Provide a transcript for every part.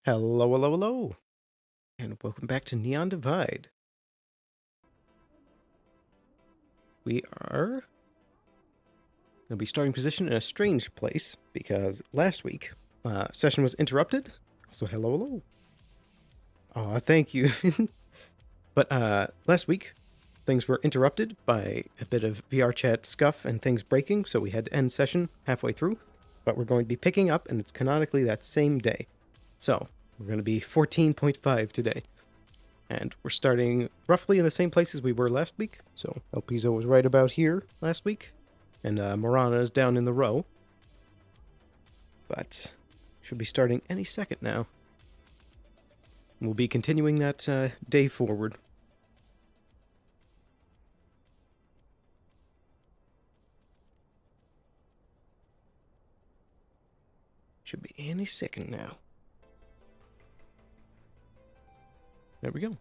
Hello, hello, hello, and welcome back to Neon Divide. We are going to be starting position in a strange place because last week session was interrupted. Also, hello, hello. Oh, thank you. But last week things were interrupted by a bit of VR chat scuff and things breaking, so we had to end session halfway through. But we're going to be picking up, and it's canonically that same day. So we're going to be 14.5 today. And we're starting roughly in the same place as we were last week. So Elpizo was right about here last week. And Morana is down in the row. But should be starting any second now. We'll be continuing that day forward. Should be any second now. There we go.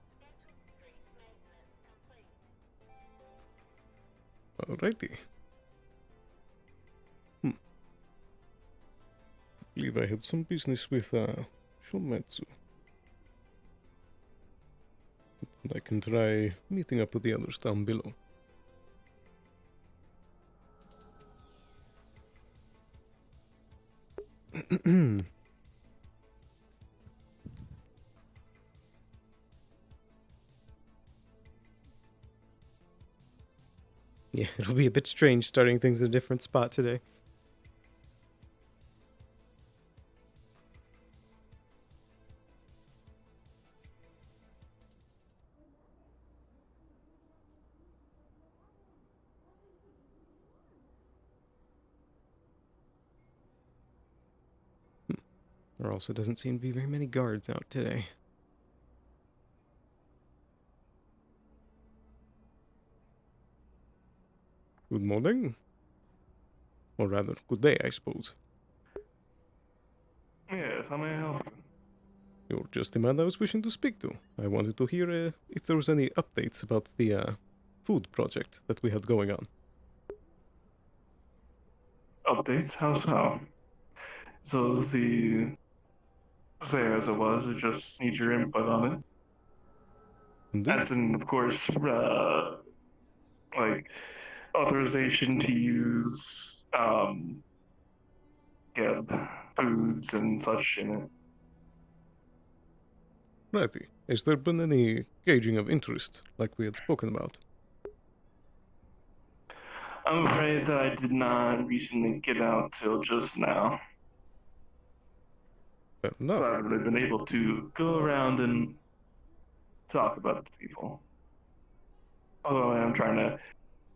Alrighty. Believe I had some business with Shometsu. And I can try meeting up with the others down below. Yeah, it'll be a bit strange starting things in a different spot today. There also doesn't seem to be very many guards out today. Good morning. Or rather, good day, I suppose. Yes, how may I help you? You're just the man I was wishing to speak to. I wanted to hear if there was any updates about the food project that we had going on. Updates? How so? So is the there as it was, I just need your input on it. Indeed. As in, of course, like authorization to use yeah, foods and such in it. Righty. Has there been any gauging of interest, like we had spoken about? I'm afraid that I did not recently get out till just now. Fair So enough. I haven't really been able to go around and talk about it to people. Although I am trying to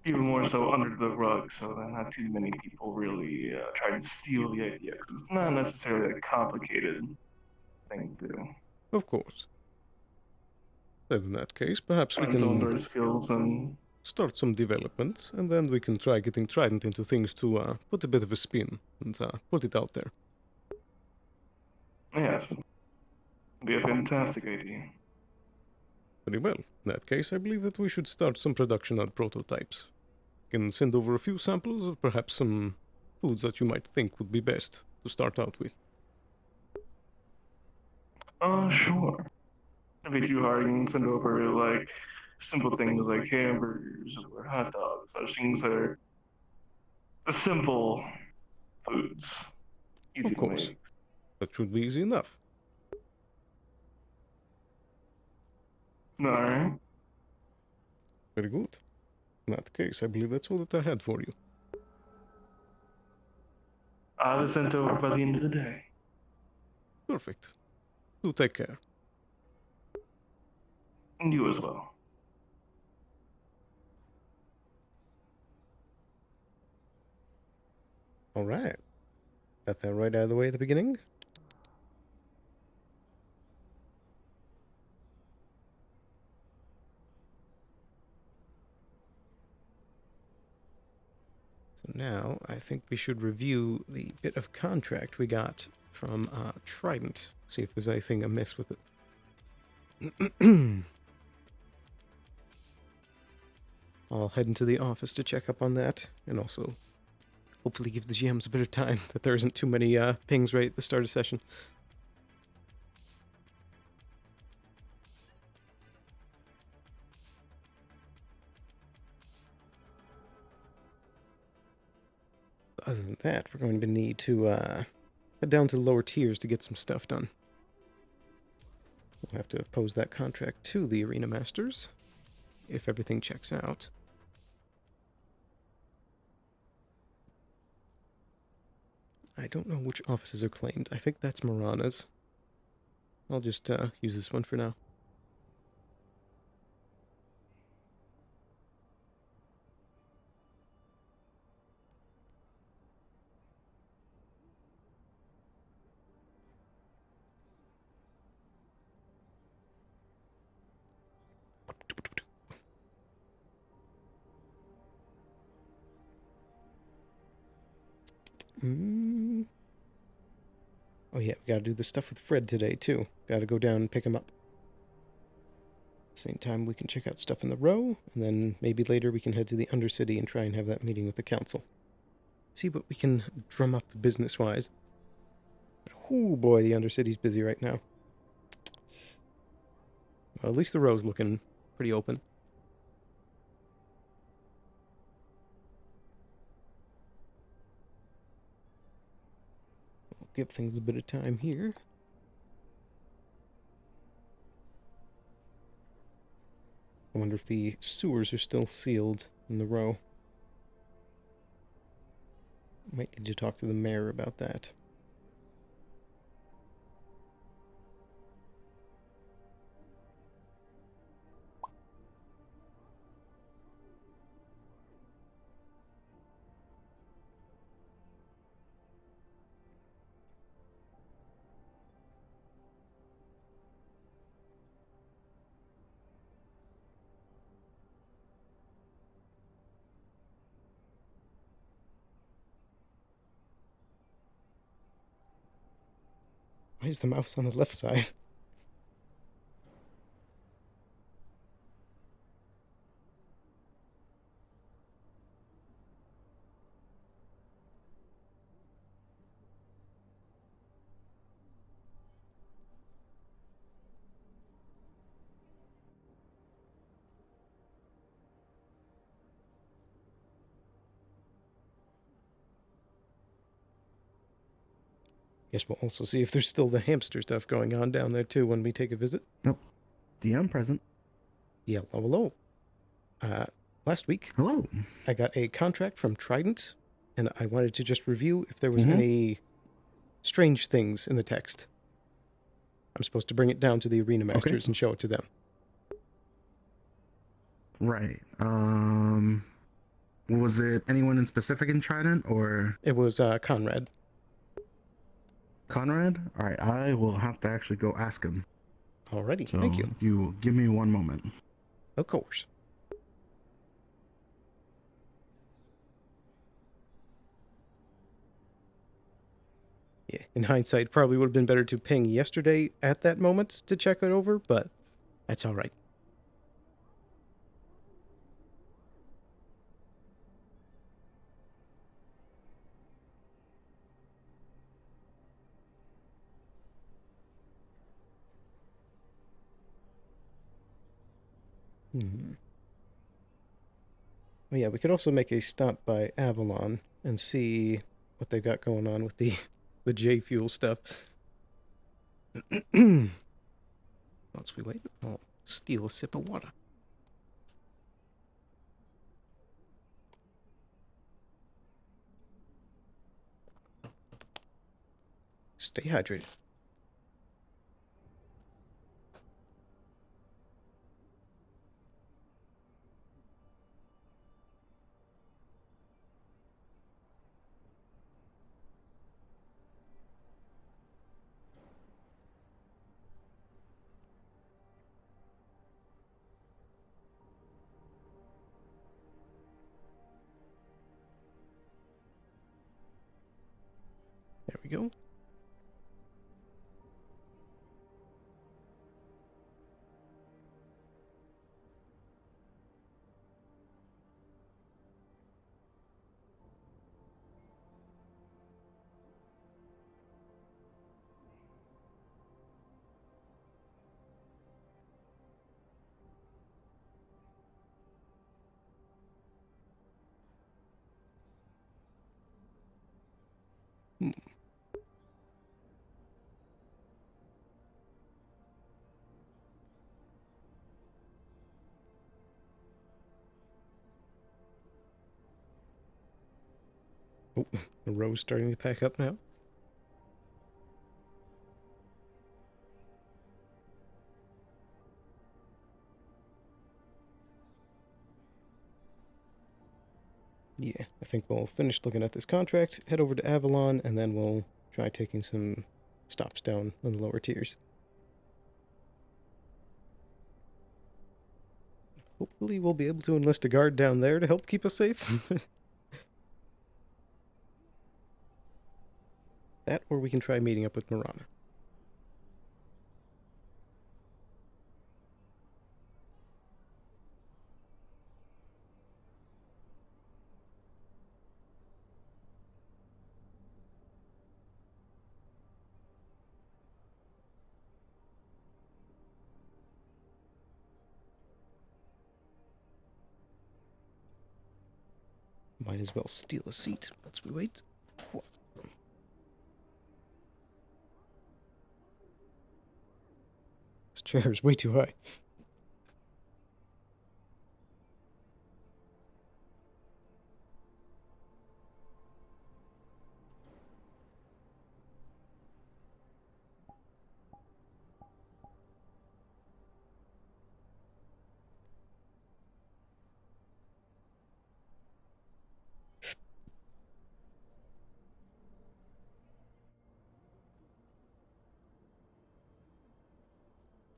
even more so under the rug so that not too many people really try to steal the idea because it's not necessarily a complicated thing to do. Of course. Then in that case, perhaps we Depends on can their skills and start some development, and then we can try getting Trident into things to put a bit of a spin and put it out there. yes, it'd be a fantastic idea. Very well. In that case, I believe that we should start some production on prototypes. Can send over a few samples of perhaps some foods that you might think would be best to start out with. Sure. It'd be too hard. You can send over like simple things like hamburgers or hot dogs, such things that are the simple foods, easy Of to course, make. that should be easy enough. All right. Very good. In that case, I believe that's all that I had for you. I'll have it sent over by the end of the day. Perfect. Do take care. And you as well. All right. Got that right out of the way at the beginning. So now I think we should review the bit of contract we got from Trident. See if there's anything amiss with it. I'll head into the office to check up on that, and also hopefully give the GMs a bit of time that there isn't too many pings right at the start of session. other than that, we're going to need to head down to the lower tiers to get some stuff done. We'll have to pose that contract to the Arena Masters if everything checks out. I don't know which offices are claimed. I think that's Marana's. I'll just use this one for now. Oh yeah, we gotta do the stuff with Fred today, too. Gotta go down and pick him up. Same time, we can check out stuff in the row, and then maybe later we can head to the Undercity and try and have that meeting with the council. See what we can drum up business-wise. Oh boy, the Undercity's busy right now. Well, at least the row's looking pretty open. We'll give things a bit of time here. I wonder if the sewers are still sealed in the row. Might need to talk to the mayor about that. Why is the mouse on the left side? Guess we'll also see if there's still the hamster stuff going on down there, too, when we take a visit. Nope. DM present. Yeah, hello. Last week, Hello. I got a contract from Trident, and I wanted to just review if there was any strange things in the text. I'm supposed to bring it down to the Arena Masters and show it to them. Right. Was it anyone in specific in Trident or It was Conrad. Conrad? All right, I will have to actually go ask him. Alrighty, So thank you. You give me one moment. Of course. Yeah, in hindsight, probably would have been better to ping yesterday at that moment to check it over, but that's alright. Well, yeah, we could also make a stop by Avalon and see what they've got going on with the J Fuel stuff. Once we wait, I'll steal a sip of water. Stay hydrated. There we go. Oh, the row's starting to pack up now. Yeah, I think we'll finish looking at this contract, head over to Avalon, and then we'll try taking some stops down on the lower tiers. Hopefully we'll be able to enlist a guard down there to help keep us safe. That, or we can try meeting up with Marana. Might as well steal a seat. Let's wait. This chair is way too high.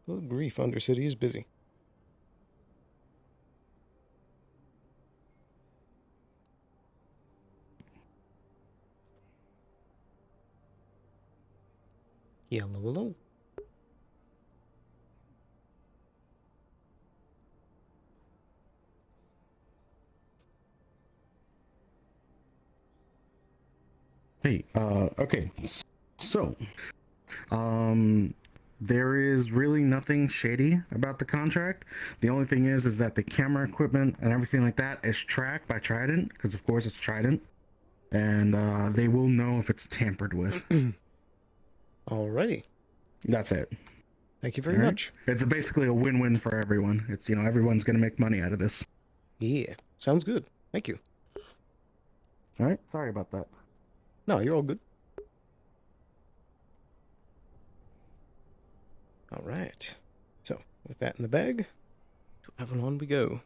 Good grief, Undercity is busy. Hello. Hey, okay. So, there is really nothing shady about the contract. The only thing is that the camera equipment and everything like that is tracked by Trident, because of course it's Trident, and they will know if it's tampered with. Alrighty. That's it. Thank you very All right? much. It's basically a win-win for everyone. It's, everyone's gonna make money out of this. Yeah, sounds good. Thank you. All right. Sorry about that. No, you're all good. All right. So, with that in the bag, to Avalon we go.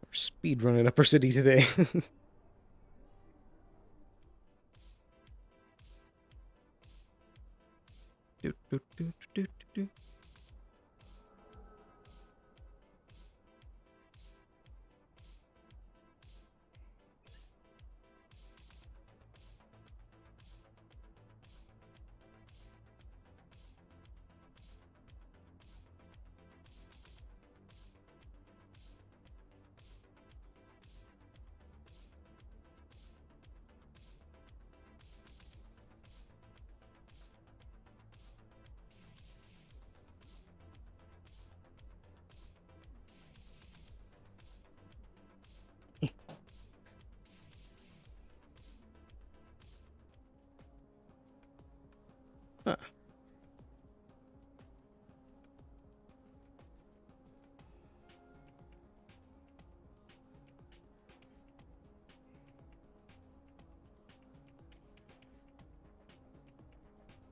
We're speed running Upper City today. do, do, do, do, do, do. Huh.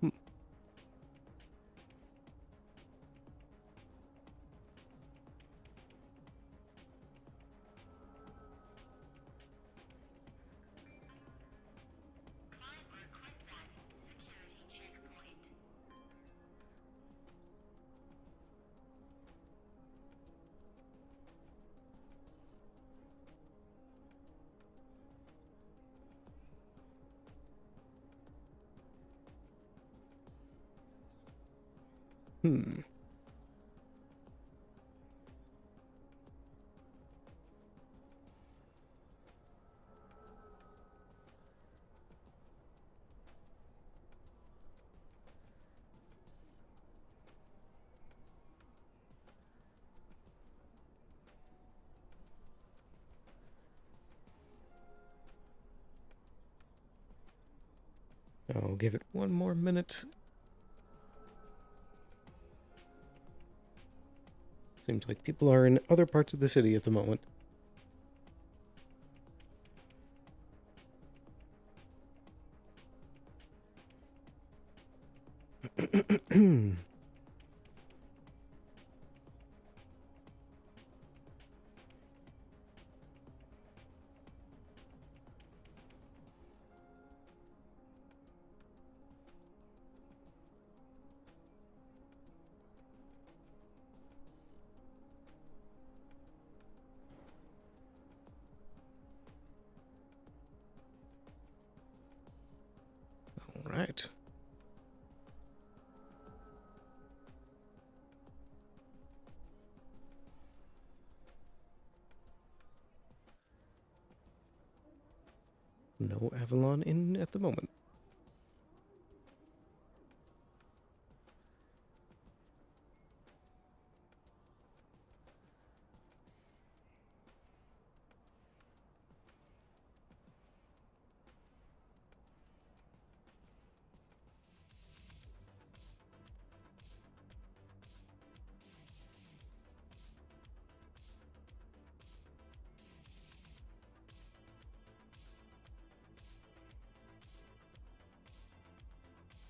Hmm. Hmm. I'll give it one more minute. Seems like people are in other parts of the city at the moment. All right. No Avalon in at the moment.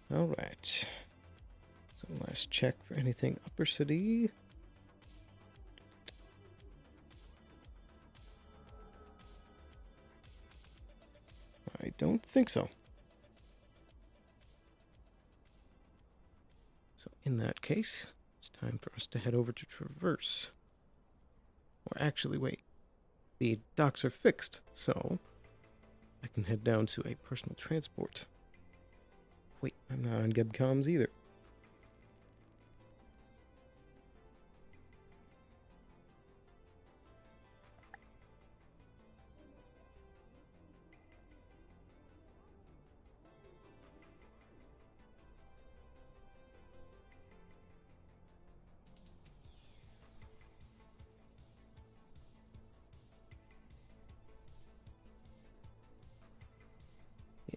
All right. So last check for anything upper city. I don't think so. So in that case, it's time for us to head over to Traverse. Or actually, wait. The docks are fixed, so I can head down to a personal transport. Wait, I'm not on Gebcoms either.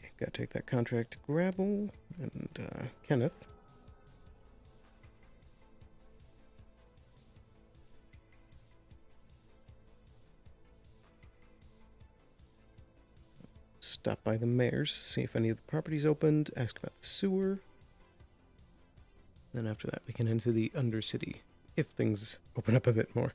Yeah, gotta take that contract to Grabble and Kenneth. Stop by the mayor's, see if any of the properties opened, ask about the sewer. Then after that, we can enter the Undercity, if things open up a bit more.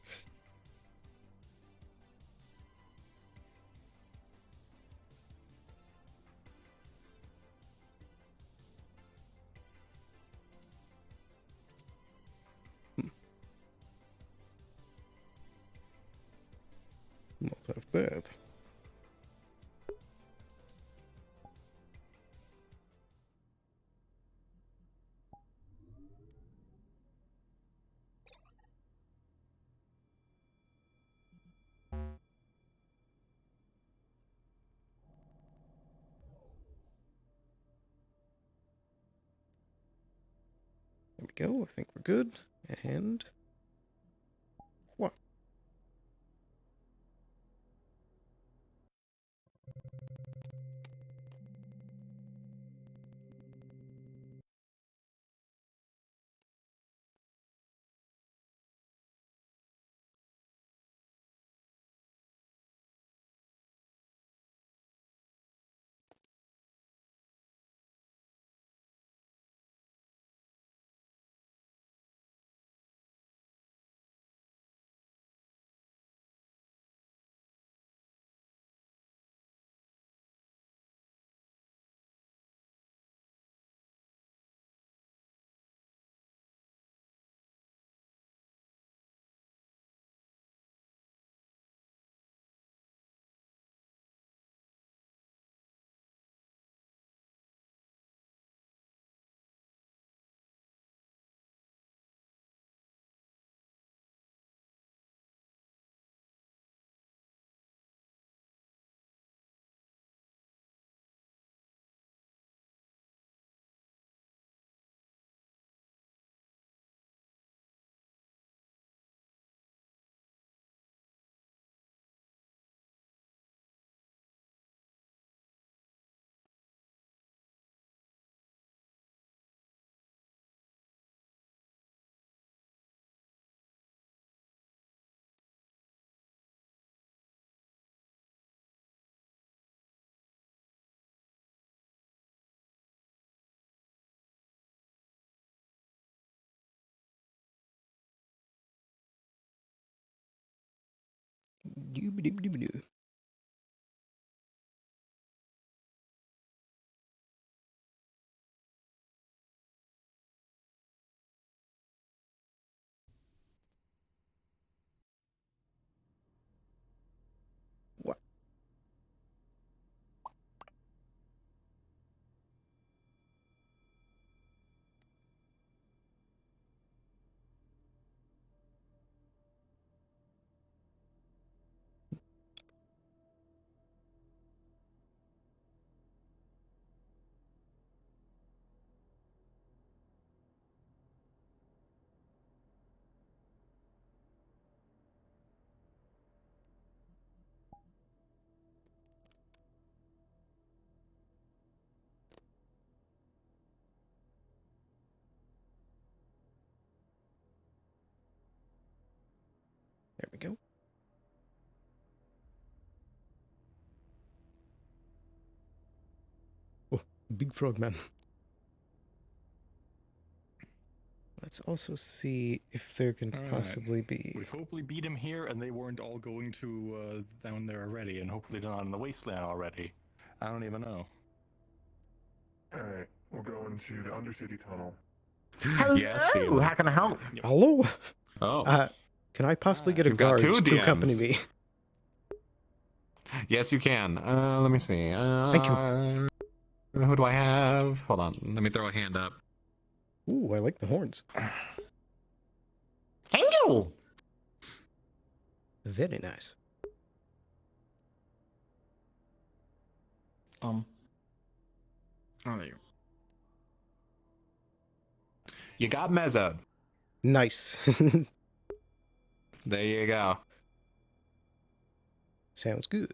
Not half bad. There we go, I think we're good. And what? Doobie-doobie-doobie-doo. What? There we go. Oh, big frog man. Let's also see if there can All right. possibly be. We hopefully beat him here, and they weren't all going to down there already, and hopefully they're not in the wasteland already. I don't even know. Alright, we're going to the Undercity Tunnel. Hello, Yes, Steven. how can I help? Hello. Oh, Can I possibly get a You've got guard two to accompany DMs. me? yes, you can. Let me see. Thank you. Who do I have? Hold on. Let me throw a hand up. Ooh, I like the horns. Thank you. Very nice. Oh, there you go. You got mezzoed. Nice. There you go. Sounds good.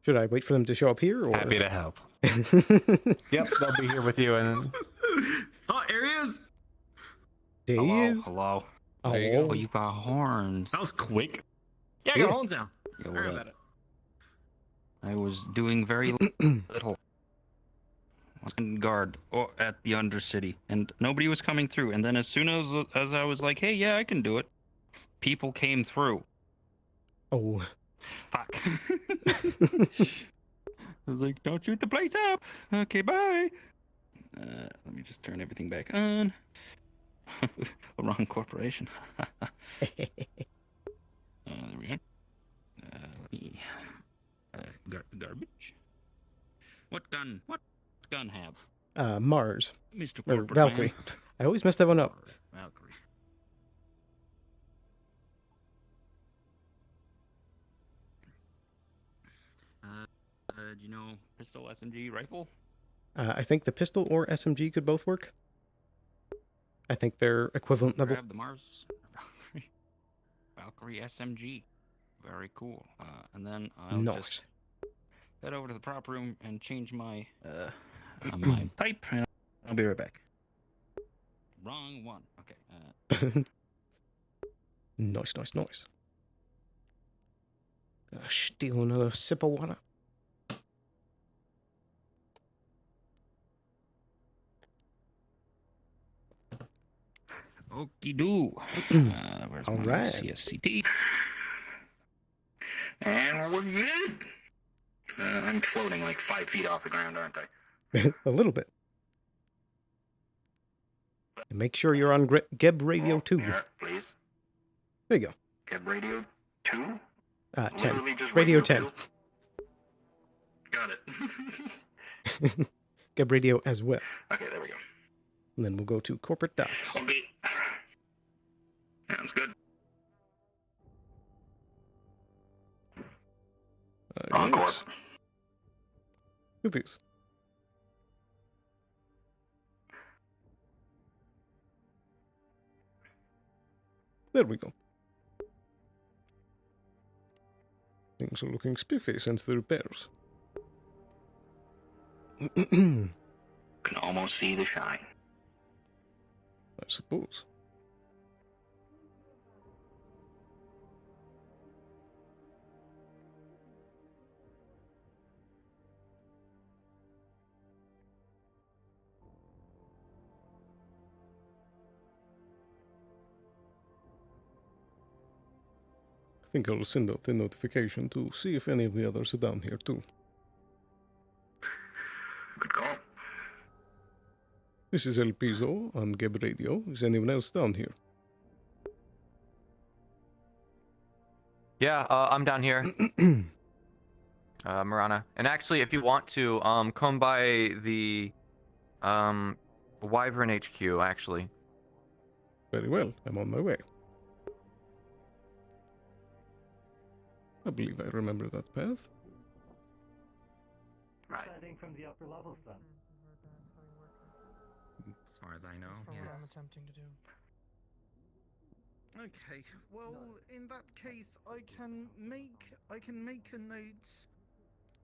Should I wait for them to show up here, or? Happy to help. Yep, they'll be here with you. And Oh, here he is! There he is. Hello. There you Oh, go. Oh, you got horns. That was quick. Yeah, I Yeah. got horns now. Yeah, Sorry what about up? it. I was doing very little. I was on guard at the Undercity, and nobody was coming through. And then as soon as I was like, hey, yeah, I can do it, people came through. Oh. Fuck. I was like, don't shoot the place up. Okay, bye. Let me just turn everything back on. Wrong corporation. There we are. Let me. Garbage. What gun? What gun have? Mars. Mr. Or Corporate Valkyrie. Man. I always mess that one up. Valkyrie. Do you know pistol, SMG, rifle? I think the pistol or SMG could both work. I think they're equivalent level. Grab the Mars Valkyrie SMG. Very cool. And then I'll Nice. just head over to the prop room and change my my type, and I'll be right back. Wrong one. Okay. Nice. Steal another sip of water. Okie doo. Where's All my right. CSCT? And we're good. I'm floating like 5 feet off the ground, aren't I? A little bit. And make sure you're on Geb Radio 2. Yeah, please. There you go. Geb Radio 2? 10. Literally just Radio 10. 2? Got it. Geb Radio as well. Okay, there we go. And then we'll go to corporate docs. Okay. Sounds good. Yes. Look at these. There we go. Things are looking spiffy since the repairs. I Can almost see the shine. suppose. I think I'll send out a notification to see if any of the others are down here too. Good call. This is Elpizo on Geb Radio. Is anyone else down here? Yeah, I'm down here. Marana. And actually, if you want to, come by the, Wyvern HQ, actually. Very well, I'm on my way. I believe I remember that path. Right. Starting from the upper levels then. As far as I know, That's yes. what I'm attempting to do. Okay, well, in that case, I can make a note.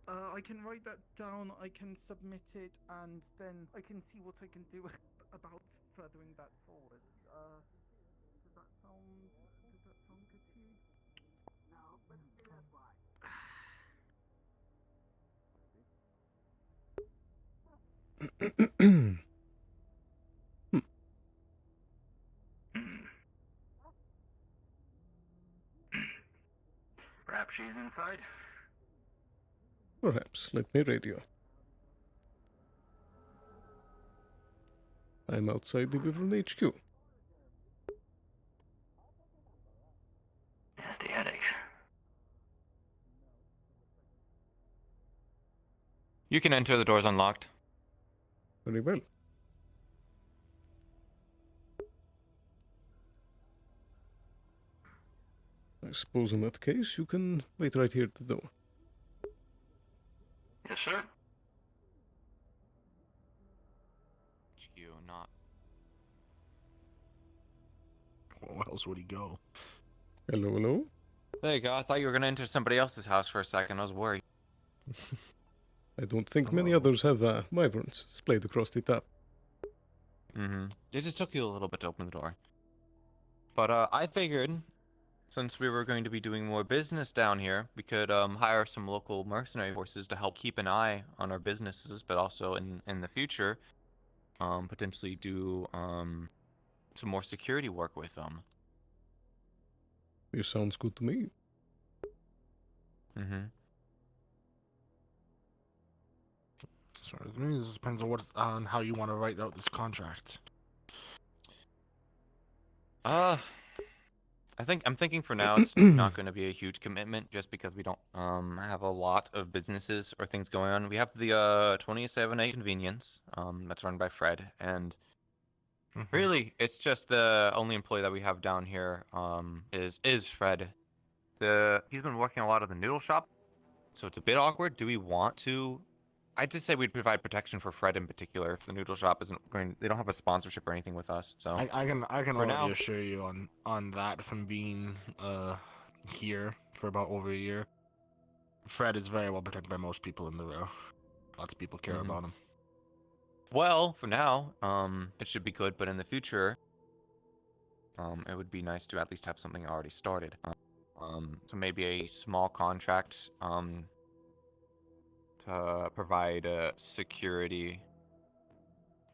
I can write that down. I can submit it, and then I can see what I can do about furthering that forward. Does that sound good to you? No, but that's why. Perhaps she's inside. Perhaps. Let me radio. I'm outside the Wyvern HQ. Nasty headaches. You can enter, the door's unlocked. Very well. I suppose in that case you can wait right here at the door. Yes, sir. HQ, not. Where else would he go? Hello, hello? There you go. I thought you were gonna enter somebody else's house for a second. I was worried. I don't think many others have wyverns splayed across the top. Mm-hmm. It just took you a little bit to open the door. But I figured, since we were going to be doing more business down here, we could hire some local mercenary forces to help keep an eye on our businesses, but also in the future, potentially do some more security work with them. This sounds good to me. Mm-hmm. So it means it depends on how you want to write out this contract. I'm thinking for now it's not going to be a huge commitment, just because we don't have a lot of businesses or things going on. We have the 27A convenience that's run by Fred, and really it's just the only employee that we have down here is Fred. He's been working a lot of the noodle shop, so it's a bit awkward. Do we want to? I'd just say we'd provide protection for Fred in particular if the noodle shop isn't going. They don't have a sponsorship or anything with us, so I can For already now. assure you on that from being here for about over a year. Fred is very well protected by most people in the row. Lots of people care Mhm. about him. Well, for now, it should be good, but in the future, it would be nice to at least have something already started. So maybe a small contract, to provide security.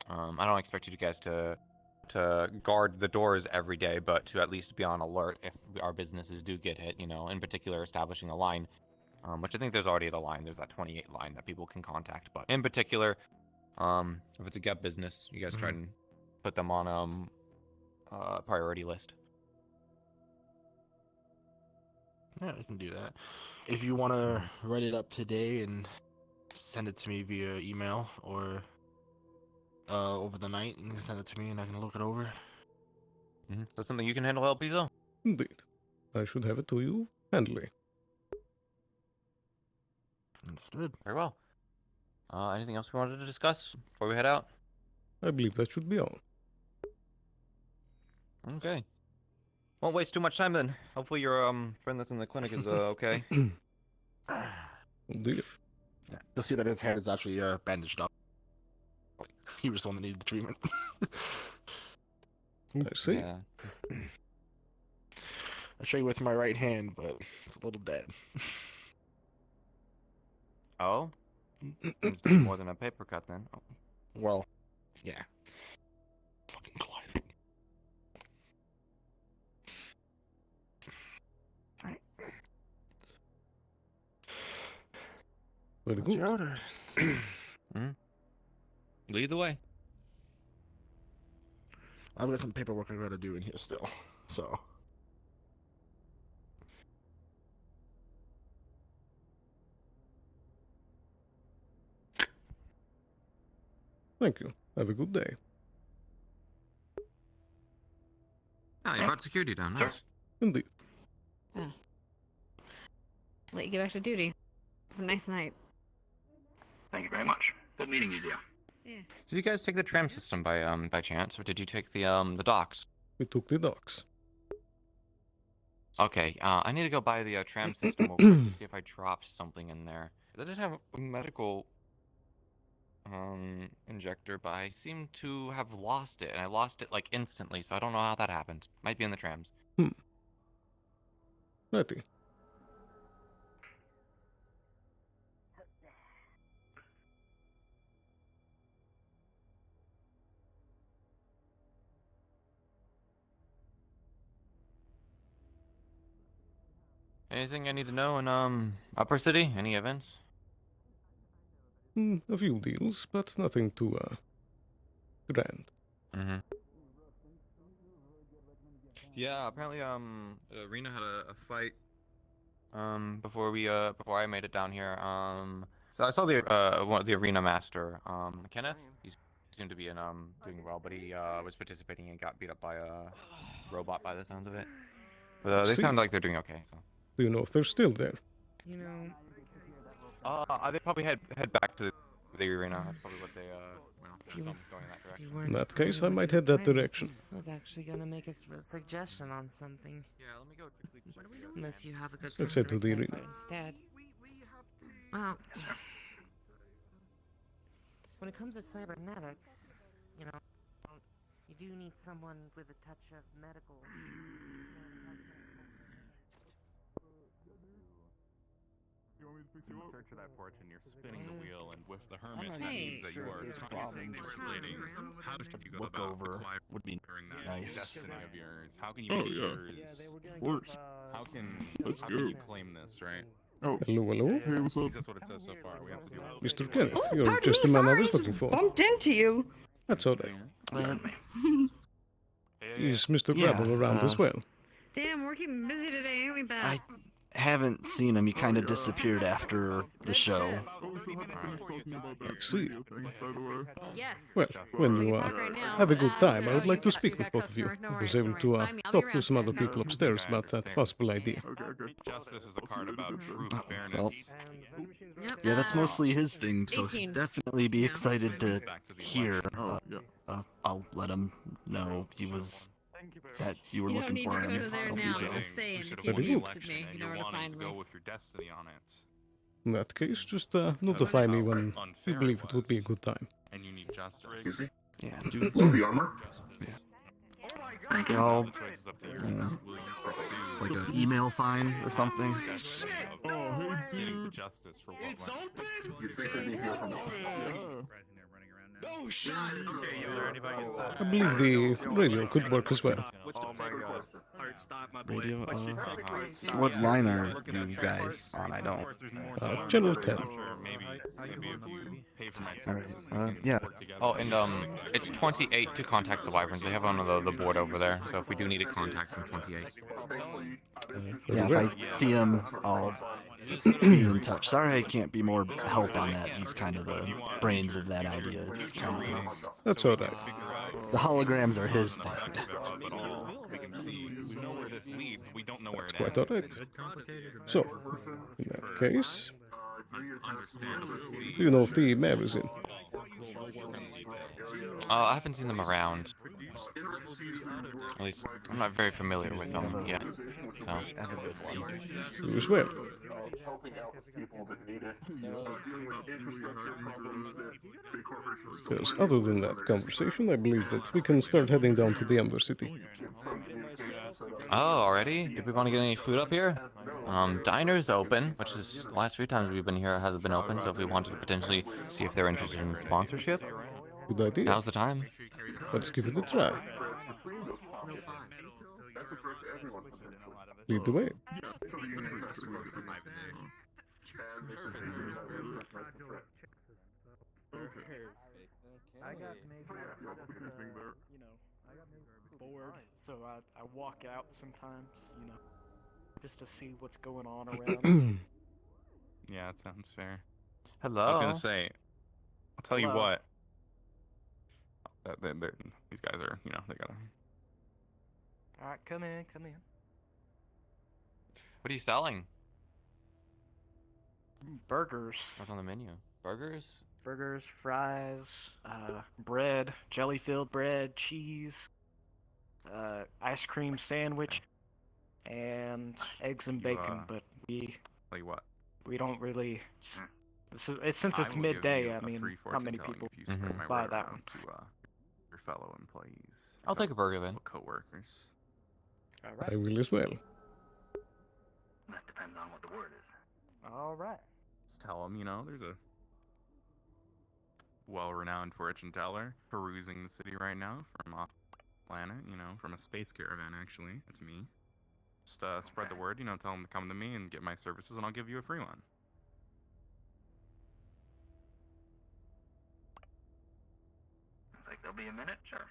I don't expect you guys to guard the doors every day, but to at least be on alert if our businesses do get hit. In particular, establishing a line, which I think there's already the line. There's that 28 line that people can contact, but in particular. If it's a Gep business, you guys try and put them on priority list. Yeah, I can do that. If you want to write it up today and send it to me via email or over the night, you can send it to me and I can look it over. That's something you can handle, Elpizo? Indeed. I should have it to you handily. Understood. Very well. Anything else we wanted to discuss before we head out? I believe that should be all. Okay. Won't waste too much time then. Hopefully your friend that's in the clinic is okay. Indeed. Yeah, you'll see that his head is actually bandaged up. He was the one that needed the treatment. I see. Yeah. I show you with my right hand, but it's a little dead. Oh? Seems to be more than a paper cut then. Oh. Well, yeah. Fucking collided. Alright. Very What's good. your order? Lead the way. I've got some paperwork I gotta do in here still. So. Thank you. Have a good day. Oh, you brought security down. Nice. Indeed. Let you get back to duty. Have a nice night. Thank you very much. Good meeting you, Zia. Yeah. Did you guys take the tram system by chance, or did you take the docks? We took the docks. Okay, I need to go buy the tram system real quick to see if I dropped something in there. I did have a medical injector, but I seem to have lost it, and I lost it like instantly, so I don't know how that happened. Might be in the trams. Righty. Anything I need to know in Upper City? Any events? A few deals, but nothing too grand. Mm-hmm. Yeah, apparently Arena had a fight before I made it down here. So I saw the arena master, Kenneth. He seemed to be doing well, but he was participating and got beat up by a robot by the sounds of it. But they sound like they're doing okay. So. Do you know if they're still there? You know. They probably head back to the arena. That's probably what they went off. Going in that direction. In that case, I might head that direction. I was actually gonna make a suggestion on something. Yeah, let me go quickly. Unless you have a good. Let's head to the arena. Instead. Well, when it comes to cybernetics, you know, you do need someone with a touch of medical. You search of that porch and you're spinning the wheel, and with the hermit, that Hey. means that you are contemplating how should you go Look about over would be acquiring that nice. destiny of yours. How can you Oh, make it yeah. yours? Of course. How can Let's how go. can you claim this, right? Oh, Hello, hello. hey, what's up? That's what it says so far. We have to do it. Mr. Kenneth, Oh, you're pardon just me, the man I sorry, was just looking for. bumped into you. That's alright. Yeah. Is Mr. Yeah, Grabble around as well? Damn, we're keeping busy today, ain't we, Beth? I haven't seen him. He kind of disappeared after the show. Oh, we still haven't finished talking about that see. radio thing, by the way. Yes. Well, when We you can talk right now. have a good time, I would you like to got- speak you with got both of you. customer. No I was worries, able no to worries. Find me, I'll be talk to around. some other Okay. people upstairs about that possible idea. Okay, okay. Justice is a card about truth, Well, fairness. Yep. yeah, that's mostly his thing, so 18. definitely be Yeah. excited to Back to the hear. election. Oh, yeah. I'll let him know he was that you were You don't looking need for to him. go to there I'll now. do so. Just saying, should if have you won the need election me, and you know you're where to wanting find to me. go with your destiny on it. In that case, just notify me when you believe it would be a good time. And you need justice. Yeah, do Love the armor. thank you all. The choice is up to you. Yeah. Will you pursue It's like an email fine or something. the destiny of Oh, hey, getting the dude. justice for what went? You'd think I'd be here from Oh shit! Okay, is there anybody I believe the radio could work as well. Oh my god. Radio. What line are you guys on? I don't. Channel 10. Maybe if you pay for my Alright. services, we can Yeah. work together. Oh, and it's 28 to contact the Wyverns. They have on the board over there. So if we do need a contact from 28. Yeah, if I see him, I'll be in touch. Sorry I can't be more help on that. He's kind of the brains of that idea. It's kind of his, That's alright. the holograms are his thing. But all we can see, we know where this leads. We don't know where That's it quite ends. alright. So, in that case, Understandably, do you know if the mayor is in? I haven't seen them around. At least I'm not very familiar with them yet. So Have a good one. You as well. helping out with people that need it. Dealing with infrastructure problems that big corporations don't Because other than that conversation, I believe that we can start heading down to the Ember City. oh, already? Did we want to get any food up here? Diner's open, which is the last few times we've been here it hasn't been open. So if we wanted to potentially see if they're interested in sponsorship, Good idea. now's the time. Let's give it a try. Lead the way. And this is dangerous. I really recognize the threat. Okay. I got maybe Yeah, okay, anything there? you know, I got maybe bored, so I walk out sometimes, you know, just to see what's going on around. Yeah, that sounds fair. Hello. I was gonna say, I'll tell you Hello. what. These guys are, you know, they gotta. All right, come in. What are you selling? Burgers. What's on the menu? Burgers? Burgers, fries, bread, jelly-filled bread, cheese, ice cream sandwich, and eggs and You, bacon. But Tell you what. we don't really. Since I it's will give midday. you I a mean, free how fortune many telling people if you spread my buy word that around one? to your fellow employees? I'll take a burger then. Co-workers. All I right. will as well. That depends on what the word is. All right. Just tell them, you know, there's a well-renowned fortune teller perusing the city right now from off planet, you know, from a space caravan, actually. That's me. Just spread the word, you know, tell them to come to me and get my services, and I'll give you a free one. Looks like there'll be a minute. Sure.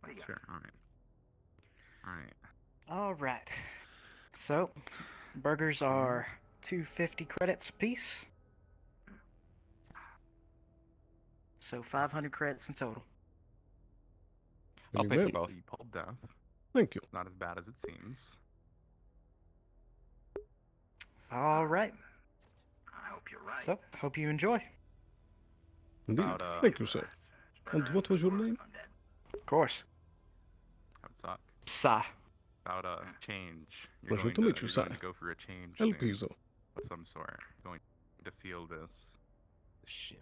What do you got? Sure, alright. Alright. All right. So, burgers are 250 credits a piece. So 500 credits in total. I'll Very pay for well. both. You pulled death. Thank you. Not as bad as it seems. All right. I hope you're right. So, hope you enjoy. Indeed. About, Thank you, sir. And what was your name? Of course. That would suck. Sa. About change. Pleasure to meet you, you're sir. going to go for a change thing Elpizo. of some sort. Going to feel this Shift.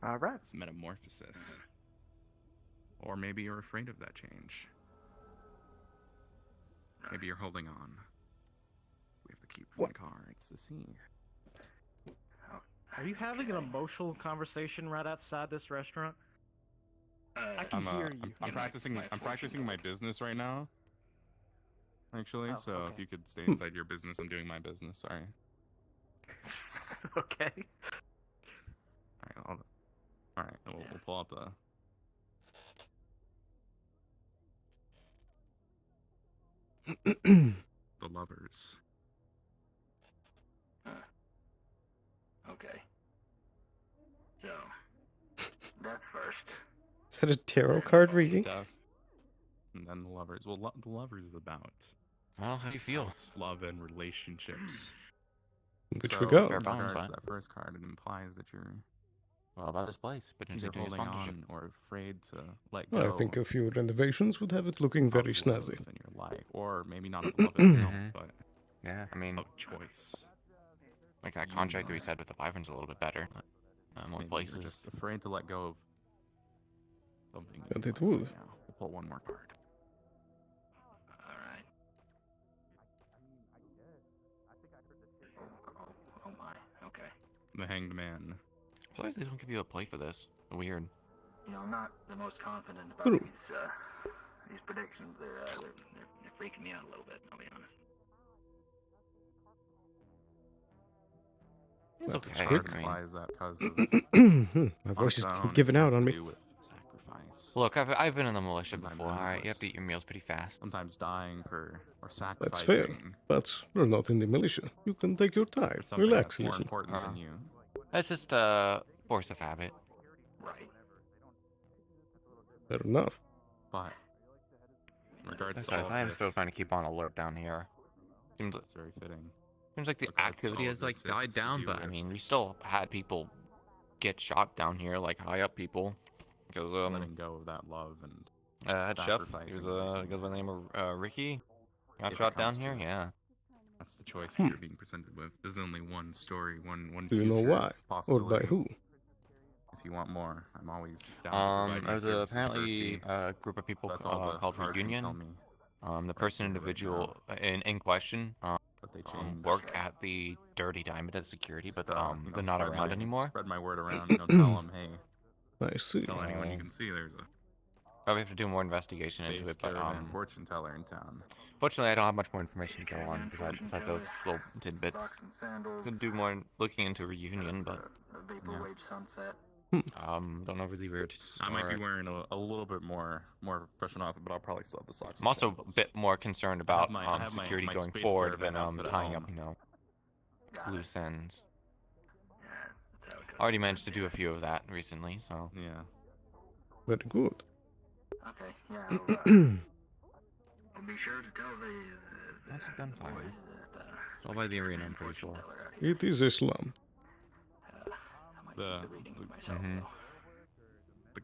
All right. this metamorphosis. Or maybe you're afraid of that change. Maybe you're holding on. We have to keep one cards to see. Are you having an emotional conversation right outside this restaurant? I can hear you. I'm practicing. I'm practicing my business right now. Actually, Oh, so okay. if you could stay inside your business, I'm doing my business. Sorry. Okay. All right. We'll pull out the. The lovers. Okay. So, that's first. Is that a tarot card reading? Death. And then the lovers. Well, the lovers is about. Well, how do you feel? It's love and relationships. Which so, we go. In Fair balance, regards to fine. that first card, it implies that you're Well, about this place, potentially either doing a holding sponsorship. on or afraid to let go. I think a few renovations would have it looking very of snazzy. love in your life, or maybe not of love itself, but Yeah, I mean, of choice. like that contract that we said with the Wyvern's a little bit better. More Maybe places. you're just afraid to let go of something. And that it you like would. right now. We'll pull one more card. Alright. Oh my, okay. The Hanged Man. I feel like they don't give you a play for this. Weird. You know, I'm not the most confident about True. these predictions. They're freaking me out a little bit, I'll be honest. It's That was okay. quick. I mean, Implies that because My voice is Unsound giving out has on to me. do with sacrifice. look, I've been in the militia Sometimes before. All right, you have endless. to eat your meals pretty fast. Sometimes dying for or That's sacrificing fair. But we're not in the militia. You can take your time. for something Relax that's a more little. important than you. That's just force of habit. Right. Fair enough. But in regards to Besides, all I am this, still trying to keep on alert down here. Seems it's very fitting. like the Regards to activity all has like this, it died has to down, do but I with mean, we still had people get shot down here, like high up people, because letting go of that love and head chef, he sacrificing was everything. goes by the name of Ricky, got If it shot down comes to here. it. Yeah. that's the choice that you're being presented with. There's only one story, one Do you know future why? Or by possibility. who? If you want more, I'm always down to provide my There's services for a apparently fee. a group of people That's all the called cards can tell Reunion. me. The person, here right individual in question, But they change. worked at the Dirty Diamond as security, but Just, you know, they're not spread around my- anymore. Spread my word around. You know, tell them, hey, I see. tell anyone you can see. There's a Probably have to do more investigation into Space it, but caravan fortune teller in town. fortunately I don't have much more information to go on besides those little tidbits. Could do more looking into a reunion, but don't know really where to start. I might be wearing a little bit more professional outfit, but I'll probably still have the socks. I'm also a bit more concerned about I have security my going space forward caravan than outfit at tying up, home. loose ends. Already managed to do a few of that recently, so yeah. Very good. Okay, yeah. I'll be sure to tell the that's a gunfire. It's all by the arena, I'm pretty sure. It is Islam. The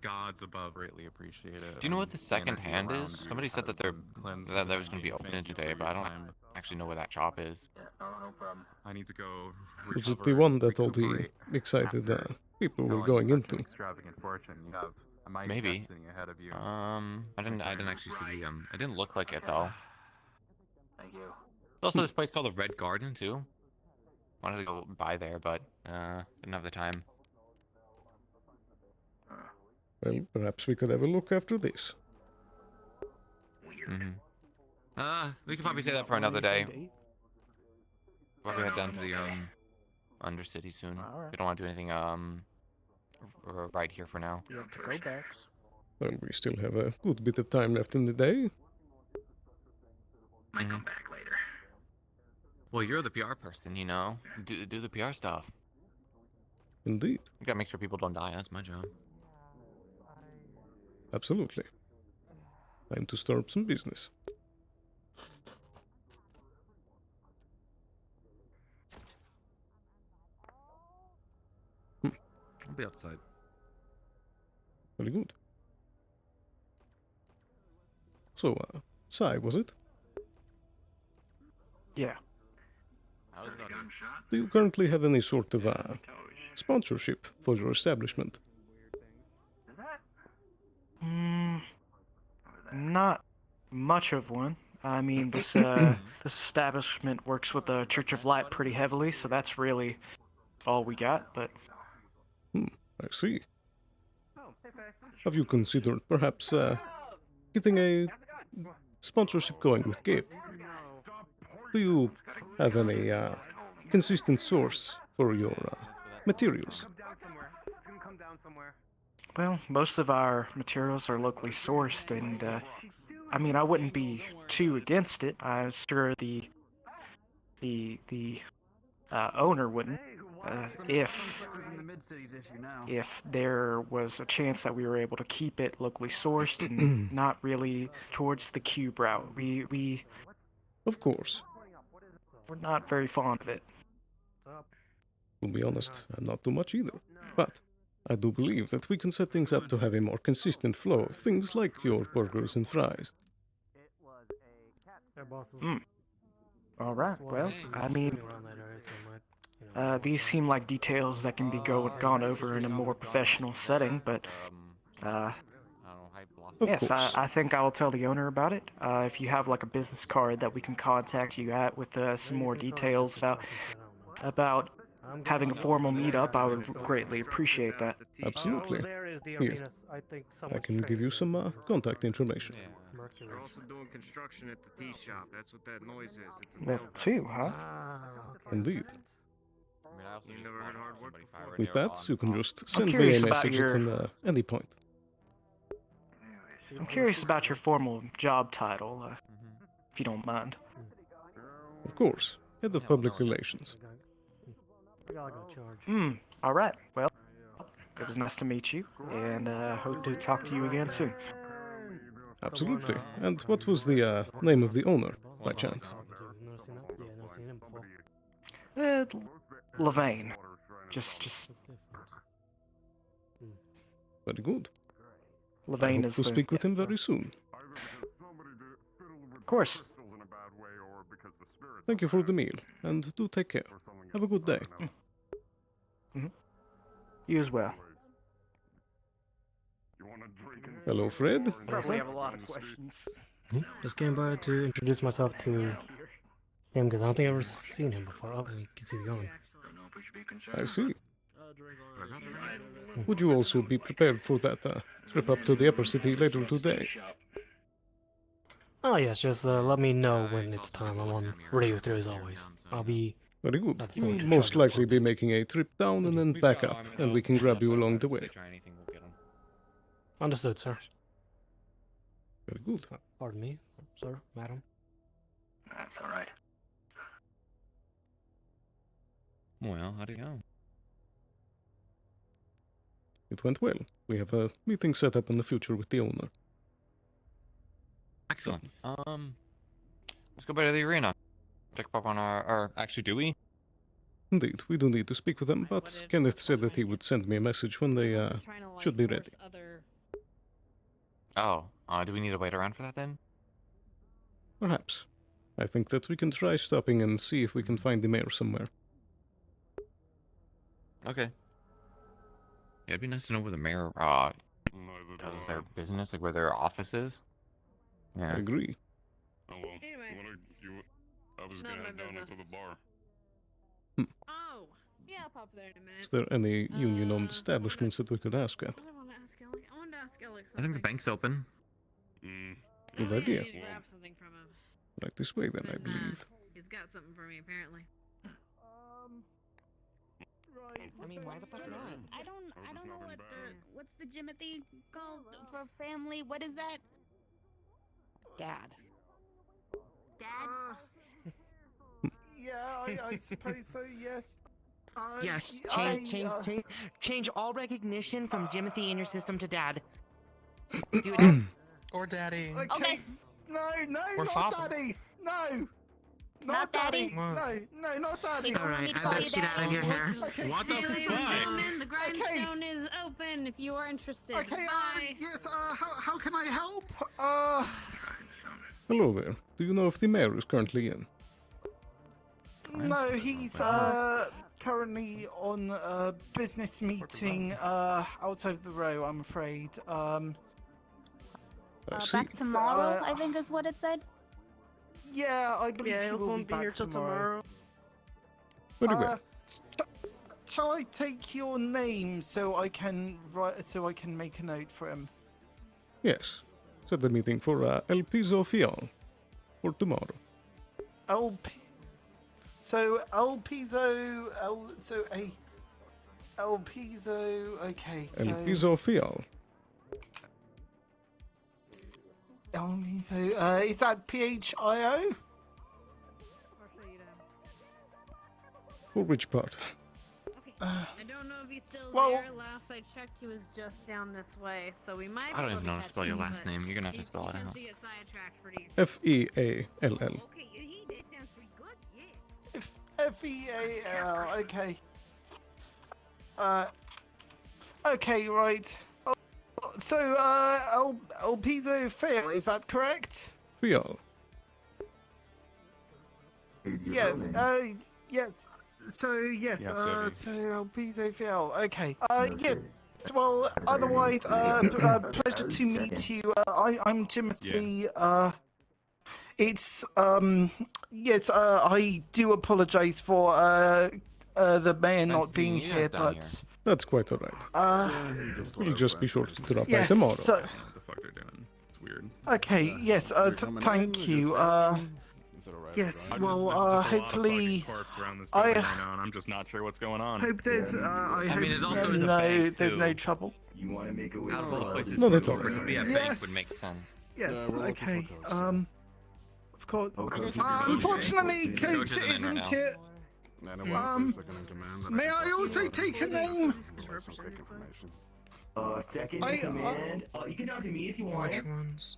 gods above greatly appreciate it. Do you know what the second energy hand around is? you Somebody said has that cleansed that was the going to be energy. opening Thank you today, for but I your don't time. actually know where that shop is. no problem. I need to go. Was it recover the one and that all the recuperate excited after people were telling going such into? an extravagant fortune. You have a mighty Maybe. destiny ahead of you. I didn't actually see the it didn't look like it though. Thank you. There's also this place called the Red Garden too. Wanted to go by there, but didn't have the time. Well, perhaps we could have a look after this. We could probably say that for another day. Probably head down to the Undercity soon. We don't want to do anything right here for now. You have to go back. Well, we still have a good bit of time left in the day. Might come back later. Well, you're the PR person, you know. Do the PR stuff. Indeed. You gotta make sure people don't die. That's my job. Absolutely. Time to start some business. I'll be outside. Very good. So, Sai, was it? Yeah. Do you currently have any sort of sponsorship for your establishment? Not much of one. I mean, this this establishment works with the Church of Light pretty heavily, so that's really all we got. But I see. Have you considered perhaps getting a sponsorship going with Gabe? Do you have any consistent source for your materials? well, most of our materials are locally sourced, and I mean, I wouldn't be too against it. I'm sure the owner wouldn't. If there was a chance that we were able to keep it locally sourced and not really towards the cube route, we Of course. we're not very fond of it. To be honest, I'm not too much either. But I do believe that we can set things up to have a more consistent flow of things like your burgers and fries. All right. Well, I mean, these seem like details that can be gone over in a more professional setting, but yes, I think I'll tell the owner about it. If you have like a business card that we can contact you at with some more details about having a formal meetup, I would greatly appreciate that. Absolutely. Here, I can give you some contact information. They're also doing construction at the tea shop. That's what that noise is. It's a Level 2, huh? Indeed. You never heard hard work before? With that, you can just send me a curious about message your- at any point. I'm curious about your formal job title, if you don't mind. Of course, Head of Public Relations. All right. Well, it was nice to meet you, and hope to talk to you again soon. Absolutely. And what was the name of the owner, by chance? Levain. Just. Very good. I Levain hope is to the. speak with him very soon. Of course. Thank you for the meal, and do take care. Have a good day. You as well. Hello, Fred. Probably have a lot of questions. Just came by to introduce myself to him because I don't think I've ever seen him before. Oh, I guess he's gone. I see. Would you also be prepared for that trip up to the upper city later today? Oh yes, just let me know when it's time. I'm ready with you as always. I'll be... Very good. That's You going will to most charge likely be making a trip down and then back up, and we can grab you along the way. Understood, sir. Very good. Pardon me, sir, madam. That's alright. Well, how'd it go? It went well. We have a meeting set up in the future with the owner. Excellent. Let's go back to the arena. Pick up on our... Actually, do we? Indeed, we do need to speak with them, but Kenneth said that he would send me a message when they should be ready. Oh, do we need to wait around for that then? Perhaps. I think that we can try stopping and see if we can find the mayor somewhere. Okay. Yeah, it'd be nice to know where the mayor does their business, like where their office is. Yeah. I agree. Oh well. Anyway. I was gonna head down into the bar. Oh, yeah, I'll pop there in a minute. Is there any union-owned establishments that we could ask at? I wanted to ask Alex. I think the bank's open. Good idea. I need to grab something from him. Right this way then, I But, believe. He's got something for me, apparently. Right. I mean, why the fuck not? I don't know what's the Jimothy called for family? What is that? Dad. Dad? Yeah, I suppose so, yes. Yes, change all recognition from Jimothy in your system to Dad. Do it. Or Daddy. Okay. No, Or not Father. Daddy. No. Not Daddy. No, not Daddy. Alright, I best get out of your hair. Okay. What the Ladies and fuck? gentlemen, the grindstone is open if you are interested. Okay, Bye. yes, how can I help? Hello there. Do you know if the mayor is currently in? No, he's currently on a business meeting outside of the row, I'm afraid. I see. Back tomorrow, I think is what it said. Yeah, I believe he will be back tomorrow. Very well. Shall I take your name so I can make a note for him? Yes. Set the meeting for Elpizo Feall for tomorrow. Elpizo, okay, so... Elpizo Feall. Elpizo, is that PHIO? For which part? I don't know if he's still well- there. Last I checked, he was just down this way, so we might. I don't be even able know how to catch spell your him, last but name. You're gonna have to he spell it tends out. to get sidetracked pretty. Feall. Okay, that sounds pretty good, yeah. Feal, okay. Okay, right. So, Elpizo Feall, is that correct? Feall. Yeah, yes. So, yes, so Elpizo Feall, okay. Yes, well, otherwise, pleasure to meet you. I'm Jimothy, it's, yes, I do apologize for, the mayor not being here, but... That's quite alright. We'll just be sure to drop by Yes, tomorrow. so... What the fuck they're doing? It's weird. Okay, yes, thank you, yes, well, hopefully... I know, and I'm just not sure what's going on. Hope there's, I hope mean, it also there's is a bank, there's no too. trouble. You want to make a way Out of all the places No, for that's all corporate to be a bank would make sense. Yes, okay, of course. Okay. Unfortunately, Coach Coach isn't in right isn't now. here. May I also take a name? Second in command. You can talk to me if you want. Which ones?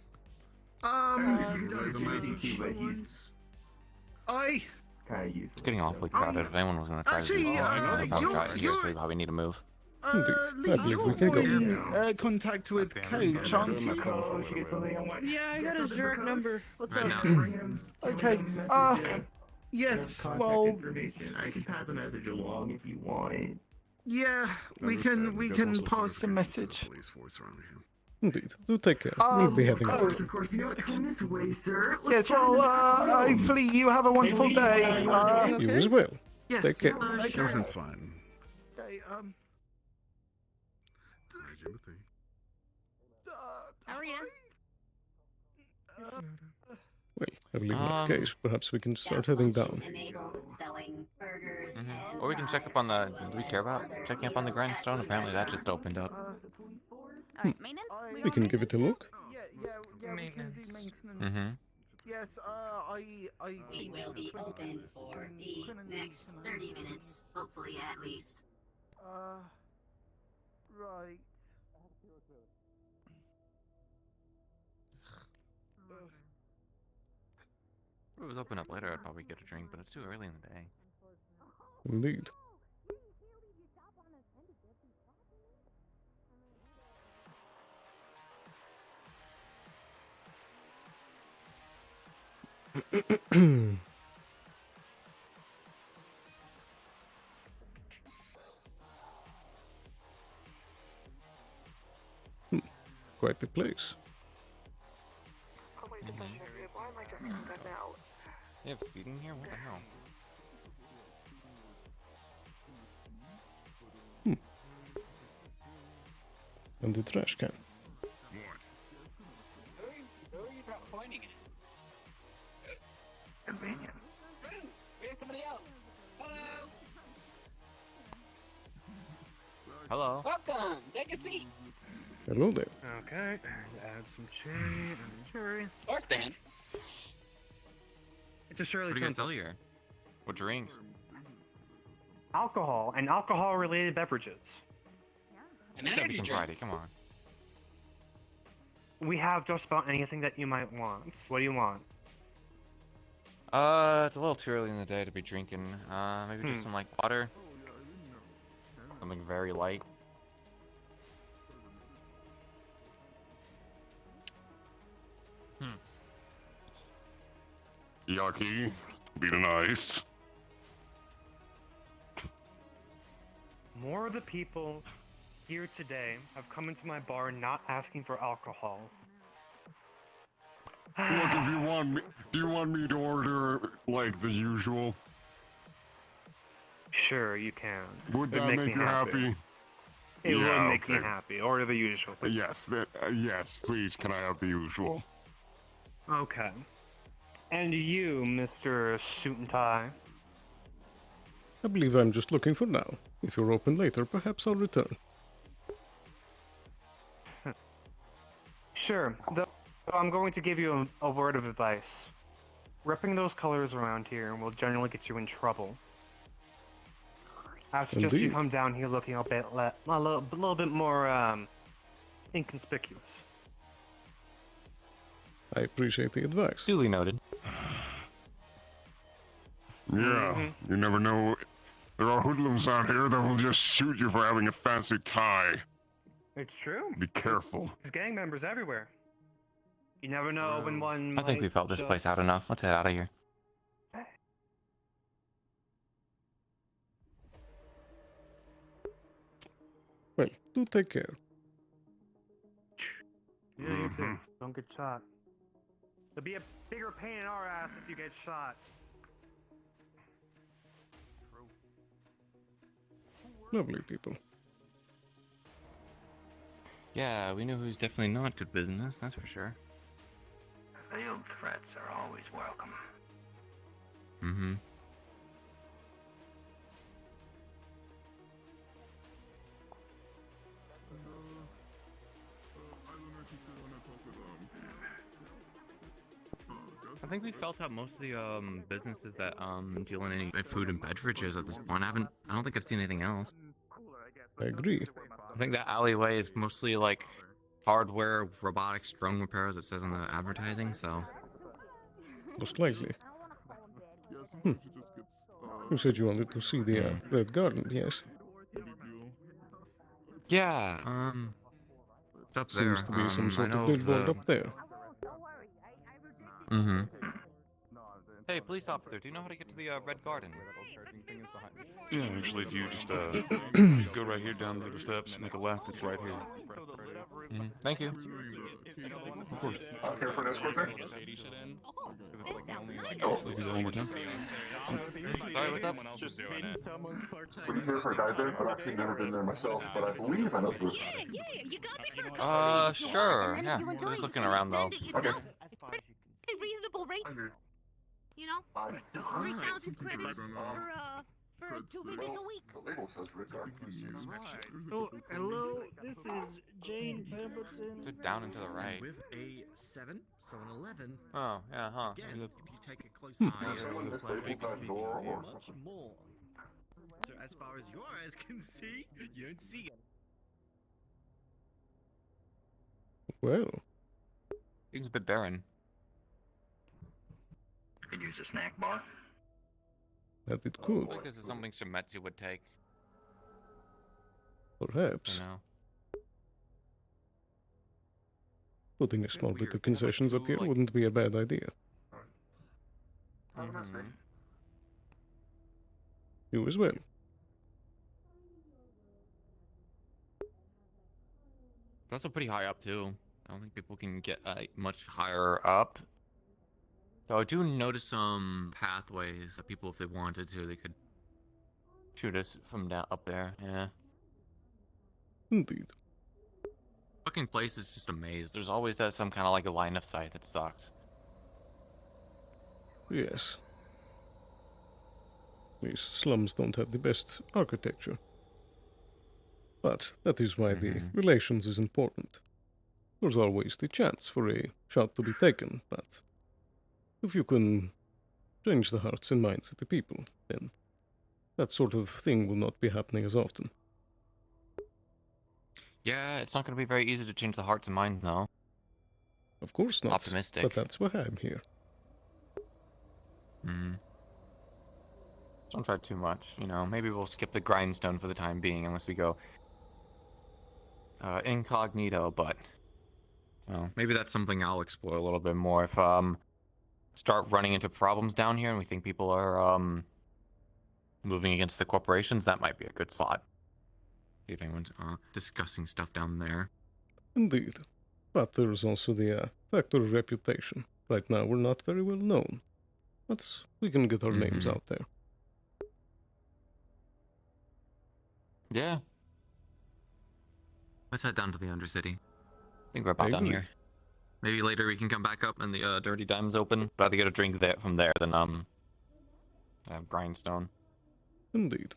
You can talk to Jimothy too, but he's kind of useless. It's getting awfully crowded. If anyone was gonna try actually, we probably need to move. Indeed. I believe we can go. You're in contact with Coach, aren't you? Yeah, I got his direct number. What's up? Okay, yes, well, Information. I can pass a message along if you want. yeah, we can pass the message. Indeed. Do take care. We'll be heading out. Of course, you know what? Come this way, sir. Yes, well, hopefully you have a wonderful day. You as well. Yes. Take care. Everything's fine. Hi, Timothy. How are you? Well, I believe in that case, perhaps we can start heading down. Or we can check up on the. Do we care about checking up on the grindstone? Apparently that just opened up. Alright, maintenance? We can give it a look. Yeah, we can do maintenance. Mm-hmm. Yes, We will be open for the next 30 minutes, hopefully at least. Right. If it was open up later, I'd probably get a drink, but it's too early in the day. Indeed. Quite the place. You have seating here? What the hell? And the trash can. Who are you pointing at? Convenient. We have somebody else. Hello. Hello. Welcome. Take a seat. Hello there. Okay, add some cherry and cherry. Or stand. It's a Shirley What do you guys Temple. sell here? What drinks? Alcohol and alcohol-related beverages. An Gotta be energy some drink. variety. Come on. We have just about anything that you might want. What do you want? It's a little too early in the day to be drinking. Maybe just some like water. Something very light. Yaki, be nice. More of the people here today have come into my bar not asking for alcohol. Look, if you want me, do you want me to order like the usual? Sure, you can. Would It'd that make me you happy? It Yeah, would make me okay. happy. Order the usual. Please. Yes, yes, please. Can I have the usual? Okay. And you, Mr. Suit and Tie? I believe I'm just looking for now. If you're open later, perhaps I'll return. Sure. Though I'm going to give you a word of advice. Repping those colors around here will generally get you in trouble. I suggest you Indeed. come down here looking a little bit more inconspicuous. I appreciate the advice. Duly noted. Yeah, you never know. There are hoodlums out here that will just shoot you for having a fancy tie. It's true. Be careful. There's gang members everywhere. You never know when one. I think we felt this place out enough. Let's head out of here. Well, do take care. Yeah, you too. Don't get shot. There'll be a bigger pain in our ass if you get shot. Lovely people. Yeah, we know who's definitely not good business, that's for sure. Veiled threats are always welcome. Mm-hmm. I think we felt out most of the businesses that deal in any food and beverages at this point. I don't think I've seen anything else. I agree. I think that alleyway is mostly like hardware, robotics, drone repairs, it says on the advertising, so. Most likely. You said you wanted to see the Red Garden, yes? Yeah, it's up there. Seems to be some I sort know of billboard the- up there. Mm-hmm. Hey, police officer, do you know how to get to the Red Garden? Yeah, actually, if you just go right here down to the steps, make a left, it's right here. Thank you. Of course. Care for an escort there? Oh, we do that one more time. Sorry, what's up? Just maybe someone's part-time. Would you care for a guide there? I've actually never been there myself, but I believe I know the route. You got me for a couple days if you want, Sure. and then Yeah. if you enjoy Just it, looking you can around though. extend it yourself. It's pretty reasonable rates. You know, 3,000 credits for 2 visits a week. The label says Rickard. Oh, hello. This is Jane Pemberton. They're down and to the right. With a 7, so an 11. Oh, yeah, huh. Again, Maybe if you take a close Hmm. eye, Someone it looks like disabled that it's door or much something. more. So as far as your eyes can see, you don't see it. Well, It's a bit barren. Could use a snack bar. that it I could, think this is something Shimetsu would take. perhaps. You know. Putting a small bit of concessions up here wouldn't be a bad idea. Mhm. You as well. It's also pretty high up too. I don't think people can get much higher up. So I do notice some pathways that people, if they wanted to, they could shoot us from down up there. Yeah. Indeed. Fucking place is just a maze. There's always that some kind of like a line of sight that sucks. Yes. These slums don't have the best architecture. But that is why the relations is important. There's always the chance for a shot to be taken, but if you can change the hearts and minds of the people, then that sort of thing will not be happening as often. Yeah, it's not going to be very easy to change the hearts and minds now. Of course not. Optimistic. But that's why I'm here. Don't try too much, you know. Maybe we'll skip the grindstone for the time being unless we go incognito, but well, maybe that's something I'll explore a little bit more if start running into problems down here and we think people are moving against the corporations. That might be a good slot. See if anyone's discussing stuff down there. Indeed. But there's also the factor of reputation. Right now we're not very well known. But we can get our names out there. Yeah. Let's head down to the Undercity. I think we're about done here. Maybe later we can come back up and the Dirty Dime's open. But rather get a drink there from there than Grindstone. Indeed.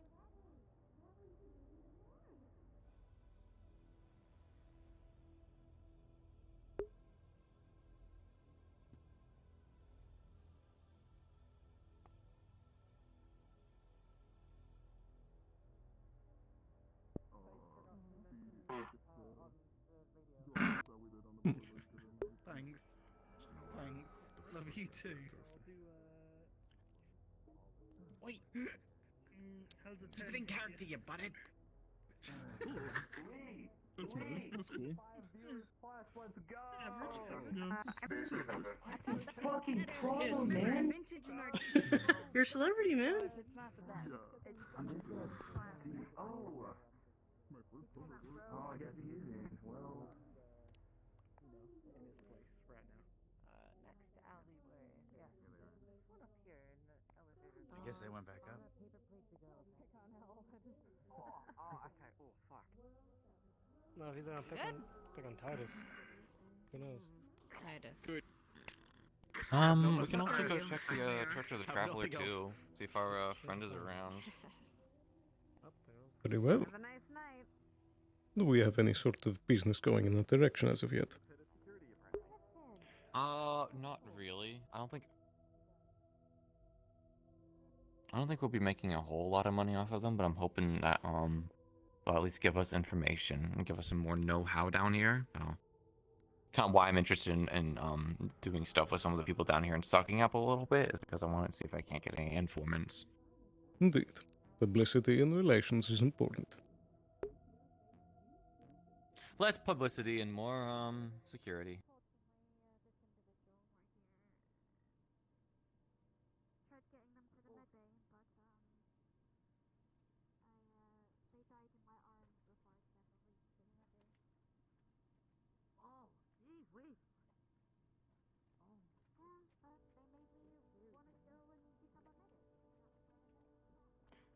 Thanks. Thanks. Love you too. Wait. Keep it in character, you butthead. That's good. That's cool. What's his fucking problem, man? You're a celebrity, man. I'm just gonna see. Oh, I guess he is. Well. I guess they went back up. Okay. Oh, fuck. No, he's gonna pick on Titus. Who knows? Titus. Good. We can also go check the Church of the Traveler too. See if our friend is around. Very well. Have a nice night. Do we have any sort of business going in that direction as of yet? Not really. I don't think we'll be making a whole lot of money off of them, but I'm hoping that will at least give us information and give us some more know-how down here. So, kind of why I'm interested in doing stuff with some of the people down here and sucking up a little bit is because I want to see if I can't get any informants. Indeed. Publicity in relations is important. Less publicity and more security.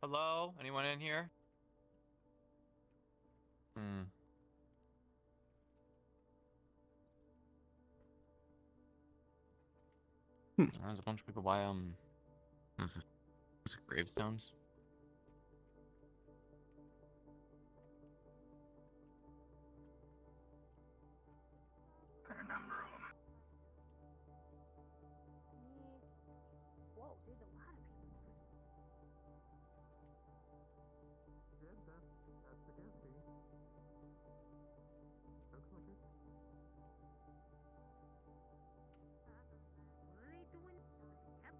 Hello? Anyone in here? Hmm. There's a bunch of people by was it gravestones? Fair number of them. Whoa, there's a lot of people. What are they doing? Yep.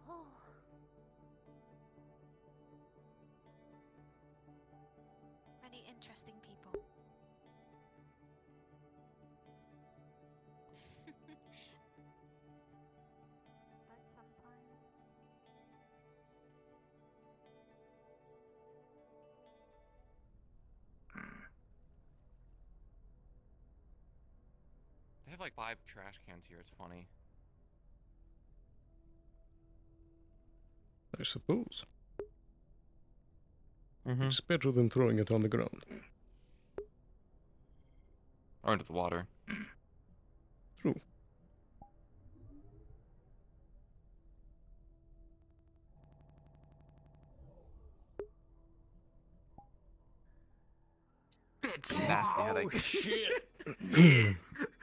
Oh. Many interesting people. But sometimes. They have like 5 trash cans here. It's funny. I suppose. Mm-hmm. It's better than throwing it on the ground. Or into the water. True. Nasty headache. Oh shit!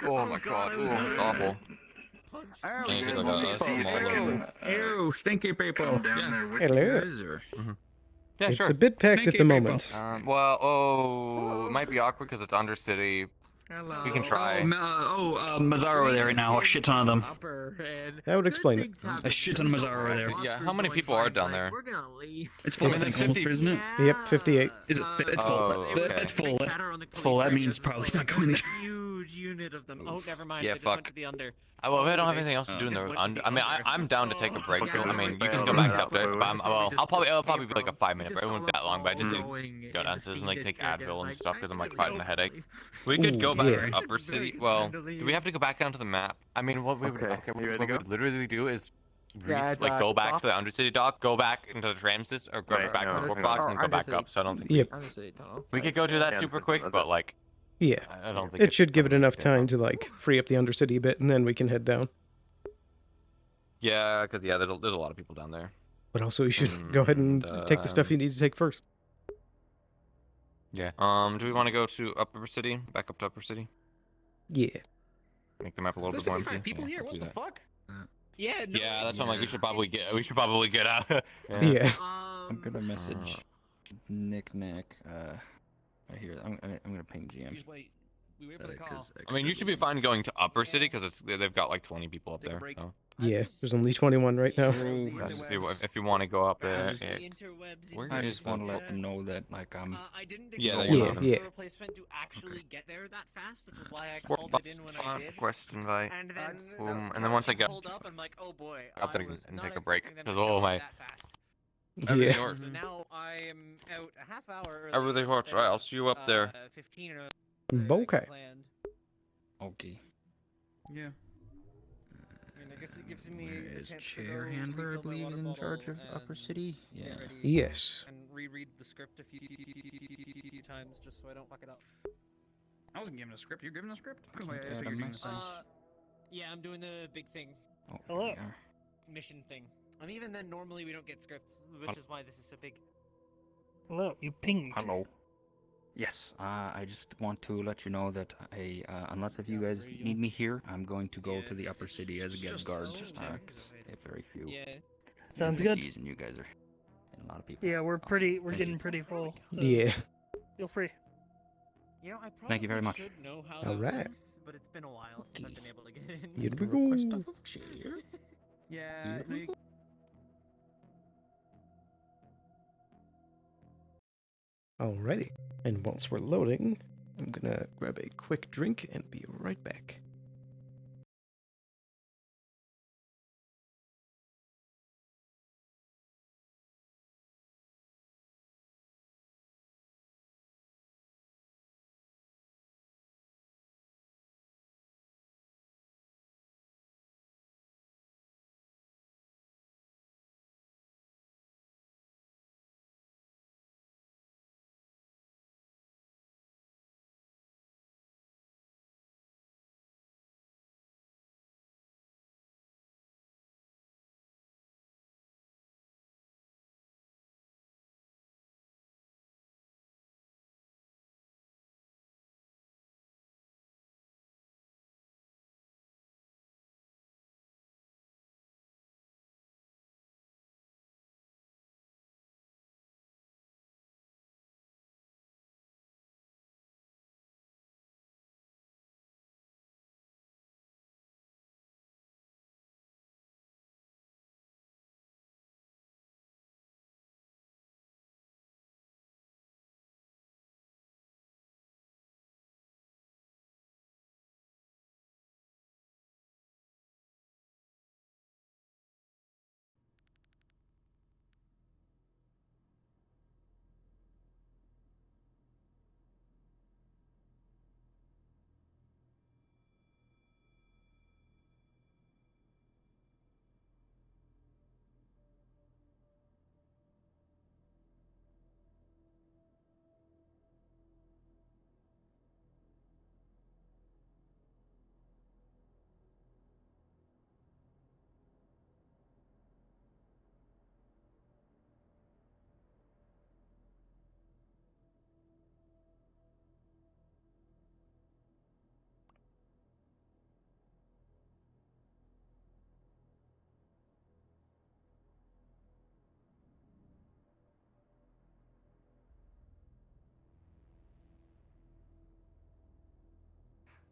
Oh my god. Oh, it's awful. Can you see like a small little... Ew, stinky people. Hello. Yeah, It's sure. a bit packed at the moment. Well, it might be awkward because it's Undercity. We can try. Mazzaro over there right now. A shit ton of them. That would explain it. A shit ton of Mazzaro over there. Yeah, how many people are down there? We're gonna leave. It's full, I think, almost, isn't it? Yep, 58. Is it? It's full. Oh, okay. It's full. It's full. That means probably not going there. Huge unit of them. Oh, never mind. Yeah, they just went fuck. to the under. Well, if I don't have anything else to do in there, I mean, I'm down to take a break. I mean, you can go back up there. But it'll probably be like a 5-minute break. It won't be that long, but I just need to go downstairs and like take Advil and stuff because I'm like fighting a headache. We could go back to Upper City. Well, do we have to go back down to the map? I mean, what we would literally do is like go back to the Undercity dock, go back into the tram system, or go back to the port box and go back up. So I don't think we could go do that super quick, but like. Yeah, I don't think it should give it enough time to like free up the Undercity a bit, and then we can head down. Yeah, because there's a lot of people down there. But also, you should go ahead and take the stuff you need to take first. Yeah. Do we want to go to Upper City? Back up to Upper City? Yeah. Make the map a little There's bit more 55 empty. people here. Let's What do the that. fuck? Yeah. No, Yeah, that's why I'm like we should probably get out. Yeah. I'm gonna message Nick. Right here. I'm gonna ping GM. Just wait. We wait for the call. I mean, you should be fine going to Upper City because they've got like 20 people up there. So. Yeah, there's only 21 right now. If you want to go up there, I just want to let them know that like I'm. Yeah. Replacement to actually get there that fast, which is why I called it in when I did. Quest invite. And then, Boom. And then once I get pulled up, I'm like, oh boy, up there I was and not take a break expecting them because to oh go my. that fast. Yeah. So now I am out a half hour early. Everything works right. I'll see you up there. 15 or Okay. Okay. Yeah. I mean, I guess it gives me Where a is chance chair to go handler, I refill my believe, water in charge bottle of Upper and City? get Yeah. ready Yes. And reread the script a few times just so I don't fuck it up. I wasn't given a script. You're given a script? I can't Wait, I add think a you're doing message. Yeah, I'm doing the big thing. Oh, Hello. there we are. Mission thing. And even then, normally we don't get scripts, which is why this is so big. Hello, you pinged. Hello. Yes, I just want to let you know that unless if you guys need me here, I'm going to go to the Upper City as a guest guard. 'Cause they have very few. Yeah. Sounds good. And you guys are and a lot of people. Yeah, we're getting pretty full. So Yeah. Feel free. You know, I probably Thank you very much. should know how All that right. works, but it's been a while since I've been able to get in. Here we go. Yeah. No, you... Alrighty. And once we're loading, I'm gonna grab a quick drink and be right back.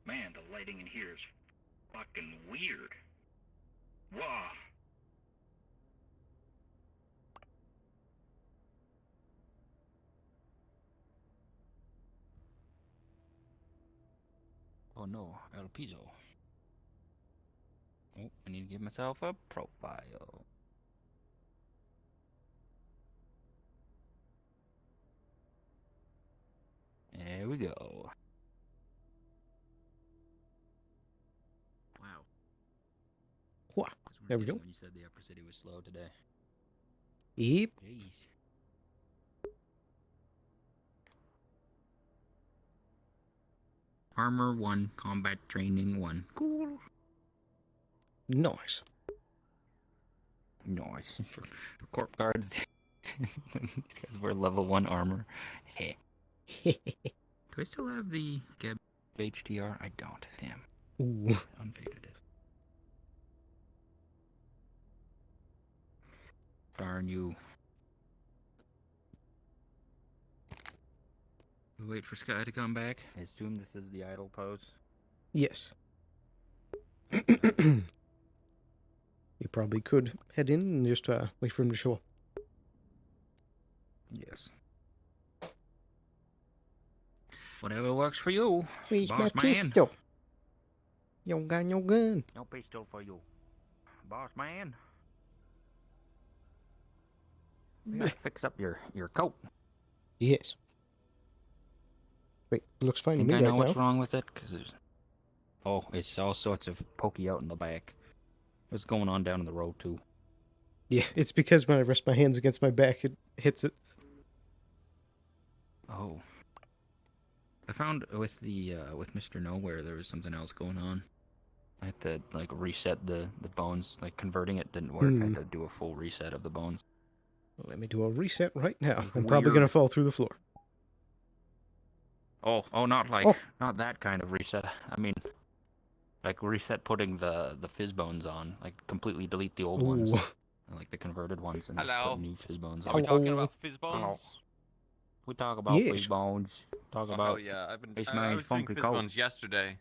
Man, the lighting in here is fucking weird. Wow. Oh no, Elpizo. Oh, I need to give myself a profile. There we go. Wow. There we go. When you said the upper city was slow today. Yep. Jeez. Armor 1, combat training 1. Cool. Nice. Nice. For corp guards, these guys wear level 1 armor. Heh. Do I still have the Geb HTR? I don't. Damn. Ooh. Unfaded it. Darn you. We wait for Sky to come back. I assume this is the idle pose. Yes. You probably could head in and just wait for him to show up. Yes. Whatever works for you. Where's boss my man. pistol? You got no gun. No pistol for you. Boss man. We gotta fix up your coat. Yes. Wait, it looks fine to Think me I right know what's now. wrong with it? Cause it's all sorts of pokey out in the back. What's going on down in the road too? Yeah, it's because when I rest my hands against my back, it hits it. Oh. I found with the with Mr. Nowhere there was something else going on. I had to like reset the bones. Like converting it didn't work. I had to do a full reset of the bones. Let me do a reset right now. I'm Weird. probably gonna fall through the floor. Oh, not not that kind of reset. I mean, like reset putting the fizz bones on, like completely delete the old ones, Ooh. like the converted ones, and just Hello. put new fizz bones on. Are we talking about fizz Hello. bones? We talk about Yes. fizz bones. Talk Oh, about hell yeah, I was doing funky fizz coat. bones yesterday.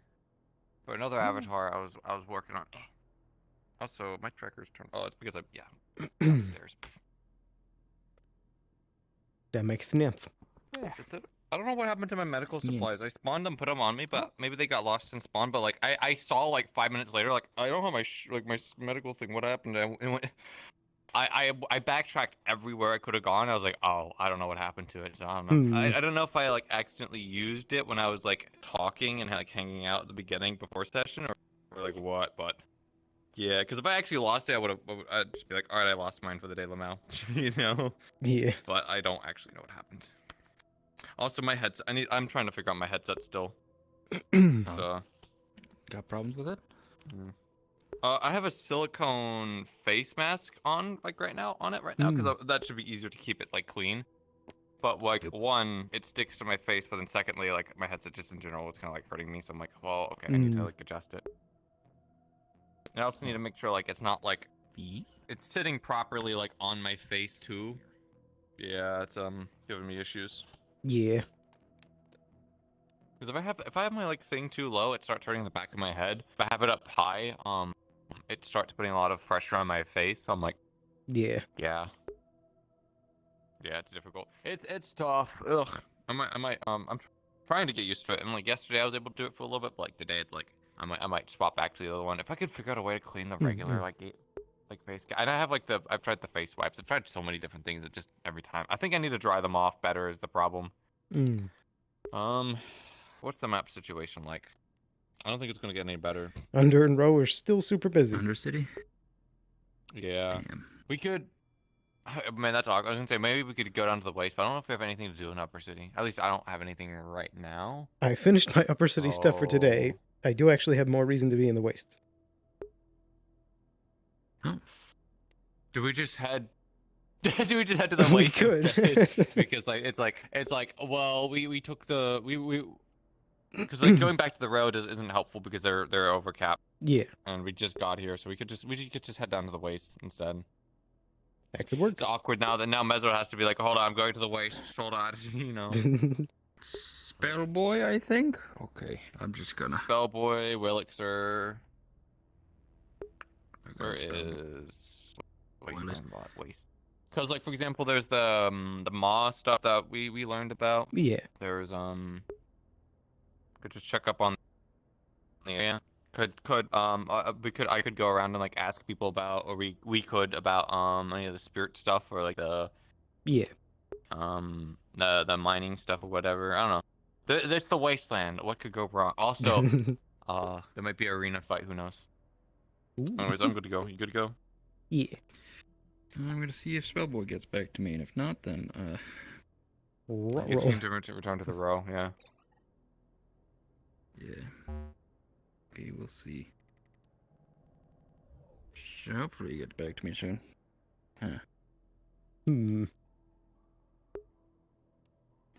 For another avatar I was working on. Also, my tracker's turned. Oh, it's because downstairs. That makes sense. I don't know what happened to my medical supplies. I spawned them, put them on me, but maybe they got lost in spawn. But like, I saw like 5 minutes later, like I don't have my my medical thing. What happened? I backtracked everywhere I could have gone. I was like, oh, I don't know what happened to it. So I don't know. I don't know if I like accidentally used it when I was like talking and like hanging out at the beginning before session, or like what. But yeah, because if I actually lost it, I'd just be like, all right, I lost mine for the day, Lamau. You know? Yeah. But I don't actually know what happened. Also, my headset. I'm trying to figure out my headset still. So, got problems with it? I have a silicone face mask on, like right now, because that should be easier to keep it like clean. But like one, it sticks to my face, but then secondly, like my headset just in general was kind of like hurting me. So I'm like, well, okay, I need to like adjust it. And I also need to make sure like it's not like it's sitting properly like on my face too. Yeah, it's giving me issues. Yeah. Because if I have my like thing too low, it starts hurting the back of my head. If I have it up high, it starts putting a lot of pressure on my face. So I'm like, yeah, it's difficult. It's tough. Ugh. I'm trying to get used to it. And like yesterday, I was able to do it for a little bit, but like today, it's like I might swap back to the other one if I could figure out a way to clean the regular like face. And I have like I've tried the face wipes. I've tried so many different things. It just every time. I think I need to dry them off better is the problem. What's the map situation like? I don't think it's gonna get any better. Under and Row are still super busy. Undercity? Yeah. Damn. We could. Man, that's awkward. I was gonna say maybe we could go down to the waste, but I don't know if we have anything to do in Upper City. At least I don't have anything right now. I finished my Upper City stuff for today. I do actually have more reason to be in the wastes. Do we just head? Do we just head to the We waste could. instead? Because like it's like well we took the because like going back to the road isn't helpful because they're overcapped. Yeah. And we just got here, so we could just head down to the waste instead. That could work. It's awkward now that Mezzo has to be like, hold on, I'm going to the waste. Hold on, you know. Spellboy, I think. Okay, I'm just gonna. Spellboy, Willixer. Where got is Wasteland bot? Waste. Because, like, for example, there's the Maw stuff that we learned about. Yeah. There's could just check up on the area. I could go around and like ask people about, or we could about any of the spirit stuff or like the Yeah. the mining stuff or whatever. I don't know. There's the Wasteland. What could go wrong? Also, there might be an arena fight. Who knows? Ooh. Anyways, I'm good to go. You good to go? Yeah. I'm gonna see if Spellboy gets back to me, and if not, then I guess you need to return to the row. Yeah. Yeah. Okay, we'll see. Hopefully he gets back to me soon. Huh.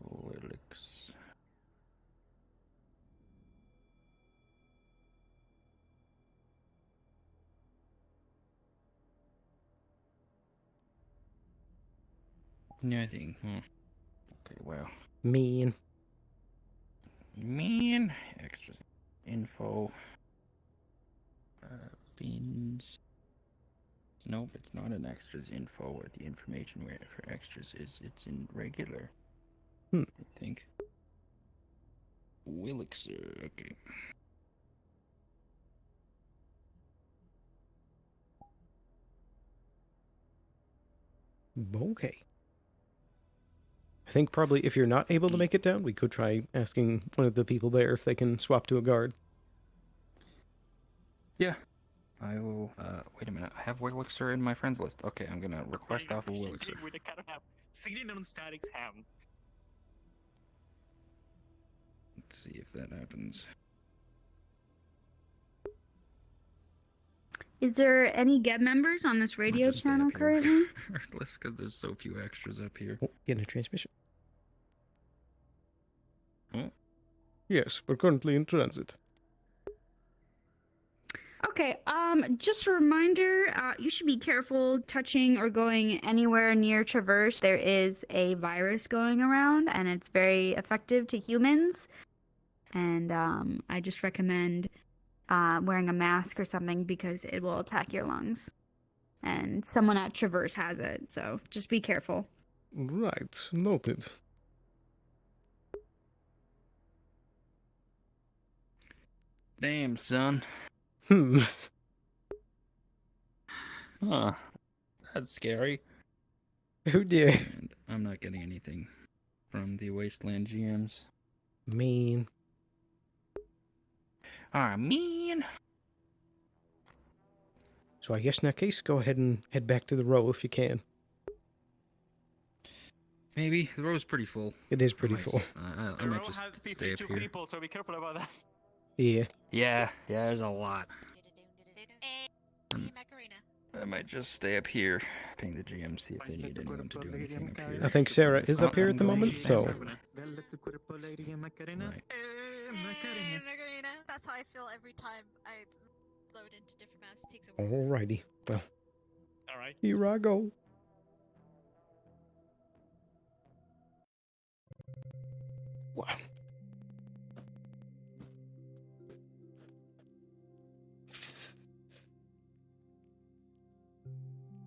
Willix. Nothing. Okay, well. Mean. Extra info. Beans. Nope, it's not an extras info where the information where for extras is. It's in regular. I think. Willixer. Okay. Okay. I think probably if you're not able to make it down, we could try asking one of the people there if they can swap to a guard. Yeah. I will, wait a minute. I have Willixer in my friends list. Okay, I'm gonna request off of Willixer. Let's see if that happens. Is there any get members on this radio channel currently? Regardless, because there's so few extras up here. Oh, getting a transmission. Oh. Yes, we're currently in transit. Okay, just a reminder, you should be careful touching or going anywhere near Traverse. There is a virus going around, and it's very effective to humans. And I just recommend wearing a mask or something because it will attack your lungs. And someone at Traverse has it, so just be careful. Right, noted. Damn, son. Huh. That's scary. Oh dear. And I'm not getting anything from the Wasteland GMs. Mean. Mean. So I guess in that case, go ahead and head back to the row if you can. Maybe. The row's pretty full. It is pretty full. I might just stay up here. People, so be careful about that. Yeah. Yeah, there's a lot. I might just stay up here, ping the GM, see if they need anyone to do anything up here. I think Sarah is up here at the moment, so... Right. That's how I feel every time I load into different maps. It takes a while. Alrighty. Well. Alright. Here I go. Wow.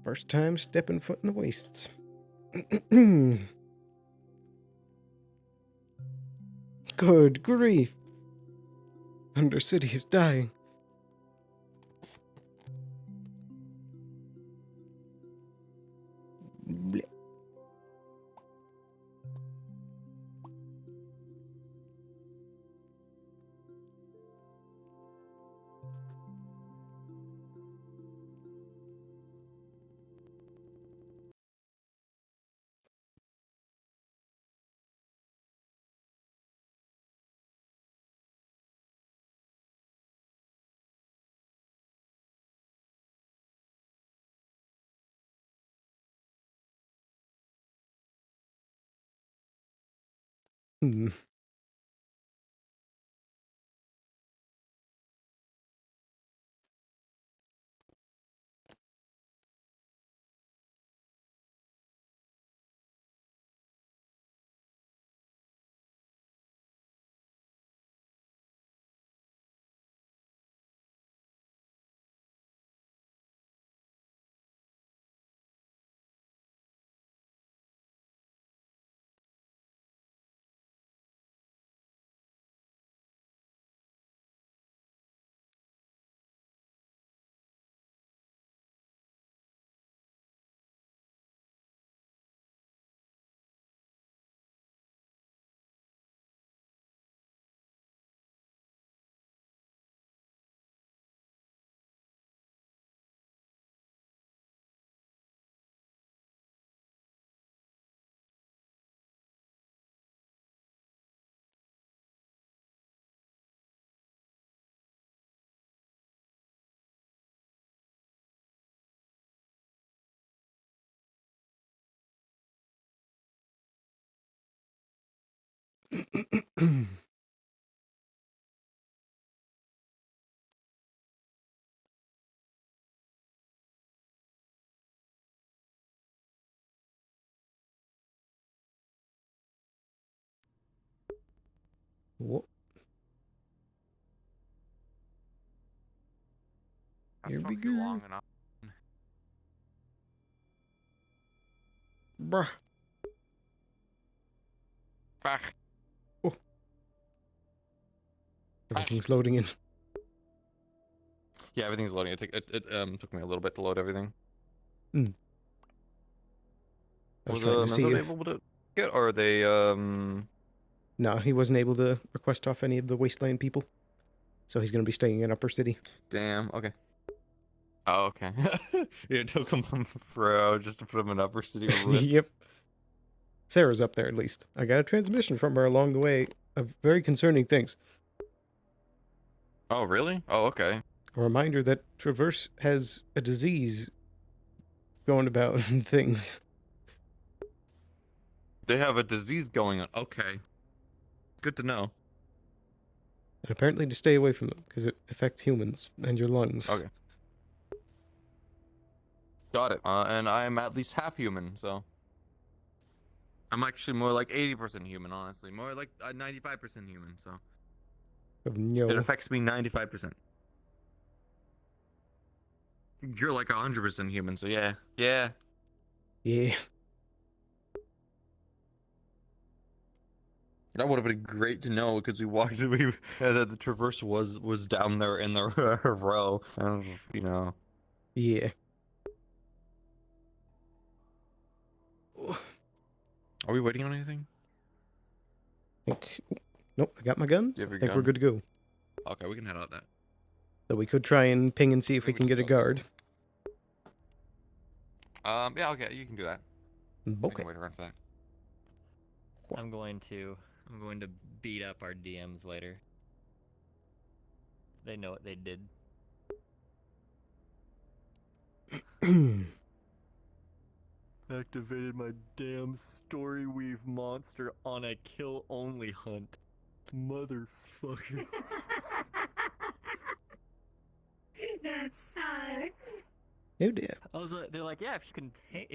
First time stepping foot in the wastes. Good grief. Undercity is dying. Blech. Whoa. Here we go. Long enough. Bruh. Back. Oh. Everything's loading in. Yeah, everything's loading. It took me a little bit to load everything. I was Was trying to see Minnesota if... able to get, or are they No, he wasn't able to request off any of the Wasteland people. So he's going to be staying in Upper City. Damn, okay. Oh, okay. It took him for just to put him in Upper City. Yep. Sarah's up there at least. I got a transmission from her along the way of very concerning things. Oh, really? Oh, okay. A reminder that Traverse has a disease going about and things. They have a disease going on. Okay. Good to know. And apparently to stay away from them, because it affects humans and your lungs. Okay. Got it. And I'm at least half human, so... I'm actually more like 80% human, honestly. More like 95% human, so... Oh, no. It affects me 95%. You're like 100% human, so yeah. Yeah. Yeah. That would have been great to know, because we walked... that the Traverse was down there in the row. And, you know... Yeah. Are we waiting on anything? Nope, I got my gun. I think we're good to go. Okay, we can head out that. So we could try and ping and see if we can get a guard. Yeah, okay, you can do that. Okay. Wait around for that. I'm going to beat up our DMs later. They know what they did. Activated my damn story weave monster on a kill only hunt. Motherfucker. That sucks. Oh dear. I was like, they're like, yeah, if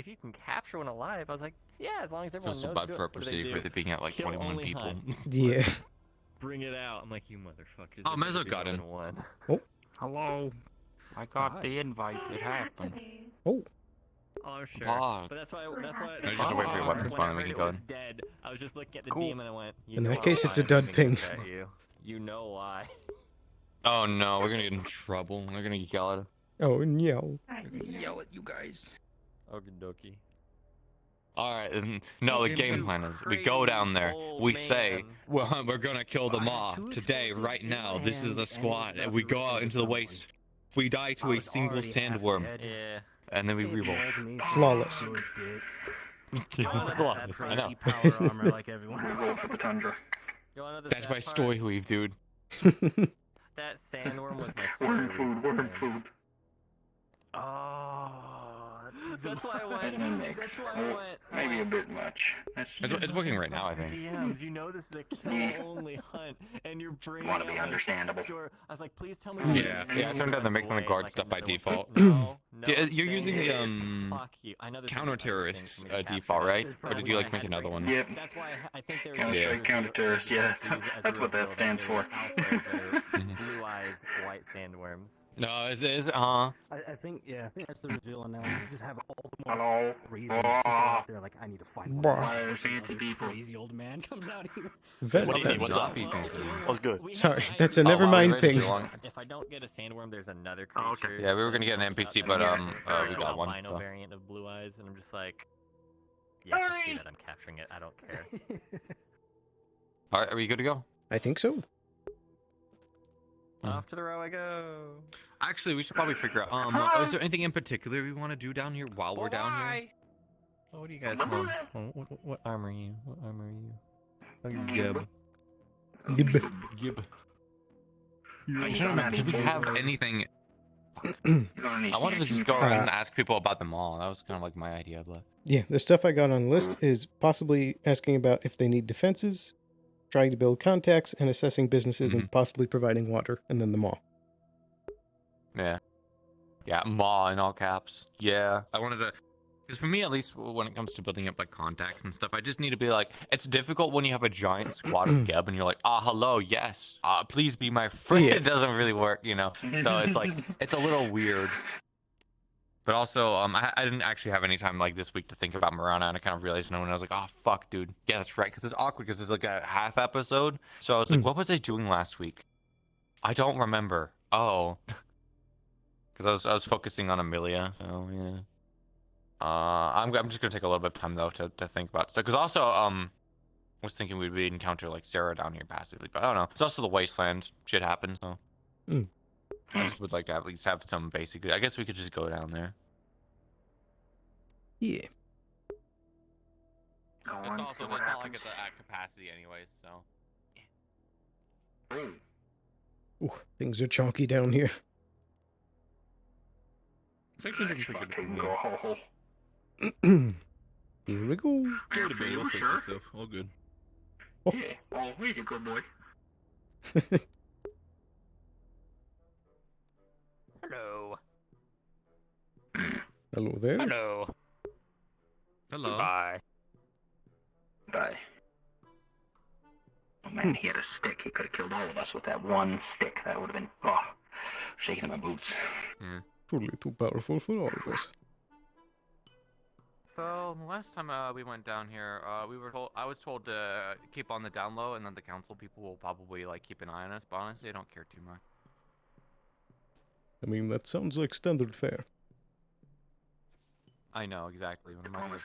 you can capture one alive. I was like, yeah, as long as everyone Feels so knows. bad to do for it. Upper What do they City for do? it being at like Kill 21 only people. hunt. Yeah. Bring it out. I'm like, you motherfuckers. Oh, Mezzo got in. Oh. Hello. I got the invite. It happened. Oh. Oh, sure. Fuck. But that's why. No, just wait for your weapon spawn and we can go in. Dead. I was just looking at the Cool. DM and I went. You In know that case, why it's a I'm dud gonna ping. get at you. You know why. Oh no, we're gonna get in trouble. They're gonna yell at us. Oh no. Yell at you guys. Okie dokie. Alright, no, the game plan is we go down there, we say, well, we're gonna kill the mob today, right now. This is the squad. And we go out into the waste. We die to a single sandworm. Yeah. And then we reroll. Flawless. I know. Power armor like everyone. Roll for the tundra. That's my story weave, dude. That sandworm was my Working story. food, working food. Oh, that's why I went. And mix. That's why I went. Maybe a bit much. It's working right now, I think. DMs, you know this is a kill-only hunt, and you're bringing Want to be out my understandable. store. I was like, please tell me. Yeah, I turned down the mix on the guard stuff by default. No, Yeah, you're using the Fuck you. I know there's counter-terrorist default, right? Or did you like make another one? Yep. That's why I think they're Counter-terrorist, yeah. That's what that stands for. Blue eyes, white sandworms. No, it's I think that's the reveal now. You just have all the more Hello. reasons to go out there. Like I need to find Bruh. one. Fancy people. Crazy old man comes out here. Very What do you fancy. think? What's up? What's good? Sorry, that's a never mind thing. If I don't get a sandworm, there's another creature. Oh, okay. Yeah, we were gonna get an NPC, but we got one. Albino So. variant of blue eyes, and I'm just like, yeah, I can see that I'm capturing it. I don't care. Alright, are we good to go? I think so. Off to the row I go. Actually, we should probably figure out. Is there anything in particular we want to do down here while we're down here? Oh, what do you guys want? What armor are you? What armor are you? Oh, you're Gib. Gib. I'm trying to remember. Did we have anything? I wanted to just go around and ask people about them all. That was kind of like my idea, but Yeah, the stuff I got on the list is possibly asking about if they need defenses, trying to build contacts and assessing businesses and possibly providing water, and then the mall. Yeah. Yeah, maw in all caps. Yeah. I wanted to, because for me at least, when it comes to building up like contacts and stuff, I just need to be like, it's difficult when you have a giant squad of Geb and you're like, hello, yes, please be my friend. Yeah. It doesn't really work, you know? So it's like, it's a little weird. But also, I didn't actually have any time like this week to think about Marana, and I kind of realized when I was like, oh, fuck, dude. Yeah, that's right, because it's awkward, because it's like a half episode. So I was like, what was I doing last week? I don't remember. Oh. Because I was focusing on Amelia, so yeah. I'm just gonna take a little bit of time though to think about stuff. Because also, I was thinking we'd encounter like Sarah down here passively, but I don't know. It's also the wasteland. Shit happens, so. I just would like to at least have some basic. I guess we could just go down there. Yeah. It's also it's not like it's at capacity anyways, so. Ooh, things are chonky down here. It's actually looking pretty good. Here we go. Go to bed, it'll fix itself. All good. Yeah, well, he's a good boy. Hello. Hello there. Hello. Hello. Bye. Bye. Oh man, he had a stick. He could have killed all of us with that one stick. That would have been, shaking in my boots. Yeah. Truly too powerful for all of us. So the last time we went down here, I was told to keep on the down low, and then the council people will probably like keep an eye on us. But honestly, I don't care too much. I mean, that sounds like standard fare. I know exactly. What am I gonna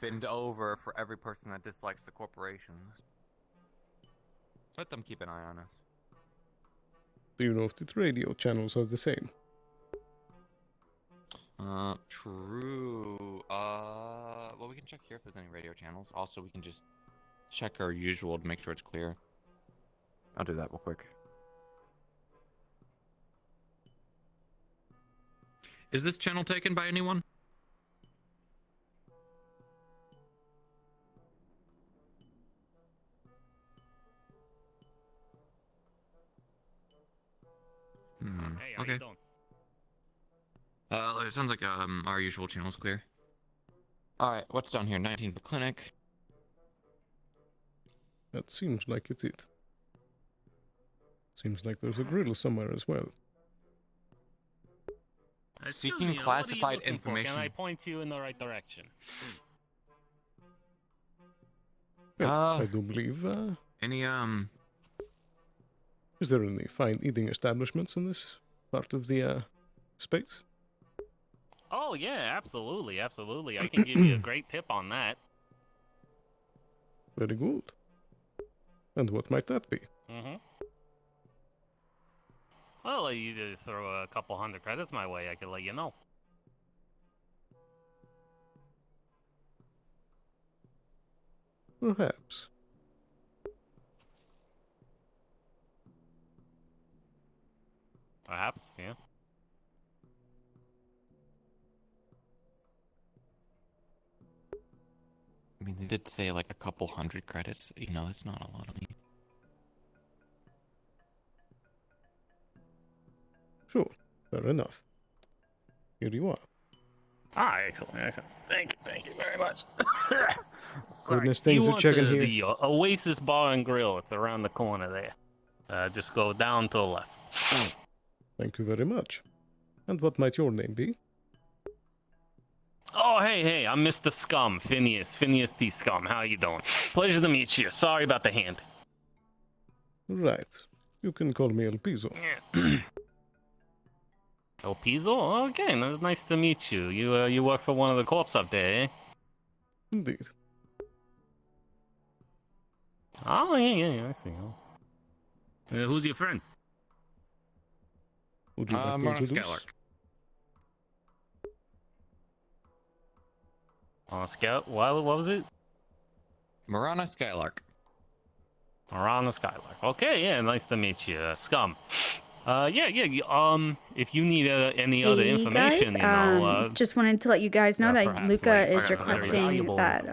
bend over for every person that dislikes the corporations? Let them keep an eye on us. Do you know if the radio channels are the same? True. Well, we can check here if there's any radio channels. Also, we can just check our usual to make sure it's clear. I'll do that real quick. Is this channel taken by anyone? Hey, how okay. you doing? It sounds like our usual channel's clear. Alright, what's down here? 19 for clinic. That seems like it's it. Seems like there's a grill somewhere as well. Seeking classified information. Can I point you in the right direction? Well, I do believe, Any, is there any fine eating establishments in this part of the, space? Oh yeah, absolutely, absolutely. I can give you a great tip on that. Very good. And what might that be? Well, you just throw a couple 100 credits my way, I could let you know. Perhaps. Perhaps, yeah. I mean, they did say like a couple 100 credits. You know, that's not a lot of me. Sure, fair enough. Here you are. Ah, excellent, excellent. Thank you very much. Goodness, things are checking here. The Oasis Bar and Grill. It's around the corner there. Just go down to the left. Thank you very much. And what might your name be? Oh, hey, I'm Mr. Scum, Phineas the Scum. How you doing? Pleasure to meet you. Sorry about the hand. Right. You can call me Elpizo. Yeah. Elpizo? Okay, nice to meet you. You work for one of the corps up there, eh? Indeed. Oh, yeah, I see. Who's your friend? Would you like to Marna introduce? Skylark. Scout? What was it? Marana Skylark. Marana Skylark. Okay, yeah, nice to meet you, Scum. If you need any other Hey information, guys, just wanted to let you guys know that perhaps Luca like is very requesting valuable that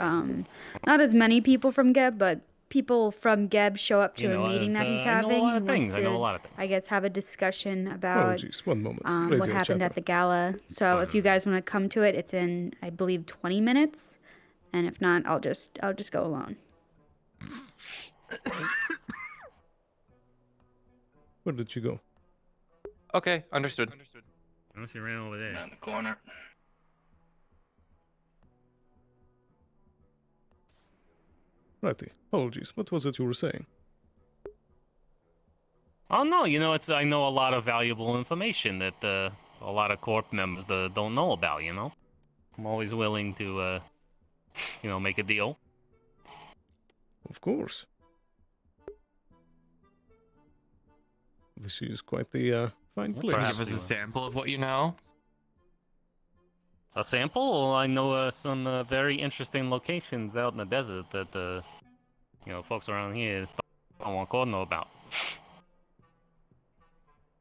not as many people from Geb, but people from Geb show up to a meeting that he's I know a having. lot He of wants things. to, I know a lot of things. I guess, have a discussion Oh, about jeez, one moment. what Radio happened chatter. at the gala. So if you guys want to come to it, it's in, I believe, 20 minutes. And if not, I'll just go alone. Where did you go? Okay, understood. Oh, she ran over there. In the corner. Righty. Apologies. What was it you were saying? Oh no, I know a lot of valuable information that a lot of corp members don't know about. I'm always willing to make a deal. Of course. This is quite the fine place. Perhaps give us a sample of what you know. A sample? Well, I know some very interesting locations out in the desert that folks around here don't want to know about.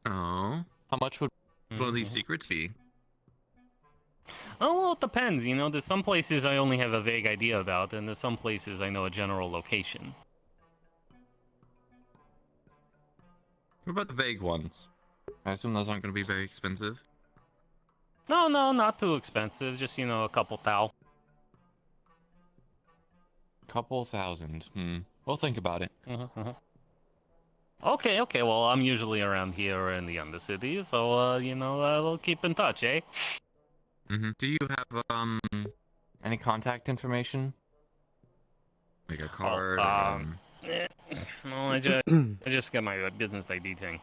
Oh. How much would one of these secrets be? Oh, well, it depends. There's some places I only have a vague idea about, and there's some places I know a general location. What about the vague ones? I assume those aren't going to be very expensive. No, not too expensive. Just, a couple thou. Couple thousand. We'll think about it. Okay. Well, I'm usually around here or in the Undercity, so, we'll keep in touch, eh? Do you have, any contact information? Like a card? No, I just got my business ID thing.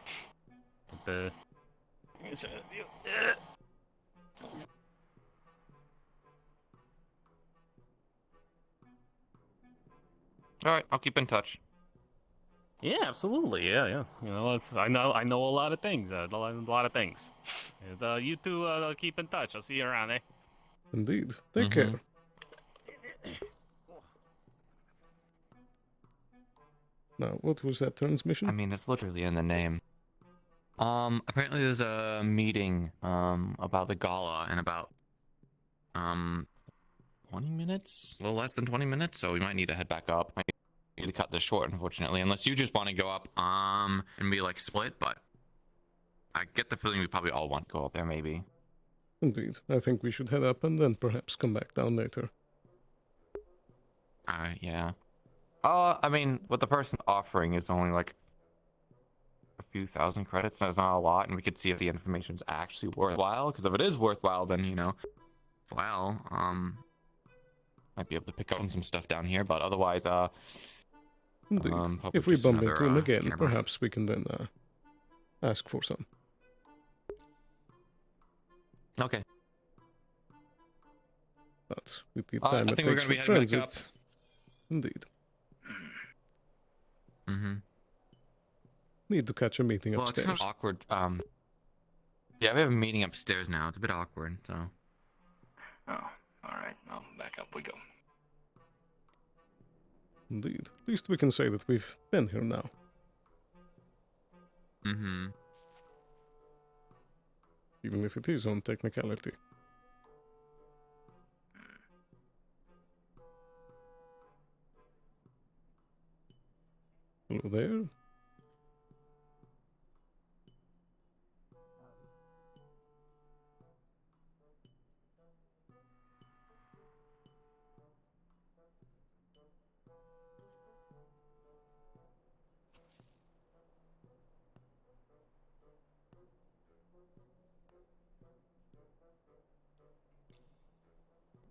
Alright, I'll keep in touch. Yeah, absolutely. Yeah. I know a lot of things. A lot of things. And, you two keep in touch. I'll see you around, eh? Indeed. Take care. Now, what was that transmission? I mean, it's literally in the name. Apparently there's a meeting, about the gala in about, 20 minutes? A little less than 20 minutes, so we might need to head back up. Might need to cut this short, unfortunately, unless you just want to go up, and be, like, split, but I get the feeling we probably all want to go up there, maybe. Indeed. I think we should head up and then perhaps come back down later. Yeah. I mean, what the person offering is only, like, a few thousand credits. That's not a lot, and we could see if the information's actually worthwhile, because if it is worthwhile, then, well, might be able to pick up on some stuff down here, but otherwise, Indeed. probably If we just bump another, into him again, scammer. perhaps we can then ask for some. Okay. But with the I time it think we're takes gonna be for heading back transit, indeed. Need to catch a meeting well, it's upstairs. kind of awkward. Yeah, we have a meeting upstairs now. It's a bit awkward, so. Oh, alright. Well, back up we go. Indeed. At least we can say that we've been here now. Even if it is on technicality. Hello there.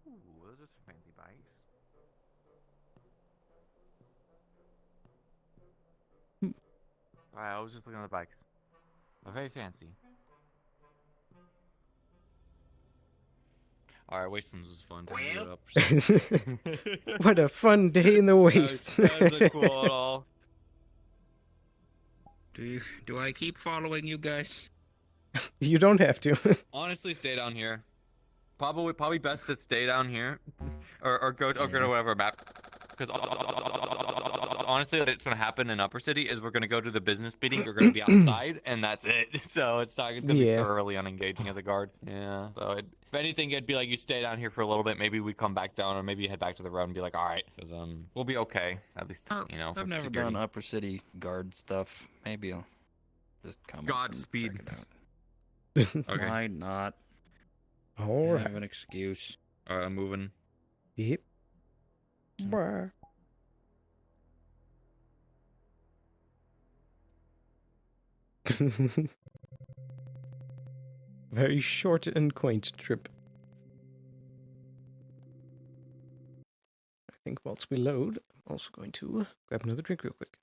Ooh, those are some fancy bikes. I was just looking at the bikes. They're very fancy. Alright, Wastelands was fun. Time to get up. What a fun day in the waste. That was cool at all. Do I keep following you guys? You don't have to. Honestly, stay down here. Probably best to stay down here, or go to whatever map. Because honestly, what's gonna happen in Upper City is we're gonna go to the business meeting. We're gonna be outside, and that's it. So it's not gonna be Yeah. thoroughly unengaging as a guard. Yeah. So if anything, it'd be like you stay down here for a little bit. Maybe we come back down, or maybe you head back to the road and be like, all right, because we'll be okay. At least you know. For I've never security. done Upper City guard stuff. Maybe I'll just come. Godspeed. Okay. Why not? All I right. have an excuse. All right, I'm moving. Yep. Bruh. Very short and quaint trip. I think whilst we load, I'm also going to grab another drink real quick.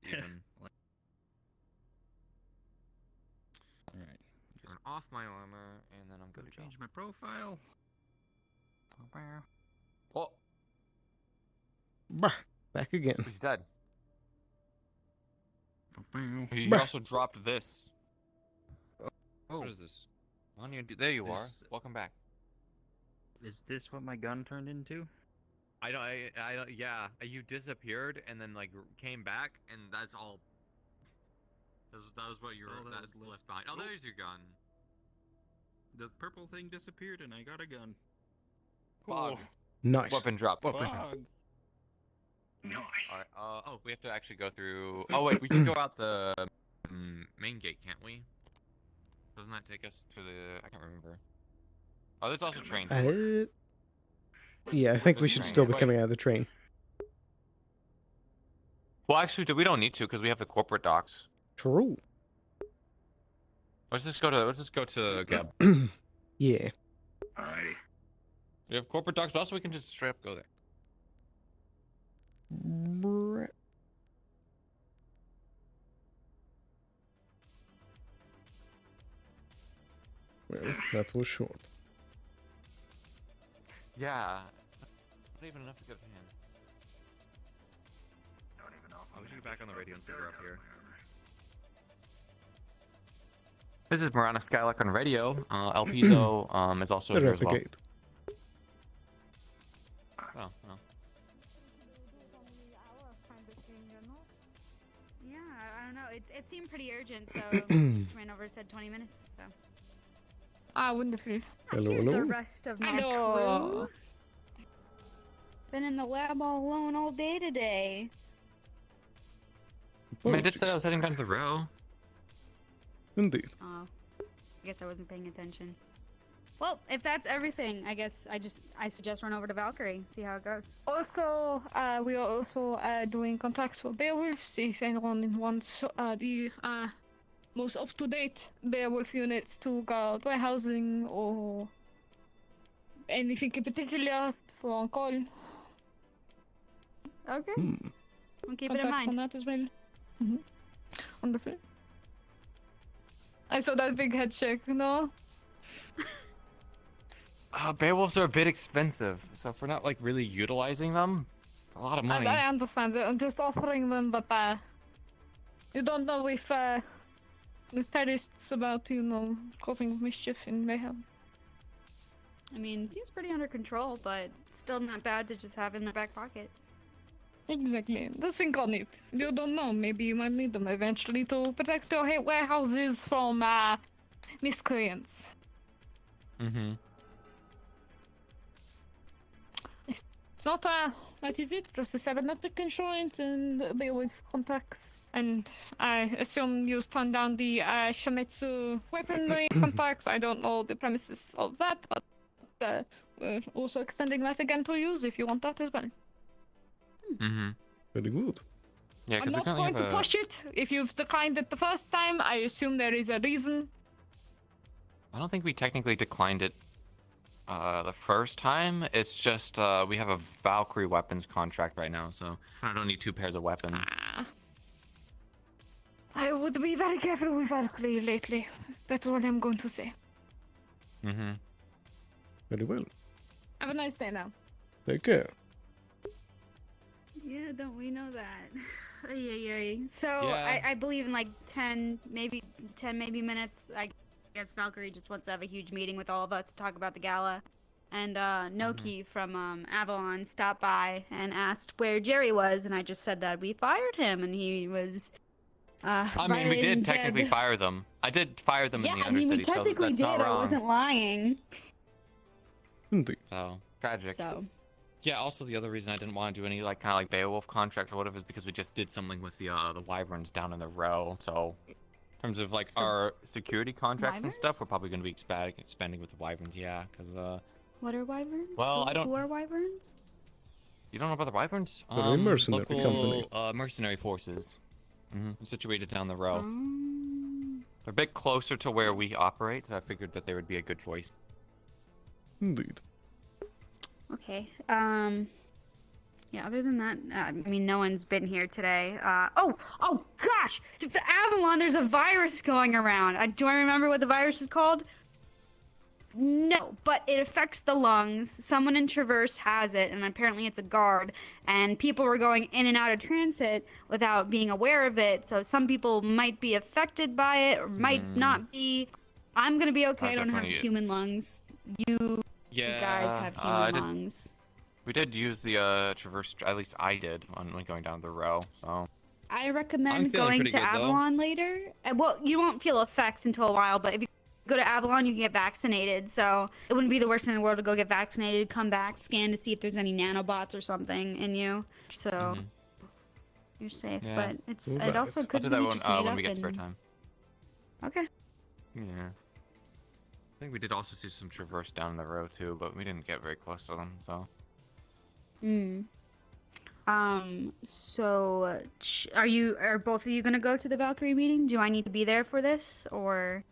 Even. All right. Turn off my armor, and then I'm gonna Change my profile. Oh, Bruh. Back again. he's dead. You Bruh. also dropped this. Oh, What is this? There you are. This- Welcome back. is this what my gun turned into? I don't. Yeah, you disappeared and then like came back, and that's all. That was what you That's all were. that That's was left behind. Oh, Oh. there's your gun. The purple thing disappeared, and I got a gun. Bog. Nice. Weapon drop. Weapon drop. Bog. Nice. All right. Oh, we have to actually go through. Oh wait, we can go out the main gate, can't we? Doesn't that take us to the? I can't remember. Oh, there's also train. Yeah, I think we There's should train. still be Wait. coming out of the train. Well, actually, we don't need to because we have the corporate docks. True. Let's just go to Gab. Yeah. Alrighty. We have corporate docks, but also we can just straight up go there. Bruh. Well, that was short. Yeah. Not even enough to get to hand. Don't even know. Oh, we should get back on the radio and see we're up here. This is Marana Skylark on radio. Elpizo is also Right here out as the well. gate. Oh, well. Yeah, I don't know. It seemed pretty urgent, so just ran over, said 20 minutes. So. Ah, wonderful. Hello, Here's hello. the rest of my Hello. crew. Been in the lab all alone all day today. I mean, I did say I was heading down to the row. Indeed. Oh, I guess I wasn't paying attention. Well, if that's everything, I guess I suggest run over to Valkyrie, see how it goes. Also, we are also doing contracts for Beowulfs if anyone wants the most up-to-date Beowulf units to guard warehousing or anything in particular for on-call. Okay. We'll keep it in Contacts on mind. that as well. Wonderful. I saw that big head check, no? Beowulfs are a bit expensive, so if we're not like really utilizing them, it's a lot of money. I understand it. I'm just offering them, but you don't know if the terrorists about, causing mischief and mayhem. I mean, seems pretty under control, but still not bad to just have in the back pocket. Exactly. The thing on it. You don't know. Maybe you might need them eventually to protect your warehouses from miscreants. Mm-hmm. It's not what is it? Just a cybernetic insurance and Beowulf contacts. And I assume you turned down the Shametsu weaponry contacts. I don't know the premises of that, but we're also extending that again to use if you want that as well. Mm-hmm. Very good. Yeah, I'm because we not currently going have to push it. If you've declined it the first time, I assume there is a reason. I don't think we technically declined it the first time. It's just we have a Valkyrie weapons contract right now, so I don't need 2 pairs of weapons. I would be very careful with Valkyrie lately. That's all I'm going to say. Mm-hmm. Very well. Have a nice day now. Take care. Yeah, don't we know that? Ay. So Yeah. I believe in like 10 maybe minutes. I guess Valkyrie just wants to have a huge meeting with all of us to talk about the gala. And Noki from Avalon stopped by and asked where Jerry was, and I just said that we fired him, and he was. I mean, we did technically fire them. I did fire them in the I mean, we Undercity, so technically that's not did. I wrong. wasn't lying. Indeed. So tragic. So. Yeah. Also, the other reason I didn't want to do any kind of like Beowulf contract or whatever is because we just did something with the wyverns down in the row. So, in terms of like our security contracts and stuff, we're probably going to be expanding with the wyverns. Yeah, because What are wyverns? Well, I don't- Who are wyverns? you don't know about the wyverns? They're a mercenary local, company. Mercenary forces. Situated down the row. Oh. They're a bit closer to where we operate, so I figured that they would be a good choice. Indeed. Okay. Yeah, other than that, I mean, no one's been here today. Oh gosh! The Avalon, there's a virus going around. Do I remember what the virus is called? No, but it affects the lungs. Someone in Traverse has it, and apparently it's a guard. And people were going in and out of transit without being aware of it. So some people might be affected by it, or might not be. I'm gonna be okay. I don't have definitely- human lungs. You guys have human lungs. We did use the Traverse, at least I did, when going down the row, so... I I'm recommend feeling going pretty to good, though. Avalon later. Well, you won't feel effects until a while, but if you go to Avalon, you can get vaccinated. So it wouldn't be the worst thing in the world to go get vaccinated, come back, scan to see if there's any nanobots or something in you. So you're safe. Yeah. But it's Well, it also I'll could do be that just meet when up we get spare and- time. Okay. Yeah. I think we did also see some Traverse down the row, too, but we didn't get very close to them, so... So are both of you gonna go to the Valkyrie meeting? Do I need to be there for this, or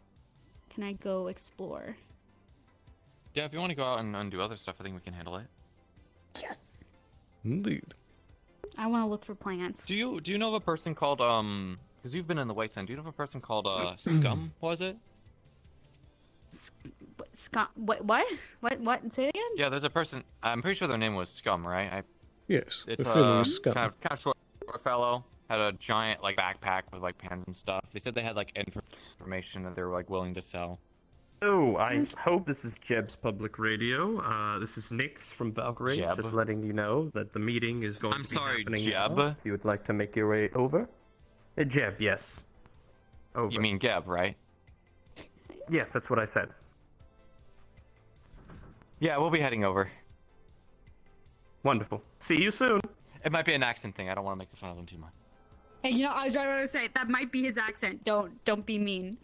can I go explore? Yeah, if you want to go out and do other stuff, I think we can handle it. Yes. Indeed. I want to look for plants. Do you know of a person called, because you've been in the White Sand, do you know of a person called, Scum, was it? Scum? What? Say it again? Yeah, there's a person, I'm pretty sure their name was Scum, right? Yes. It's the feeling is scum. kind of short fellow, had a giant, like, backpack with, like, pans and stuff. They said they had, like, information that they were, like, willing to sell. Oh, I hope this is Jeb's public radio. This is Nix from Valkyrie. Jeb? Just letting you know that the meeting is going I'm to be sorry, happening Jeb? now, if you would like to make your way over. Jeb, yes. Over. You mean Geb, right? Yes, that's what I said. Yeah, we'll be heading over. Wonderful. See you soon. It might be an accent thing. I don't want to make fun of them too much. Hey, you know, I was trying to say that might be his accent. Don't be mean.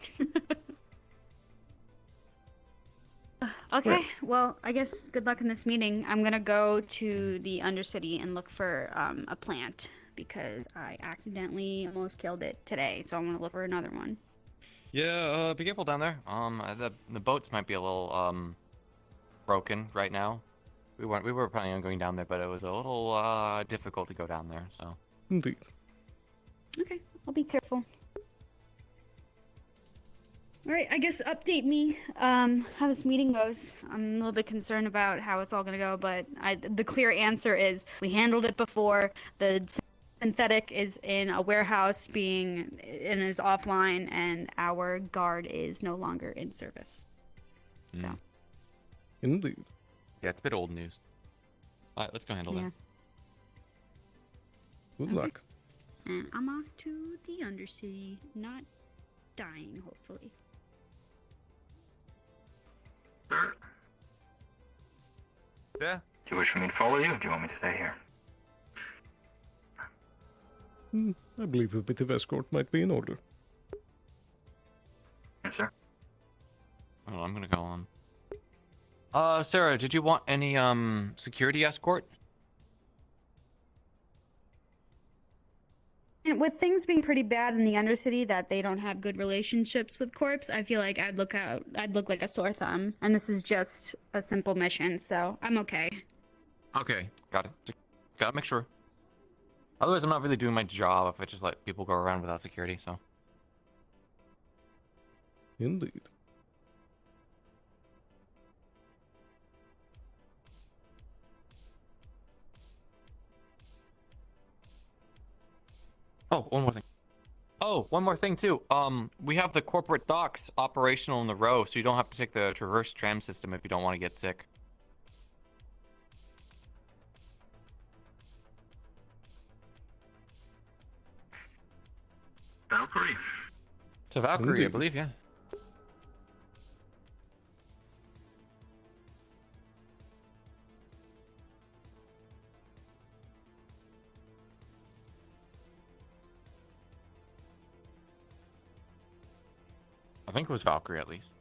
Okay, well, I guess good luck in this meeting. I'm gonna go to the Undercity and look for a plant because I accidentally almost killed it today, so I'm gonna look for another one. Yeah, be careful down there. The boats might be a little broken right now. We were planning on going down there, but it was a little difficult to go down there. So. Indeed. Okay, I'll be careful. All right, I guess update me how this meeting goes. I'm a little bit concerned about how it's all gonna go, but the clear answer is we handled it before. The synthetic is in a warehouse and is offline, and our guard is no longer in service. So. Indeed. Yeah, it's a bit old news. Alright, let's go handle Yeah. that. Good Okay. luck. And I'm off to the Undercity, not dying, hopefully. Yeah. Do you wish for me to follow you, or do you want me to stay here? I believe a bit of escort might be in order. Yes, sir. Oh, I'm gonna go on. Sarah, did you want any security escort? And with things being pretty bad in the Undercity that they don't have good relationships with Corps, I feel like I'd look like a sore thumb. And this is just a simple mission, so I'm okay. Okay, got it. Gotta make sure. Otherwise, I'm not really doing my job if I just let people go around without security, so. Indeed. Oh, one more thing. Oh, one more thing too. We have the corporate docks operational in the row, so you don't have to take the traverse tram system if you don't want to get sick. Valkyrie. To Valkyrie, I Indeed. believe, yeah. I think it was Valkyrie at least.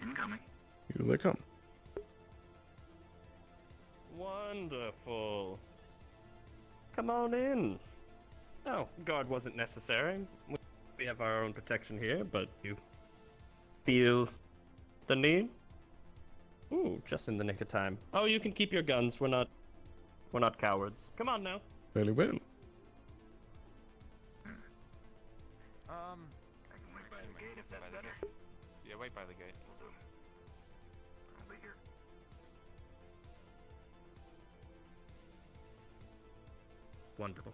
Incoming. Here they come. Wonderful. Come on in. Oh, guard wasn't necessary. We have our own protection here, but you feel the need? Ooh, just in the nick of time. Oh, you can keep your guns. We're not cowards. Come on now. Very well. I can wait by the gate if that's better. Yeah, wait by the gate. I'll be here. Wonderful.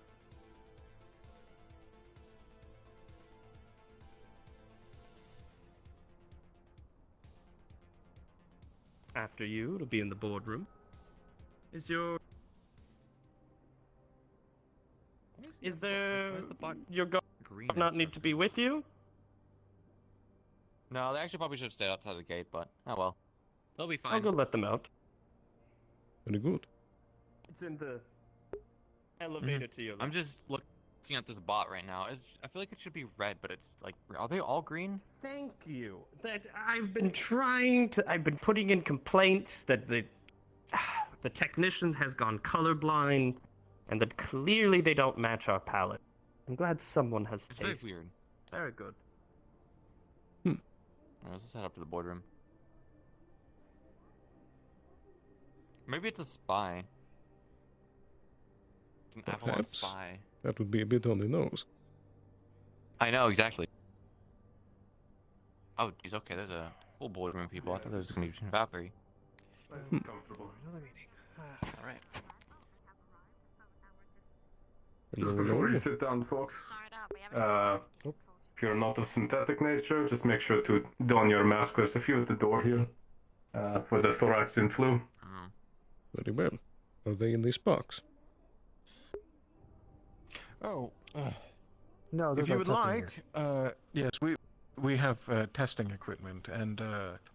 After you, to be in the boardroom. Is your... Is there... Your guard not need to be with you? No, they actually probably should have stayed outside the gate, but oh well. They'll be fine. I'll go let them out. Very good. It's in the elevator to your left. I'm just looking at this bot right now. I feel like it should be red, but it's like, are they all green? Thank you. That I've been putting in complaints that the technician has gone colorblind, and that clearly they don't match our palette. I'm glad someone has It's very taste. weird. Very good. Alright, let's just head up to the boardroom. Maybe it's a spy. It's an Avalon Perhaps. spy. That would be a bit on the nose. I know, exactly. Oh, geez, okay, there's a whole boardroom of people. I thought there was gonna be Valkyrie. Comfortable. Another meeting. Alright. Just before you sit down, folks, if you're not of synthetic nature, just make sure to don your mask. There's a few at the door here for the thorax and flu. Very well. Are they in this box? Oh, no. If There's you no would testing like, yes, we have testing equipment and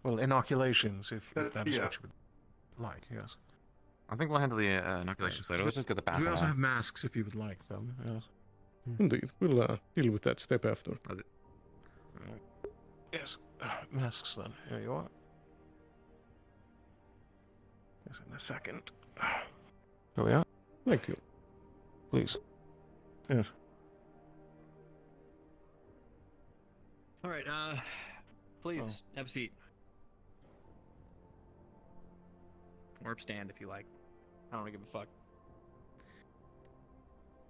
well, inoculations if that is what you would like. Yes. I think we'll handle the inoculation side. Let's just get the path. We also have masks if you would like them. Yes. Indeed. We'll deal with that step after. Yes. Masks then. Here you are. Yes, in a second. Here we are. Thank you. Please. Yes. All right. Please have a seat. Or stand if you like. I don't give a fuck.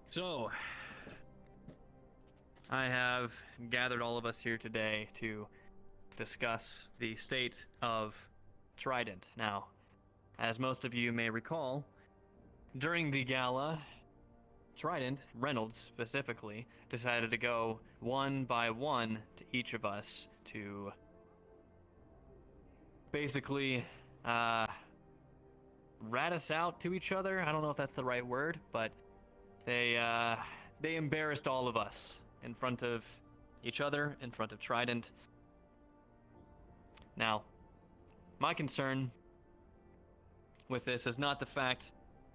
So, I have gathered all of us here today to discuss the state of Trident. Now, as most of you may recall, during the gala, Trident, Reynolds specifically, decided to go one by one to each of us to basically rat us out to each other. I don't know if that's the right word, but they embarrassed all of us in front of each other, in front of Trident. Now, my concern with this is not the fact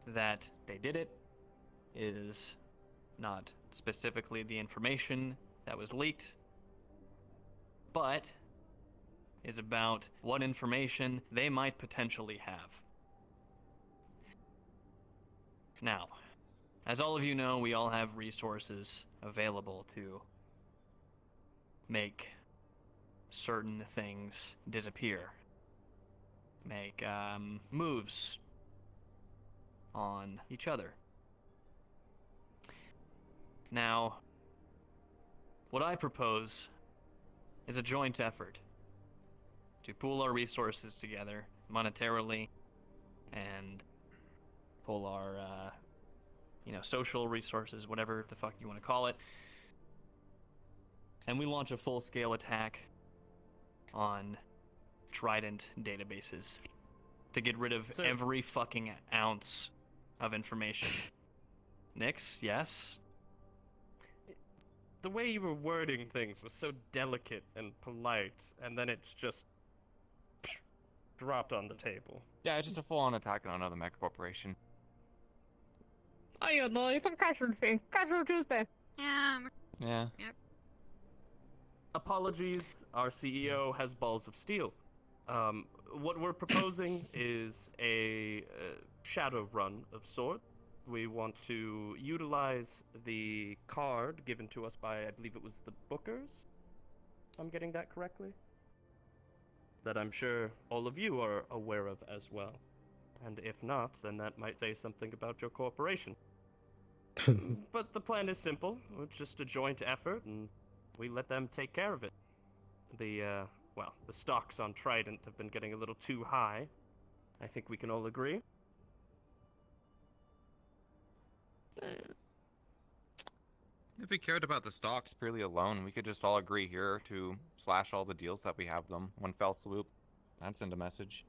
that they did it, is not specifically the information that was leaked, but is about what information they might potentially have. Now, as all of you know, we all have resources available to make certain things disappear. Make moves on each other. Now, what I propose is a joint effort to pool our resources together monetarily and pull our, social resources, whatever the fuck you want to call it. And we launch a full-scale attack on Trident databases to get rid of every fucking ounce of information. Nix, yes? The way you were wording things was so delicate and polite, and then it's just dropped on the table. Yeah, it's just a full-on attack on another mega corporation. I don't know, it's a casual thing. Casual Tuesday. Yeah. Yeah. Yep. Apologies, our CEO has balls of steel. What we're proposing is a shadow run of sorts. We want to utilize the card given to us by, I believe it was the Bookers. I'm getting that correctly? That I'm sure all of you are aware of as well. And if not, then that might say something about your corporation. But the plan is simple. It's just a joint effort, and we let them take care of it. The stocks on Trident have been getting a little too high. I think we can all agree. If we cared about the stocks purely alone, we could just all agree here to slash all the deals that we have them. One fell swoop. That'd send a message.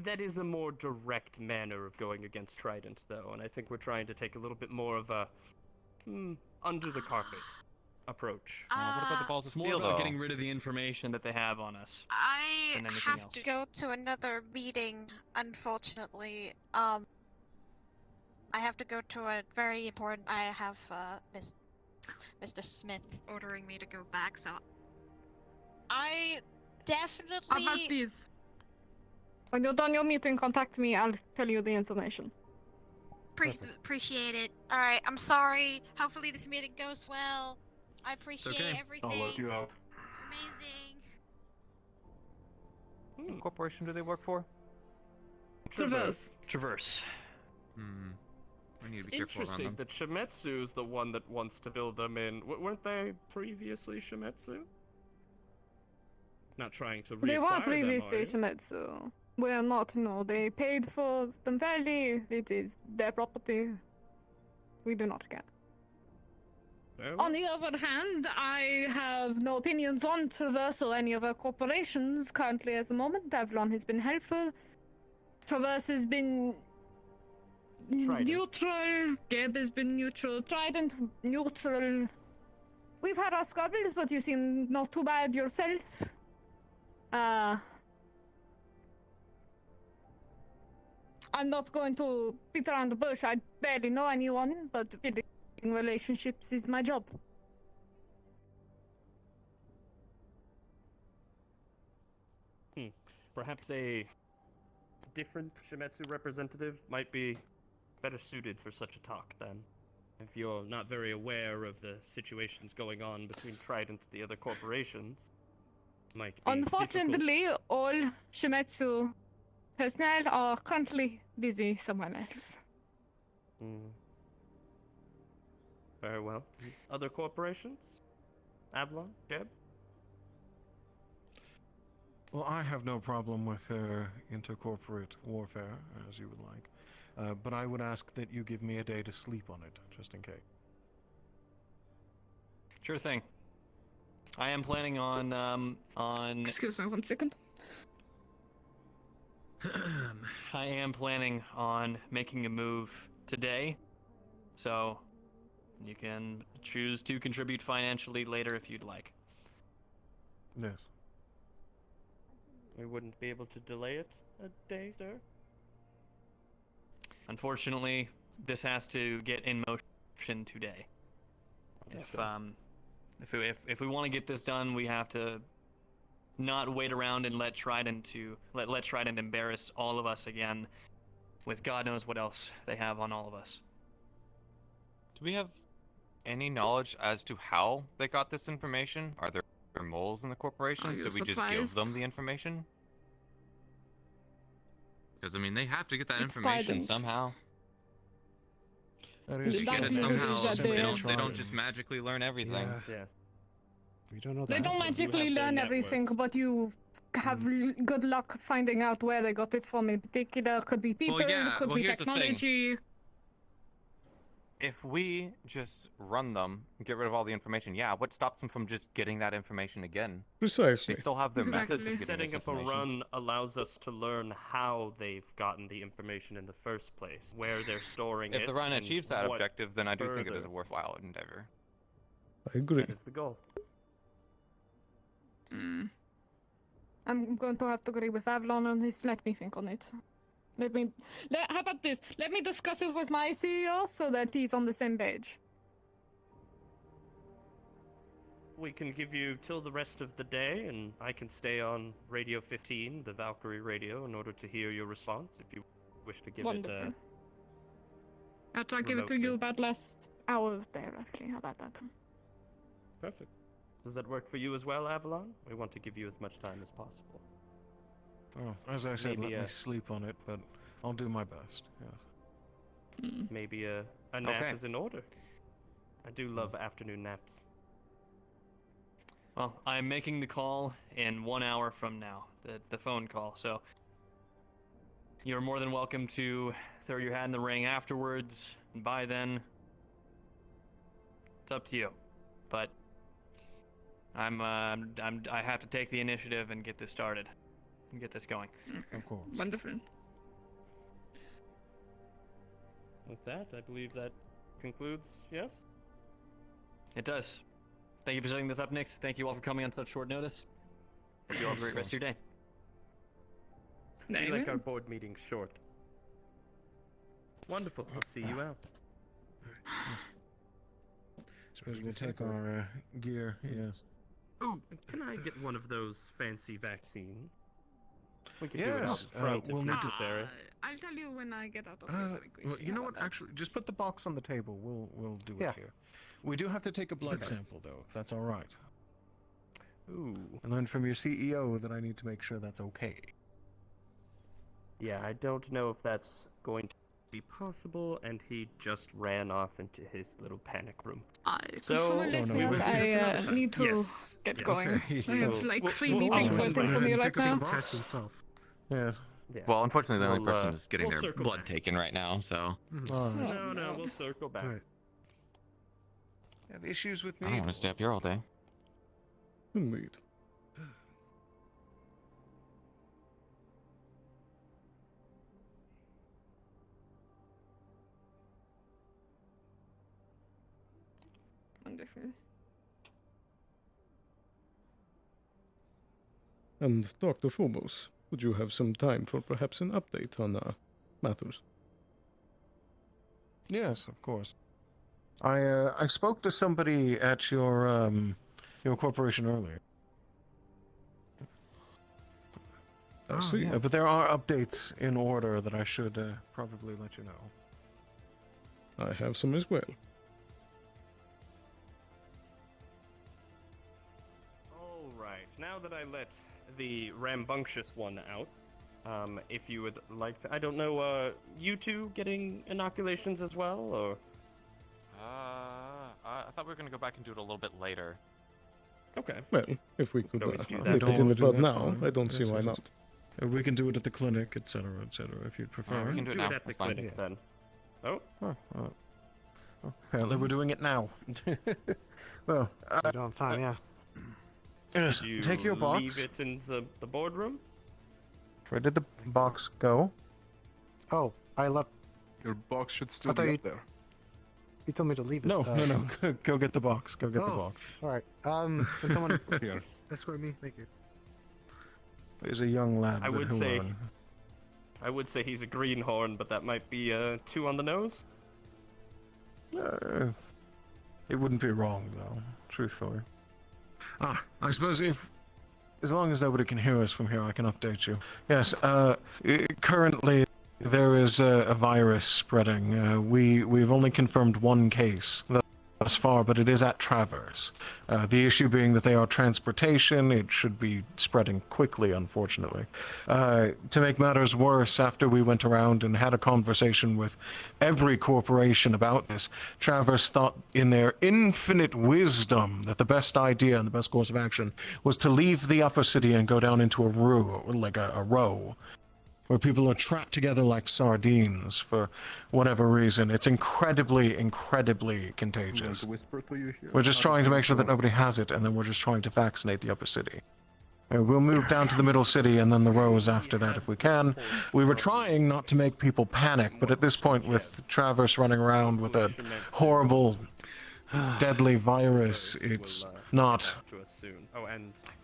That is a more direct manner of going against Trident, though, and I think we're trying to take a little bit more of a under the carpet approach. What about the balls of It's more steel, about though? getting rid of the information that they have on us. I than anything have else. to go to another meeting, unfortunately. I have to go to a very important. I have Mr. Smith ordering me to go back, so I definitely. How about this? When you're done your meeting, contact me. I'll tell you the information. Appreciate it. All right, I'm sorry. Hopefully this meeting goes well. I appreciate everything. I'll let you out. Amazing. What corporation do they work for? Traverse. Traverse. We need to be careful around Interesting them. that Shimetsu's the one that wants to build them in. Weren't they previously Shimetsu? Not trying to They were reacquire them, are previously you? Shimetsu. We are not, no. They paid for them fairly. It is their property. We do not care. On the other hand, I have no opinions on Traverse or any other corporations currently at the moment. Avalon has been helpful. Traverse has been neutral. Geb has been neutral. Trident, neutral. We've had our squabbles, but you seem not too bad yourself. I'm not going to beat around the bush. I barely know anyone, but building relationships is my job. Perhaps a different Shimetsu representative might be better suited for such a talk then. If you're not very aware of the situations going on between Trident and the other corporations, it might be Unfortunately, all Shimetsu personnel are currently busy somewhere else. difficult. Very well. Other corporations? Avalon? Jeb? Well, I have no problem with intercorporate warfare, as you would like. But I would ask that you give me a day to sleep on it, just in case. Sure thing. I am planning on Excuse me 1 second. I am planning on making a move today, so you can choose to contribute financially later if you'd like. Yes. We wouldn't be able to delay it a day, sir? Unfortunately, this has to get in motion today. If we want to get this done, we have to not wait around and let Trident embarrass all of us again with God knows what else they have on all of us. Do we have any knowledge as to how they got this information? Are there moles in the corporations? Did we just give them the information? Because, I mean, they have to get that information somehow. That is They get it somehow. They don't just magically learn everything. Yeah. We don't know that. They don't magically learn everything, but you have good luck finding out where they got it from in particular. Could be people, could be here's the thing. technology. If we just run them and get rid of all the information, what stops them from just getting that information again? Precisely. They still have their methods of getting Setting this up a information. run allows us to learn how they've gotten the information in the first place, where they're storing it. If the run and achieves that what objective, then I do think it is further. a worthwhile endeavor. I agree. That is the goal. I'm going to have to agree with Avalon on this. Let me think on it. How about this? Let me discuss it with my CEO so that he's on the same page. We can give you till the rest of the day, and I can stay on Radio 15, the Valkyrie radio, in order to hear your response, if you wish to give Wonderful. it I'll try to give it to you about last hour there, actually. How about that? Perfect. Does that work for you as well, Avalon? We want to give you as much time as possible. Oh, as I said, Maybe let me sleep on it, but I'll do my best. Yes. Maybe a nap Okay. is in order. I do love afternoon naps. Well, I'm making the call in 1 hour from now, the phone call, so you're more than welcome to throw your hat in the ring afterwards, and by then, it's up to you. But I have to take the initiative and get this started, and get this going. Of course. Wonderful. With that, I believe that concludes, yes? It does. Thank you for setting this up, Nix. Thank you all for coming on such short notice. Hope you all have a great rest of your day. We like our board meetings short. Wonderful. I'll see you out. Suppose we'll take our gear, yes. Oh, can I get one of those fancy vaccines? We can do Yes, it up front we'll if need to- necessary. I'll tell you when I get out of here very quickly. Well, you know what? Actually, just put the box on the table. We'll do it here. We do have to take a blood sample, though, if that's all right. Ooh. I learned from your CEO that I need to make sure that's okay. Yeah, I don't know if that's going to be possible, and he just ran off into his little panic room. Could someone let me out? I need to get going. Okay. I have like 3 meetings waiting for me right now. Test himself. Yes. Yeah. Well, unfortunately, the only We'll, person is getting we'll their circle blood back. taken right now, so. No, we'll circle back. Right. Have issues with I me? don't want to stay up here all day. Indeed. Wonderful. And Dr. Phobos, would you have some time for perhaps an update on matters? Yes, of course. I spoke to somebody at your corporation earlier. I see. But there are updates in order that I should probably let you know. I have some as well. now that I let the rambunctious one out, if you would like to, I don't know, you two getting inoculations as well, or? I thought we were gonna go back and do it a little bit later. Okay. Well, if we could always do that. nip it in the do bud that now, fine. I don't see Yes, why yes, not. We can do it at the clinic, etc., if you'd prefer. we can do it now. at the That's fine. clinic then. Oh. Apparently we're doing it now. Well, I don't have time, yeah. yes, Did you take your box. leave it in the boardroom? Where did the box go? Oh, I left. Your box should still thought be you- up there. You told me to leave it. No. Go get the box. Go get the Oh, box. Alright, can someone Here. escort me? Thank you. He's a young lad. I but would who, say- I would say he's a greenhorn, but that might be too on the nose. It wouldn't be wrong, though, truthfully. I suppose as long as nobody can hear us from here, I can update you. Yes, currently there is a virus spreading. We've only confirmed one case thus far, but it is at Traverse. The issue being that they are transportation, it should be spreading quickly, unfortunately. To make matters worse, after we went around and had a conversation with every corporation about this, Traverse thought in their infinite wisdom that the best idea and the best course of action was to leave the upper city and go down into a row, where people are trapped together like sardines for whatever reason. It's incredibly contagious. Whisper to you here. We're just trying to make sure that nobody has it, and then we're just trying to vaccinate the upper city. We'll move down to the middle city and then the rows after that if we can. We were trying not to make people panic, but at this point, with Traverse running around with a horrible, deadly virus, it's not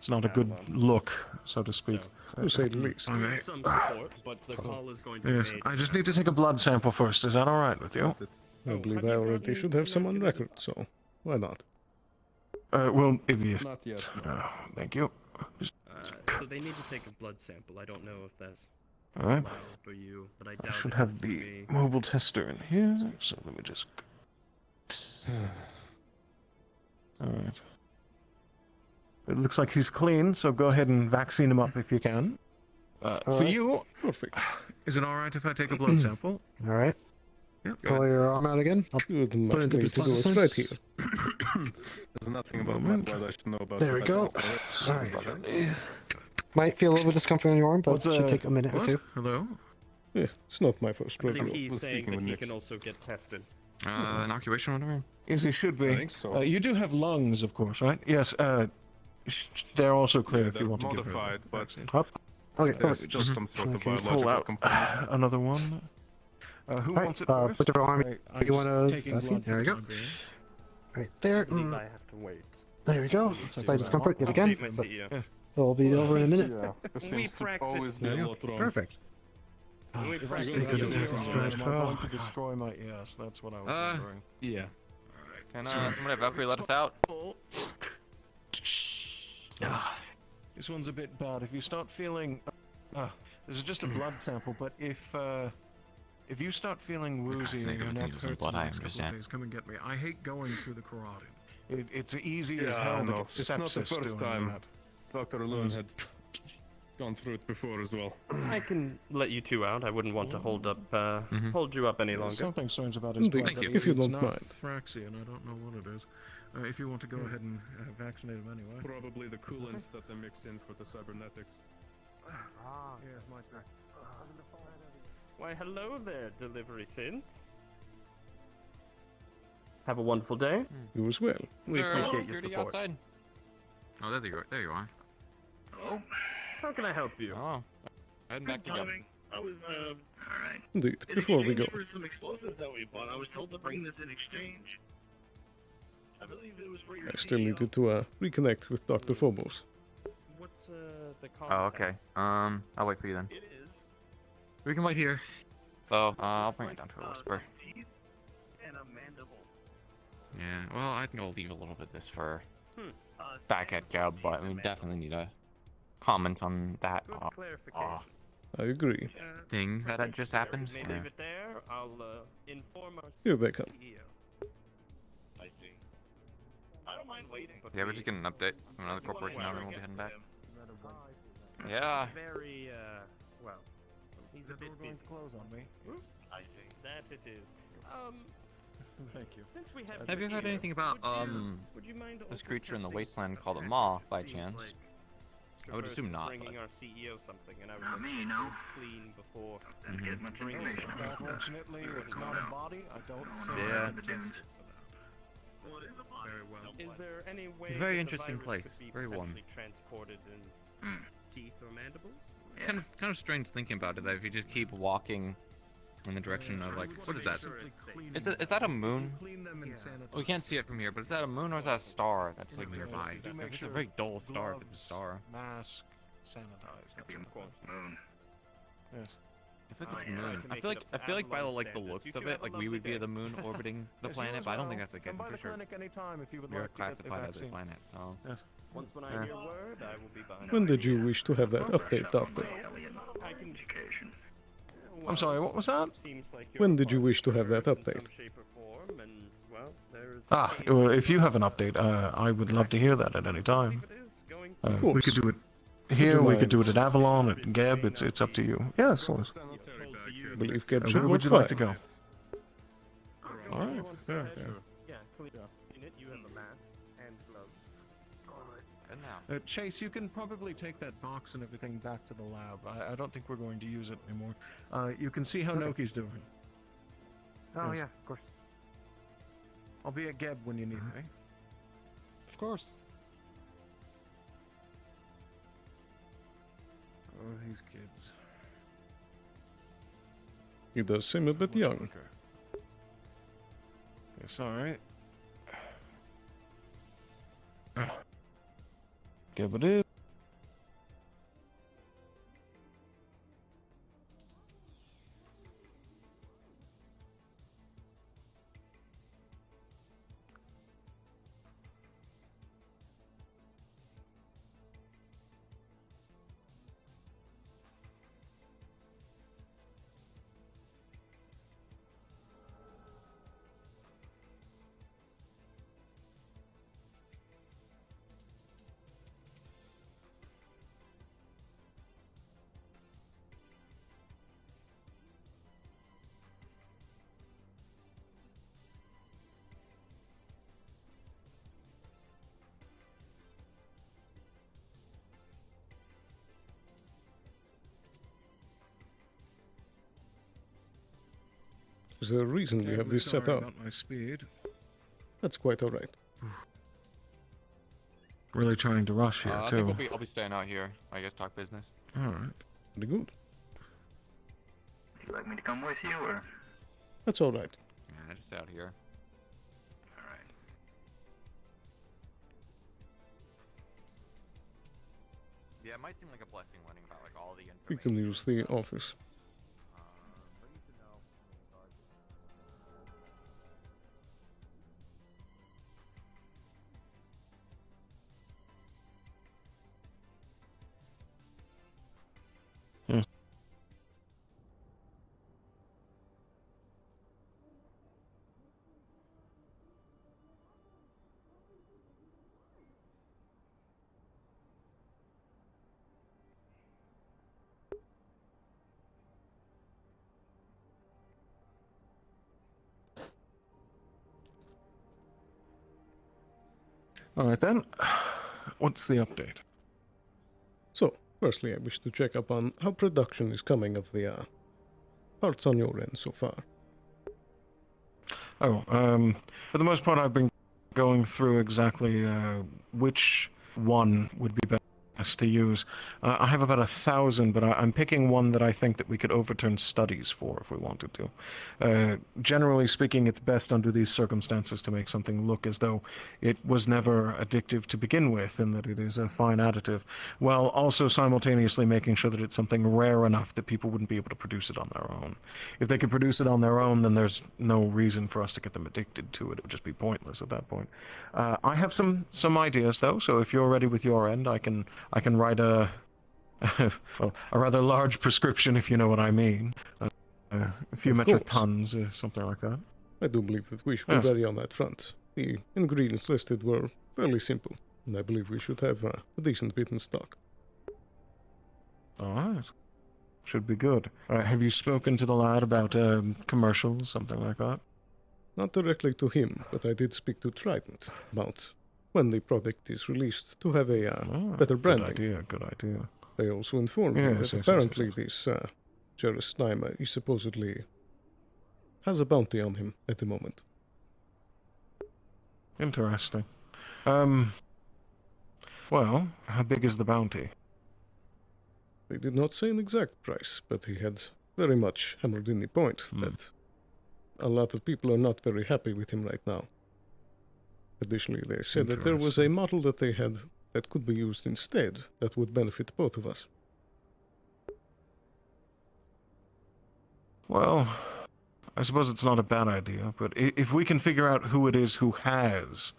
a good look, so to speak. To say the least. Okay. Some support, but the call is going to be Yes, made. I just need to take a blood sample first. Is that all right with you? I believe I already should have some on record, so why not? Well, if you... Not yet. Thank you. So they need to take a blood sample. I don't know if that's All right. allowed for you, but I I doubt should it have has to the be. mobile tester in here, so let me just... Alright. It looks like he's clean, so go ahead and vaccine him up if you can. For Alright. you, Perfect. is it alright if I take a blood sample? Alright. Yep. Pull your arm out again. I'll Good, put it must into need to do this it right here. There's nothing about that I should know about. There we that. go. Alright. Might feel a little bit discomfort on your arm, but it should take a minute or two. Hello? Yeah, it's not my first I think rodeo. he's Who's saying speaking that with he Nix? can also get tested. Inoculation, whatever. Yes, he should be. I think so. You do have lungs, of course, right? Yes, they're also clear Yeah, if you they're want to give her modified, the but vaccine. Up. Okay, there's perfect. just some sort of Okay. biological Pull out component. another one. Who Alright, wants it put first? your arm. I'm You just wanna taking vaccine? blood for There we the go. time being. Right there. I believe I have to wait. There we go. Slight discomfort yet again, Update my but CEO. it'll be over in a minute. Yeah, there We seems to practice always be a here. lot wrong. Perfect. We If I practice stay Thank goodness here, it hasn't am I spread. going Oh, to destroy my... Yes, that's what I was wondering. Yeah. Can somebody Valkyrie let us out? This one's a bit bad. If you start feeling... this is just a blood sample, but if you start feeling woozy and your everything neck was in hurts blood, in the I next couple of understand. days, come and get me. I hate going through the carotid. It's easy as Yeah, hell I to know. get It's not the sepsis first doing time. that. Dr. Lewin had gone through it before as well. I can let you two out. I wouldn't want to hold you up any longer. Something strange about his Indeed, blood. thank but you. If you it's don't not mind. Thraxia, and I don't know what it is. If you want to go ahead and vaccinate him anyway. Probably the coolants that they mix in for the cybernetics. Yeah, my turn. Why, hello there, delivery sin. Have a wonderful day. You as well. We Is there appreciate your security support. outside? Oh, there you are. Hello? How can I help you? Oh, heading back together. I was, alright. Indeed, In before we go. exchange for some explosives that we bought, I was told to bring this in exchange. I believe it was for your I still CEO. needed to reconnect with Dr. Phobos. What's the Oh, contact? okay. I'll wait for you then. It is. We can wait here. So, I'll bring it down to a whisper. Teeth and a mandible. Yeah, well, I think I'll leave a little bit of this for Uh, back at Gab, but we definitely need a comment on that Good clarification. I agree. thing that had just happened. May Yeah. leave it there. I'll inform our Here they come. CEO. I see. I don't mind waiting. Yeah, we're just getting an update from another corporation now, and then we'll be heading back. Yeah. Very, well, he's a bit busy. Close on me. I think that it is. Thank you. Since we have Have you heard anything about would you mind this also creature in the testing wasteland a called a fact maw that by seems chance? like I would assume not. Bringing But... our CEO something, and I would Not like me, to no. get it clean before. Doesn't get much bringing information. it. Unfortunately, it's not a body. I don't think Yeah. The dunes. Well, it is a body. Very well. Is there any way It's a very that the interesting virus place. could be Very warm. potentially transported in teeth or mandibles? Kind of strange thinking about it that if you just keep walking in the direction of like, what is that? Is that a moon? Oh, we can't see it from here, but is that a moon or is that a star that's like nearby? It's a very dull star if it's a star. Mask, sanitize. Moon. Yes. I feel like it's moon. I feel like by the looks of it, like we would be the moon orbiting the planet, but I don't think that's the case. I'm pretty sure we're classified as a planet, so. Once when I hear a word, I will be behind. When did you wish to have that update, Doctor? I can education. I'm sorry, what was that? When did you wish to have that update? Well, if you have an update, I would love to hear that at any time. Of course. We could do it here, we could do it at Avalon, at Geb, it's up to you. Yes, of course. I believe Geb should Where would you go like to go? Alright. Yeah, clean it. You have a mask and gloves. Chase, you can probably take that box and everything back to the lab. I don't think we're going to use it anymore. You can see how Noki's doing. Oh, Yes. yeah, of course. I'll be at Geb when you need me. Of course. Oh, these kids. He does seem a bit young. It's alright. Geb it is. There's a reason we have this set Sorry up. about my speed. That's quite alright. Really trying to rush here, I too. think I'll be staying out here. I guess talk business. Alright. Pretty good. Would you like me to come with you, or? That's alright. Yeah, just out here. Alright. Yeah, it might seem like a blessing learning about like all the We information. can use the office. But you should know. Alright then. What's the update? So, firstly I wish to check up on how production is coming of the parts on your end so far. Oh, for the most part I've been going through exactly which one would be best to use. I have about 1,000, but I'm picking one that I think that we could overturn studies for if we wanted to. Generally speaking, it's best under these circumstances to make something look as though it was never addictive to begin with and that it is a fine additive, while also simultaneously making sure that it's something rare enough that people wouldn't be able to produce it on their own. If they could produce it on their own, then there's no reason for us to get them addicted to it. It would just be pointless at that point. I have some ideas though, so if you're ready with your end, I can write a well, a rather large prescription, if you know what I mean. A few Of metric course. tons, something like that. I do believe that we should be Yes. ready on that front. The ingredients listed were fairly simple, and I believe we should have a decent bit in stock. Alright. Should be good. Have you spoken to the lad about commercials, something like that? Not directly to him, but I did speak to Trident about when the product is released to have a better branding. Good idea. They also informed me that apparently this Jerris Snyma, he supposedly has a bounty on him at the moment. Interesting. Well, how big is the bounty? They did not say an exact price, but he had very much hammered in the point that a lot of people are not very happy with him right now. Additionally, they said that there was a model that they had that could be used instead that would benefit both of us. Well, I suppose it's not a bad idea, but if we can figure out who it is who has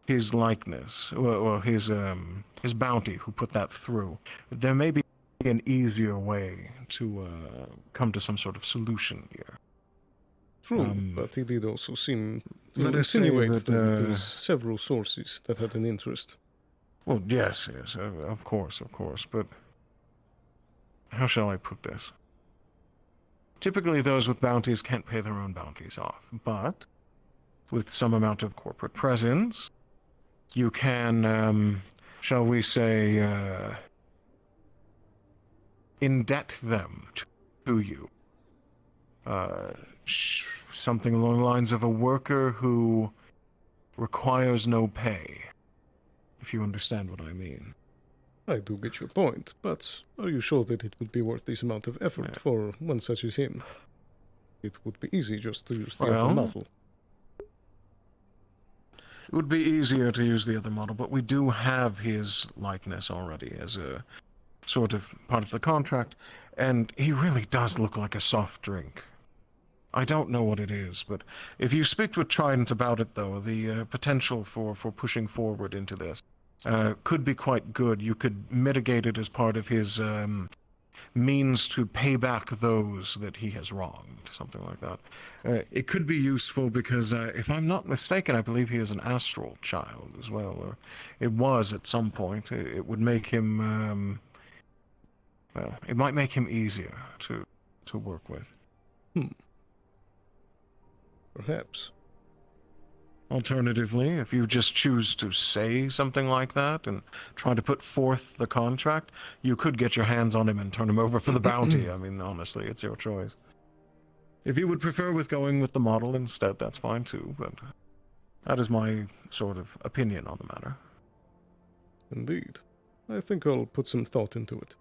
his likeness, well, his bounty, who put that through, there may be an easier way to come to some sort of solution here. True, but he did also seem to insinuate that there's several sources that had an interest. Well, yes, of course, but how shall I put this? Typically, those with bounties can't pay their own bounties off, but with some amount of corporate presence, you can, shall we say, indebt them to you. Something along the lines of a worker who requires no pay, if you understand what I mean. I do get your point, but are you sure that it would be worth this amount of effort for one such as him? It would be easy just to use the other model. It would be easier to use the other model, but we do have his likeness already as a sort of part of the contract, and he really does look like a soft drink. I don't know what it is, but if you speak with Trident about it, though, the potential for pushing forward into this could be quite good. You could mitigate it as part of his means to pay back those that he has wronged, something like that. It could be useful because, if I'm not mistaken, I believe he is an astral child as well, or it was at some point. It would make him, well, it might make him easier to work with. Perhaps. Alternatively, if you just choose to say something like that and try to put forth the contract, you could get your hands on him and turn him over for the bounty. I mean, honestly, it's your choice. If you would prefer going with the model instead, that's fine too, but that is my sort of opinion on the matter. Indeed. I think I'll put some thought into it.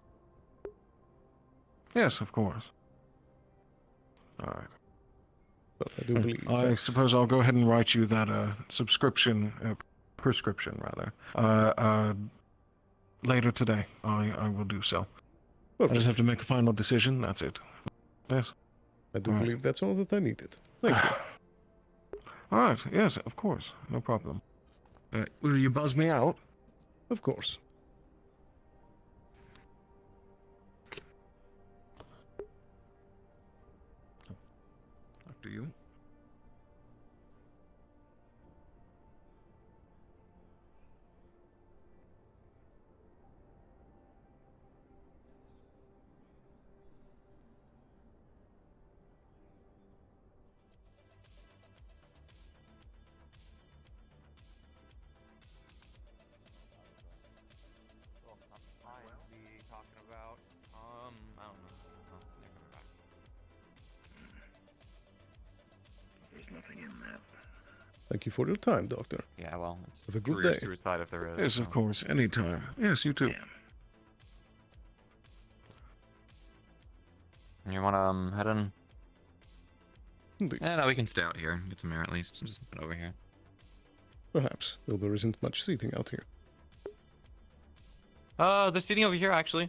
Yes, of course. All right. But I do believe I suppose I'll go ahead and write you that prescription, rather. Later today, I will do so. Perfect. I just have to make a final decision, that's it. Yes. I do believe that's all that I needed. Thank you. All right, yes, of course, no problem. Will you buzz me out? Of course. After you. Nothing in that. Thank you for your time, Doctor. Yeah, well, it's have a good career day. suicide if there is. Yes, of course, anytime. Yes, you too. Yeah. You wanna head in? Indeed. Yeah, no, we can stay out here and get some air at least. Just head over here. Perhaps, though there isn't much seating out here. There's seating over here actually.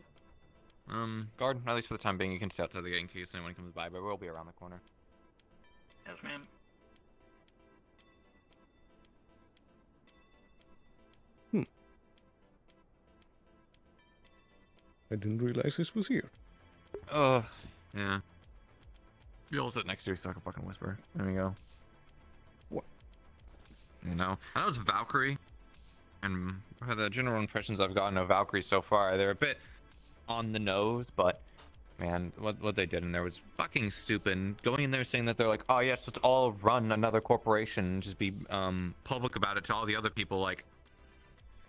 Guard, at least for the time being, you can stay outside the gate in case anyone comes by, but we'll be around the corner. Yes, ma'am. I didn't realize this was here. Yeah. You'll sit next to you so I can fucking whisper. There we go. What? You know, I know it's Valkyrie, and the general impressions I've gotten of Valkyrie so far, they're a bit on the nose, but man, what they did in there was fucking stupid. Going in there saying that they're like, oh yes, let's all run another corporation and just be public about it to all the other people. Like,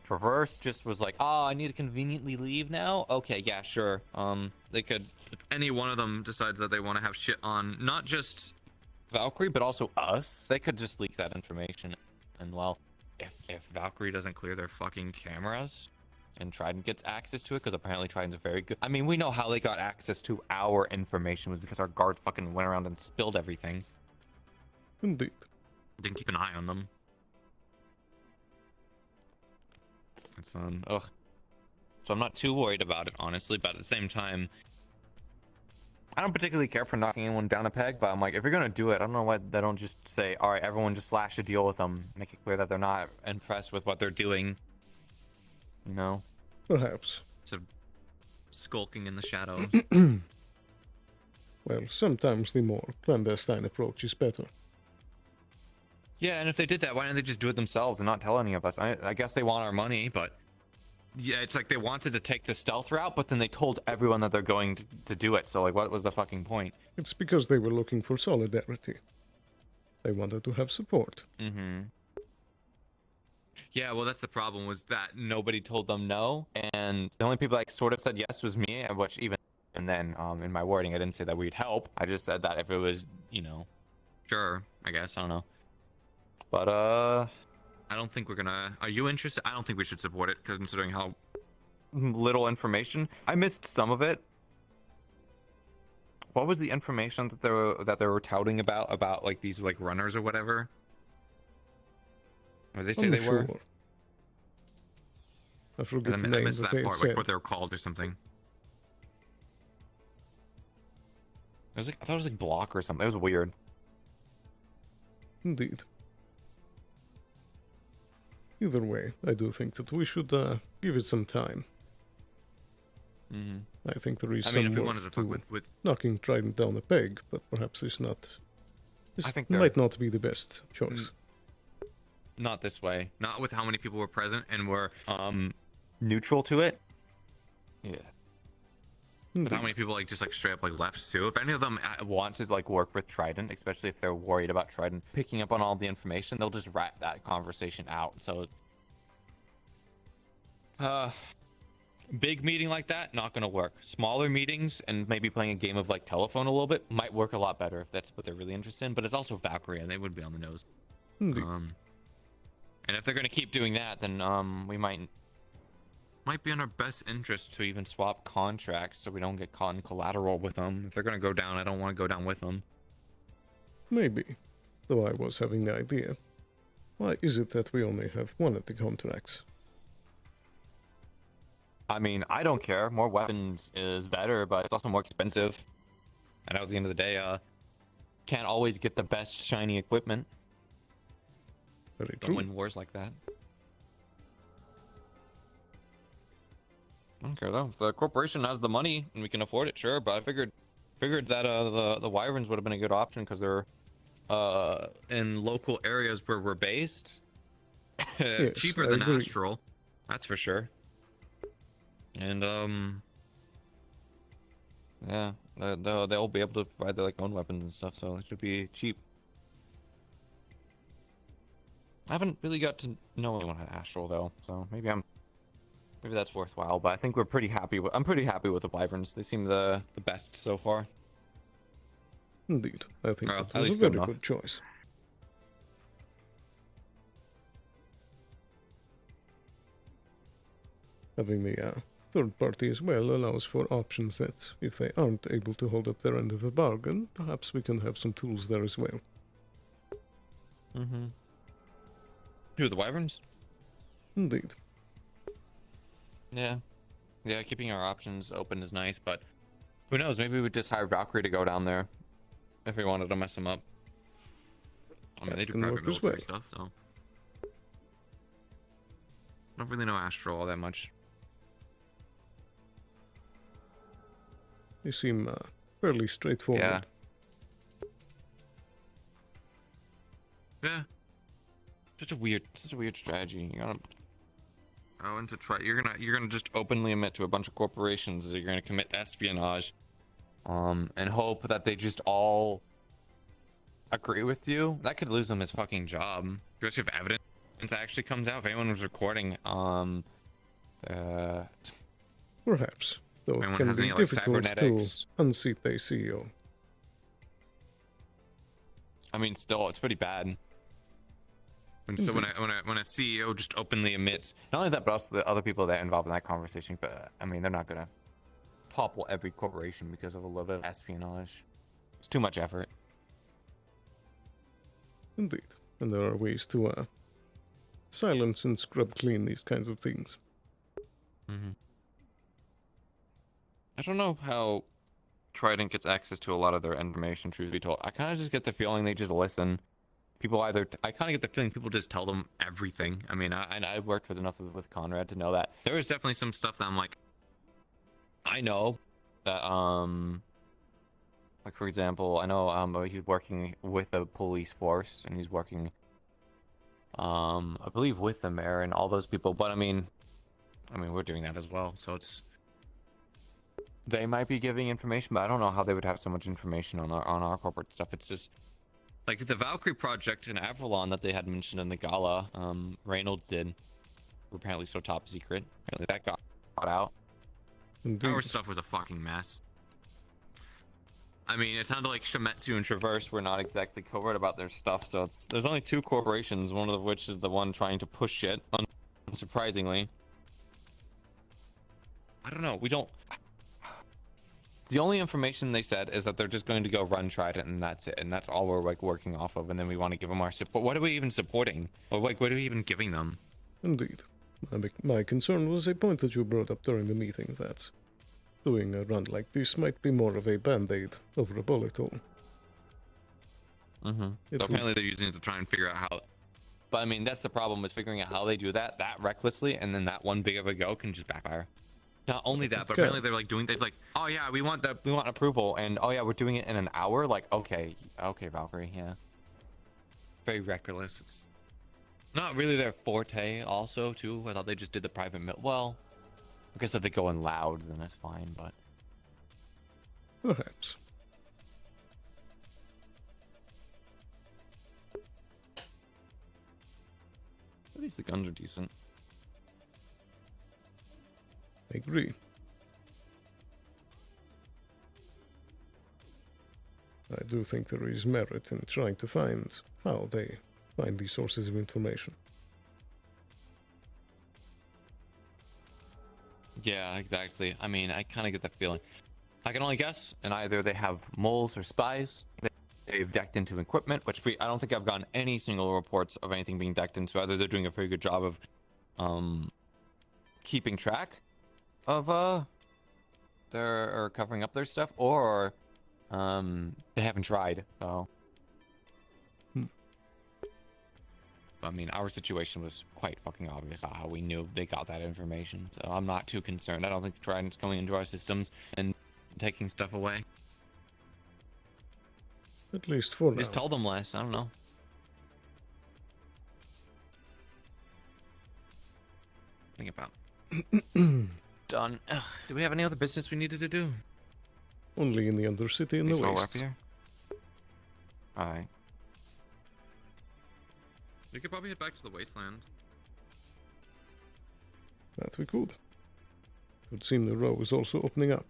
Traverse just was like, oh, I need to conveniently leave now. Okay, yeah, sure. They could, if any one of them decides that they want to have shit on not just Valkyrie but also us, they could just leak that information. And well, if Valkyrie doesn't clear their fucking cameras and Trident gets access to it, because apparently Trident's a very good, I mean, we know how they got access to our information was because our guards fucking went around and spilled everything. Indeed. Didn't keep an eye on them. It's ugh. So I'm not too worried about it, honestly, but at the same time, I don't particularly care for knocking anyone down a peg, but I'm like, if you're gonna do it, I don't know why they don't just say, all right, everyone just slash a deal with them, make it clear that they're not impressed with what they're doing. You know? Perhaps. It's a skulking in the shadows. Well, sometimes the more clandestine approach is better. Yeah, and if they did that, why didn't they just do it themselves and not tell any of us? I guess they want our money, but yeah, it's like they wanted to take the stealth route, but then they told everyone that they're going to do it. So like, what was the fucking point? It's because they were looking for solidarity. They wanted to have support. Mm-hmm. Yeah, well, that's the problem, was that nobody told them no, and the only people that sort of said yes was me, which even, and then in my wording, I didn't say that we'd help. I just said that if it was, you know, sure, I guess, I don't know. But, I don't think we're gonna, are you interested? I don't think we should support it, considering how little information. I missed some of it. What was the information that they were touting about like these like runners or whatever? Or they say they were? I forget the I name missed that that they part, said. like what they were called or something. It was like, I thought it was like block or something. It was weird. Indeed. Either way, I do think that we should give it some time. Mm-hmm. I think there is I some mean, if we worth wanted to fuck with knocking Trident down a peg, but perhaps it's not. This might not be the best choice. Not this way. Not with how many people were present and were neutral to it. Yeah. With how many people like just like straight up like left too. If any of them want to like work with Trident, especially if they're worried about Trident picking up on all the information, they'll just rat that conversation out. So big meeting like that, not gonna work. Smaller meetings and maybe playing a game of like telephone a little bit might work a lot better if that's what they're really interested in. But it's also Valkyrie and they would be on the nose. And if they're gonna keep doing that, then we might be in our best interest to even swap contracts so we don't get caught in collateral with them. If they're gonna go down, I don't want to go down with them. Maybe. Though I was having the idea. Why is it that we only have one of the contracts? I mean, I don't care. More weapons is better, but it's also more expensive. And at the end of the day, can't always get the best shiny equipment. Very Don't true. win wars like that. I don't care though. If the corporation has the money and we can afford it, sure. But I figured that the Wyverns would have been a good option because they're in local areas where we're based. Yes, Cheaper I than agree. Astral, that's for sure. And yeah, they'll be able to provide their like own weapons and stuff, so it should be cheap. I haven't really got to know anyone at Astral though, so maybe that's worthwhile. But I think I'm pretty happy with the Wyverns. They seem the best so far. Indeed, I think Well, that at was a least good very enough. good choice. Having the third party as well allows for options that, if they aren't able to hold up their end of the bargain, perhaps we can have some tools there as well. Mm-hmm. Who, the Wyverns? Indeed. Yeah. Yeah, keeping our options open is nice, but who knows? Maybe we would just hire Valkyrie to go down there if we wanted to mess them up. I mean, That they do can private work as military well. stuff, so. I don't really know Astral all that much. They seem fairly straightforward. Yeah. Yeah. Such a weird strategy. You gotta Oh, and to try, you're gonna just openly admit to a bunch of corporations that you're gonna commit espionage, and hope that they just all agree with you. That could lose them his fucking job, especially if evidence actually comes out. If anyone was recording, Perhaps, though it anyone can has be any, like, difficult to cybernetics? unseat a CEO. I mean, still, it's pretty bad. And so when a CEO just openly admits, not only that, but also the other people that are involved in that conversation. But I mean, they're not gonna topple every corporation because of a little bit of espionage. It's too much effort. Indeed, and there are ways to silence and scrub clean these kinds of things. Mm-hmm. I don't know how Trident gets access to a lot of their information, truth be told. I kind of just get the feeling they just listen. People I kind of get the feeling people just tell them everything. I mean, I worked with enough with Conrad to know that there was definitely some stuff that I'm like, I know that, like, for example, I know he's working with a police force, and he's working, I believe, with the mayor and all those people. But I mean, we're doing that as well, so it's, they might be giving information, but I don't know how they would have so much information on our corporate stuff. It's just like the Valkyrie project in Avalon that they had mentioned in the gala. Reynolds did, apparently so top secret. Apparently that got out. Indeed. Our stuff was a fucking mess. I mean, it sounded like Shimetsu and Traverse were not exactly covert about their stuff, so there's only two corporations, one of which is the one trying to push shit, unsurprisingly. I don't know, the only information they said is that they're just going to go run Trident, and that's it, and that's all we're like working off of, and then we want to give them our support. What are we even supporting? Or like, what are we even giving them? Indeed. My concern was a point that you brought up during the meeting, that doing a run like this might be more of a band-aid over a bullet hole. Mm-hmm. So apparently they're using it to try and figure out how... But I mean, that's the problem, is figuring out how they do that recklessly, and then that one big of a go can just backfire. Not only that, but apparently they're like they're like, oh yeah, we want approval, and oh yeah, we're doing it in an hour. Like, okay, Valkyrie, yeah. Very reckless. It's not really their forte. Also, too, I thought they just did the private well. I guess if they go in loud, then that's fine, but perhaps. At least the guns are decent. I agree. I do think there is merit in trying to find how they find these sources of information. Yeah, exactly. I mean, I kind of get that feeling. I can only guess, and either they have moles or spies, they've decked into equipment, which I don't think I've gotten any single reports of anything being decked into. Either they're doing a very good job of keeping track of they're covering up their stuff, or they haven't tried. So I mean, our situation was quite fucking obvious how we knew they got that information, so I'm not too concerned. I don't think the Trident's going into our systems and taking stuff away. At least for now. Just tell them less. I don't know. Think about. Done. Ugh. Do we have any other business we needed to do? Only in the Undercity and the West. Alright. We could probably head back to the Wasteland. That we could. It would seem the row is also opening up.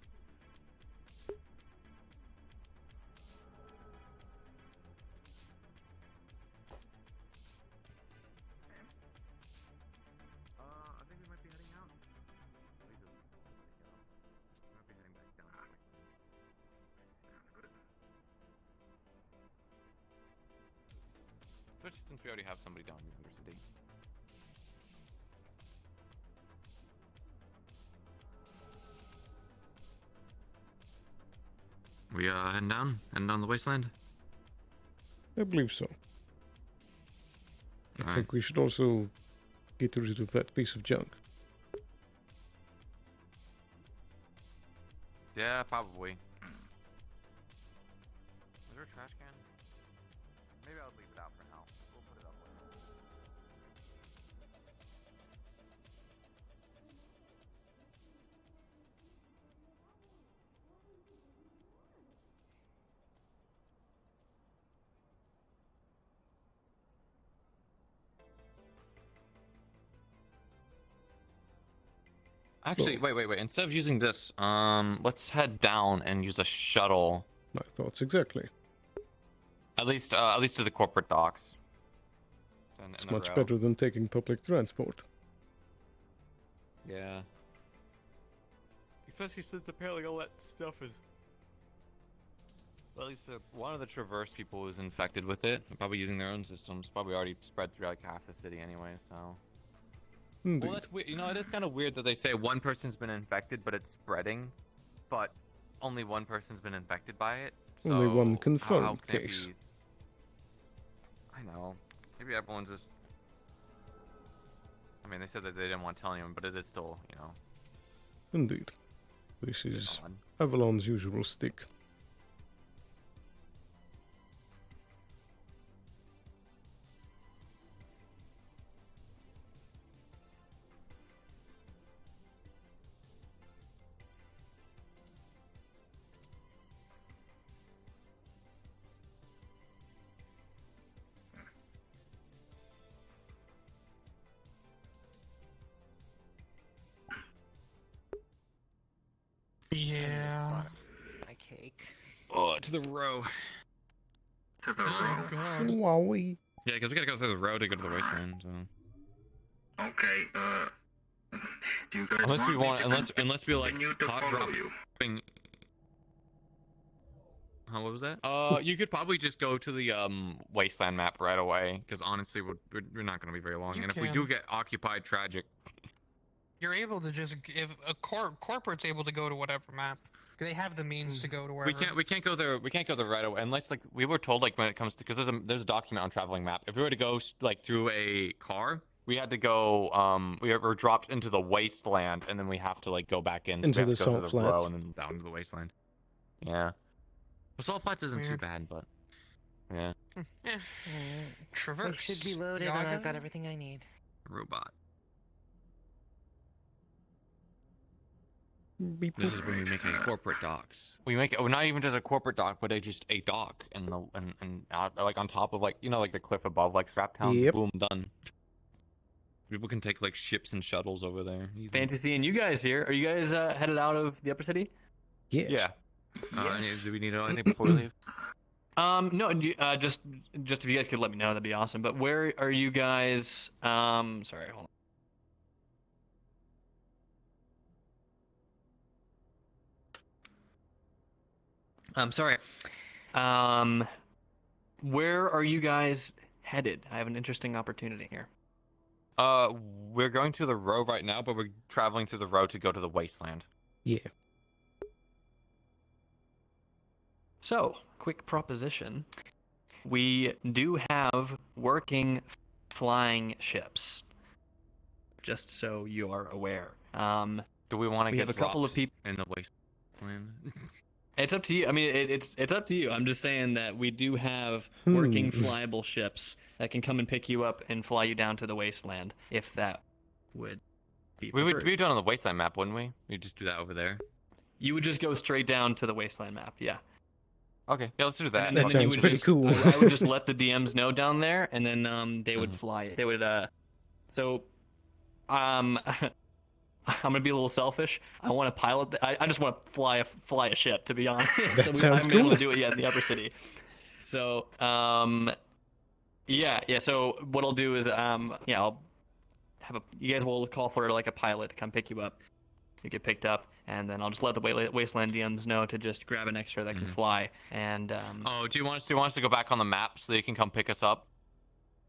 Especially since we already have somebody down in the Undercity. We heading down the Wasteland? I believe so. I think we should also get rid of that piece of junk. Yeah, probably. Is there a trash can? Maybe I'll leave it out for now. We'll put it up later. Actually, wait. Instead of using this, let's head down and use a shuttle. My thoughts exactly. At least to the corporate docks. It's much better than taking public transport. Yeah. Especially since apparently all that stuff is... Well, at least one of the Traverse people who's infected with it, probably using their own systems, probably already spread through like half the city anyway, so... Indeed. Well, that's weird. You know, it is kind of weird that they say one person's been infected, but it's spreading, but only one person's been infected by it. So Only one how confirmed can it case. be... I know. Maybe everyone's just... I mean, they said that they didn't want to tell anyone, but it is still, you know... Indeed. This is Avalon's usual stick. Yeah. My cake. Oh, to the row. To the row. God. Wowie. Yeah, because we gotta go through the road to go to the wasteland, so... Okay, do you guys Unless we want, me to unless we like continue to hot follow you? dropping. Huh, what was that? You could probably just go to the wasteland map right away, because honestly, we're not gonna be very long. You and if we can. do get occupied, tragic. You're able to just if a corporate's able to go to whatever map. They have the means to go to wherever. We can't go there. We can't go there right away unless like we were told like when it comes to because there's a document on traveling map. If we were to go like through a car, we had to go. We were dropped into the wasteland, and then we have to like go back in. Into we the have to go salt through the row flats. and then down to the wasteland. Yeah. The salt flats isn't too Weird. bad, but yeah. Traverse. It should be loaded, and Yaga. I've got everything I need. Robot. Beep, This is when we make a corporate docks. We make it not even just a corporate dock, but just a dock and like on top of like like the cliff above like Straptown. Yep. Boom, done. People can take like ships and shuttles over there. Easy. Fantasy and you guys here. Are you guys headed out of the upper city? Yes. Yeah. Do we need to know anything before we leave? No, just if you guys could let me know, that'd be awesome. But where are you guys? Sorry, hold on. I'm sorry. Where are you guys headed? I have an interesting opportunity here. We're going to the row right now, but we're traveling through the row to go to the wasteland. Yeah. So, quick proposition. We do have working flying ships. Just so you are aware. Do we want to we get have a couple of people in the wasteland? It's up to you. I mean, it's up to you. I'm just saying that we do have working flyable ships that can come and pick you up and fly you down to the wasteland, if that would be We would preferred. be done on the wasteland map, wouldn't we? We'd just do that over there. You would just go straight down to the wasteland map, yeah. Okay, yeah, let's do that. And That then sounds you would pretty just- cool. I would just let the DMs know down there, and then they would fly it. They would so I'm gonna be a little selfish. I want to pilot. I just want to fly a ship, to be honest. That sounds I haven't been able cool. to do it yet in the upper city. So yeah. So what I'll do is I'll have you guys will call for like a pilot to come pick you up. You get picked up, and then I'll just let the wasteland DMs know to just grab an extra that can fly. And Oh, do you want us to go back on the map so they can come pick us up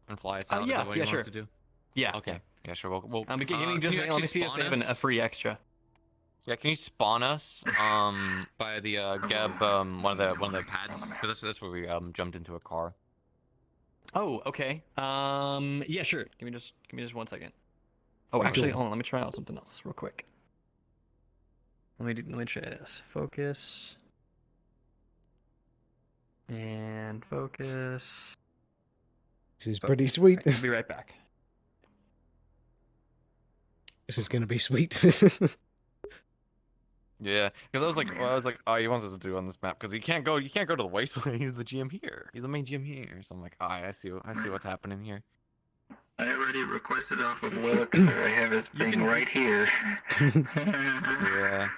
and fly us out? Is that what you want us to do? Yeah. Okay. Yeah, sure. We'll Can you can just you let me actually see if spawn they have us? a free extra. Yeah, can you spawn us by the Geb one of the pads? Because that's where we jumped into a car. Oh, okay. Yeah, sure. Give me just 1 second. Oh, actually, hold on. Let me try out something else real quick. Let me try this. Focus. And focus. This is pretty sweet. Alright, I'll be right back. This is gonna be sweet. Yeah, because I was like, oh, he wants us to do on this map because you can't go to the wasteland. He's the GM here. He's the main GM here. So I'm like, I see what's happening here. I already requested off of Willock, sir. I have his thing right here. Yeah.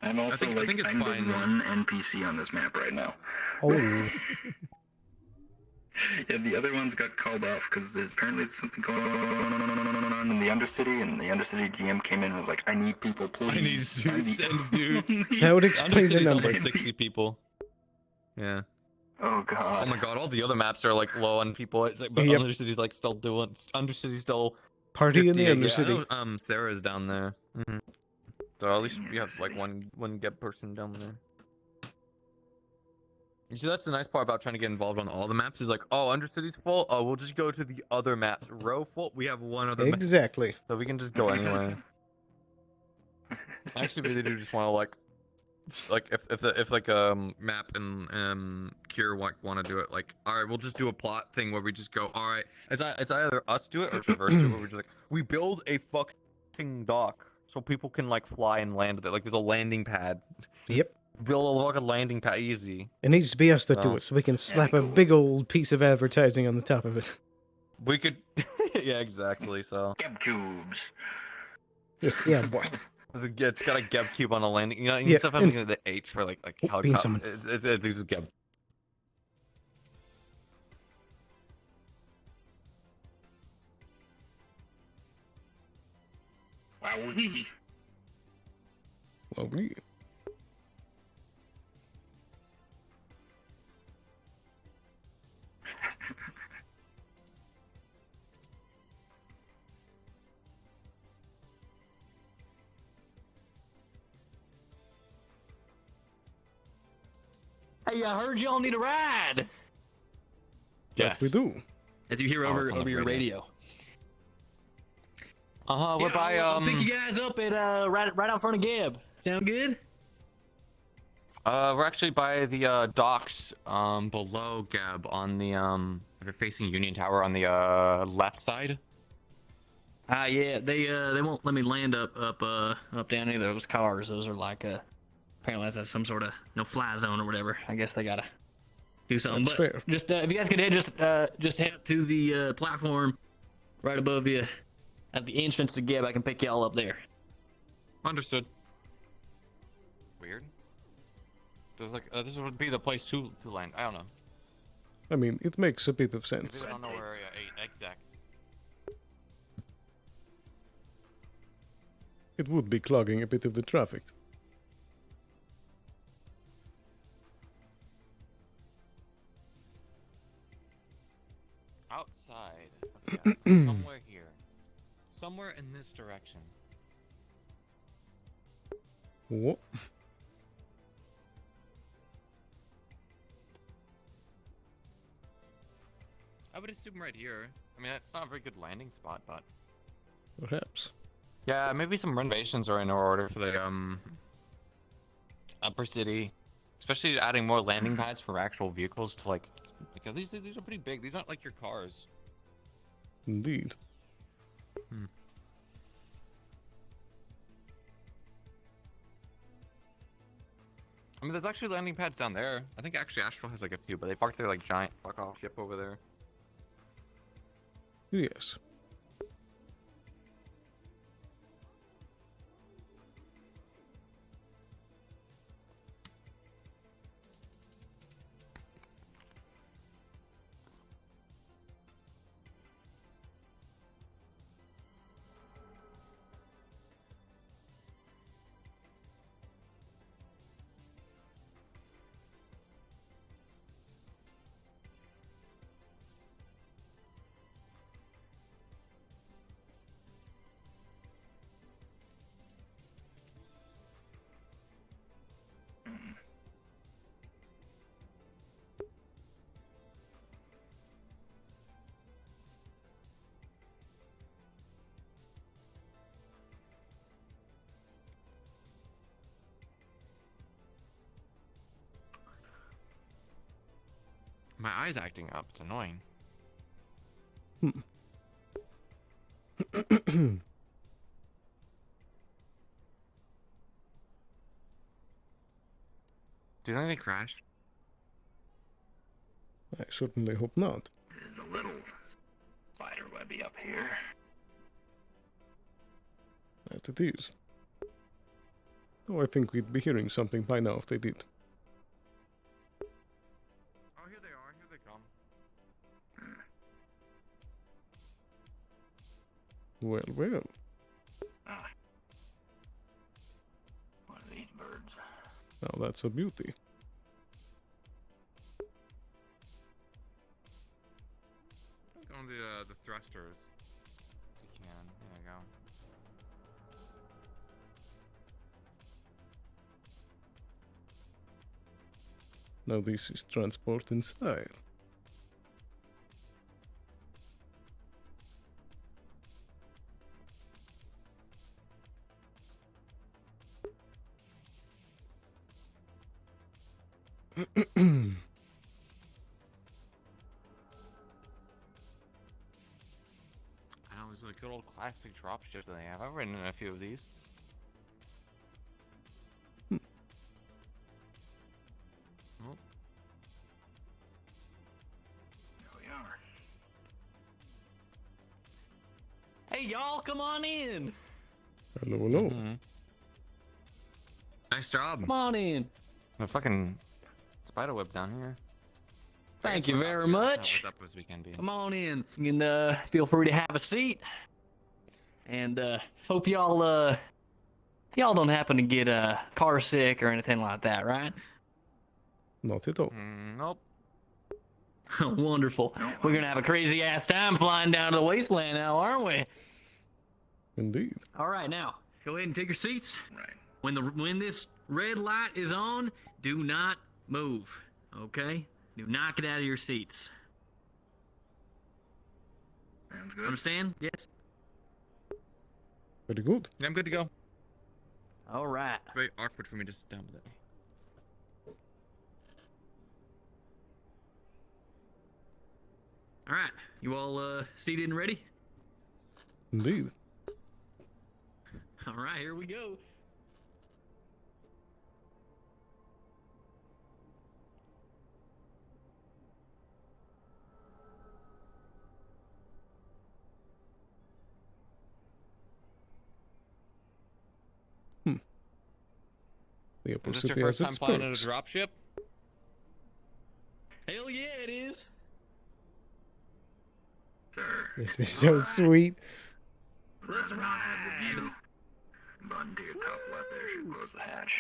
I'm also I think it's I'm fine. the one NPC on this map right now. Oh. Yeah, the other ones got called off because there's apparently something going on in the Undercity, and the Undercity GM came in and was like, "I need people, please. I need dudes, send dudes. That would explain the Undercity's number. almost 60 people. Yeah. Oh god. Oh my god, all the other maps are like low on people. It's like, but Yep. Undercity's like still doing. Undercity's still. Party in the 58. Undercity. Yeah, I know, Sarah's down there. So at least we have like one get person down there. You see, that's the nice part about trying to get involved on all the maps is like, oh, Undercity's full. Oh, we'll just go to the other maps. Row full. We have one other. Exactly. Map, so we can just go anywhere. I actually really do just want to like if like map and Cure want to do it, like, all right, we'll just do a plot thing where we just go, all right, it's either us do it or Traverse do it, where we're just like, we build a fucking dock so people can like fly and land there. Like there's a landing pad. Yep. Build a fucking landing pad easy. It needs to be us that do it, so we can slap a big old piece of advertising on the top of it. We could, yeah, exactly. So. Geb cubes. Yeah, boy. It's got a Geb cube on a landing. You know, Yeah, stuff having the H for like being helicopter. someone. It's just Geb. Wowee. Wowee. Hey, I heard y'all need a ride. Yes, we do. As you hear over your radio. We're by I'll pick you guys up at right out front of Geb. Sound good? We're actually by the docks below Geb on the if you're facing Union Tower on the left side. Yeah, they won't let me land up down any of those cars. Those are like apparently that's some sort of no-fly zone or whatever. I guess they gotta do something. That's but fair. Just if you guys could just head up to the platform right above you at the entrance to Geb, I can pick y'all up there. Understood. Weird. There's like this would be the place to land. I don't know. I mean, it makes a bit of sense. I don't know where area 8 exacts. It would be clogging a bit of the traffic. Outside. Okay, somewhere here. Somewhere in this direction. What? I would assume right here. I mean, it's not a very good landing spot, but Perhaps. yeah, maybe some renovations are in order for the upper city, especially adding more landing pads for actual vehicles to like, because these are pretty big. These aren't like your cars. Indeed. I mean, there's actually landing pads down there. I think actually Astral has like a few, but they parked their like giant fuck off ship over there. Yes. My eye's acting up. It's annoying. Do you think they crashed? I certainly hope not. It is a little I be up here? That it is. Oh, I think we'd be hearing something by now if they did. Oh, here they are. Here they come. Well, well. One of these birds. Now that's a beauty. Look on the thrusters. If you can. There you go. Now this is transport in style. I know, these are the good old classic drop ships that they have. I've ridden in a few of these. Oh. There we are. Hey, y'all, come on in. Hello, hello. Mm-hmm. Nice job. Come on in. The fucking spiderweb down here. Thank you very much. What's up this weekend, being? Come on in. You can feel free to have a seat. And hope y'all don't happen to get car sick or anything like that, right? Not at all. Nope. Wonderful. We're gonna have a crazy ass time flying down to the wasteland now, aren't we? Indeed. All right, now go ahead and take your seats. Right. When this red light is on, do not move. Okay? Do not get out of your seats. Sounds good. Understand? Yes. Very good. Yeah, I'm good to go. All right. It's very awkward for me to sit down with it. All right. You all seated and ready? Indeed. All right, here we go. The Is Upper this City your has first time its flying in a perks. dropship? Hell yeah, it is. Sir. This is so sweet. Let's ride. Button to your top left there should close the hatch.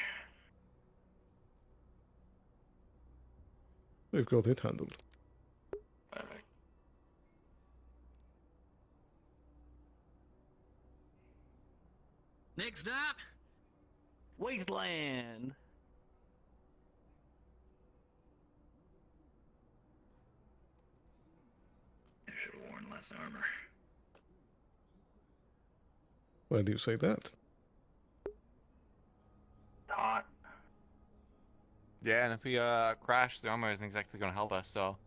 We've got it handled. Perfect. Next stop, Wasteland. You should have worn less armor. Why do you say that? Hot. Yeah, and if we crash, the armor isn't exactly going to help us, so.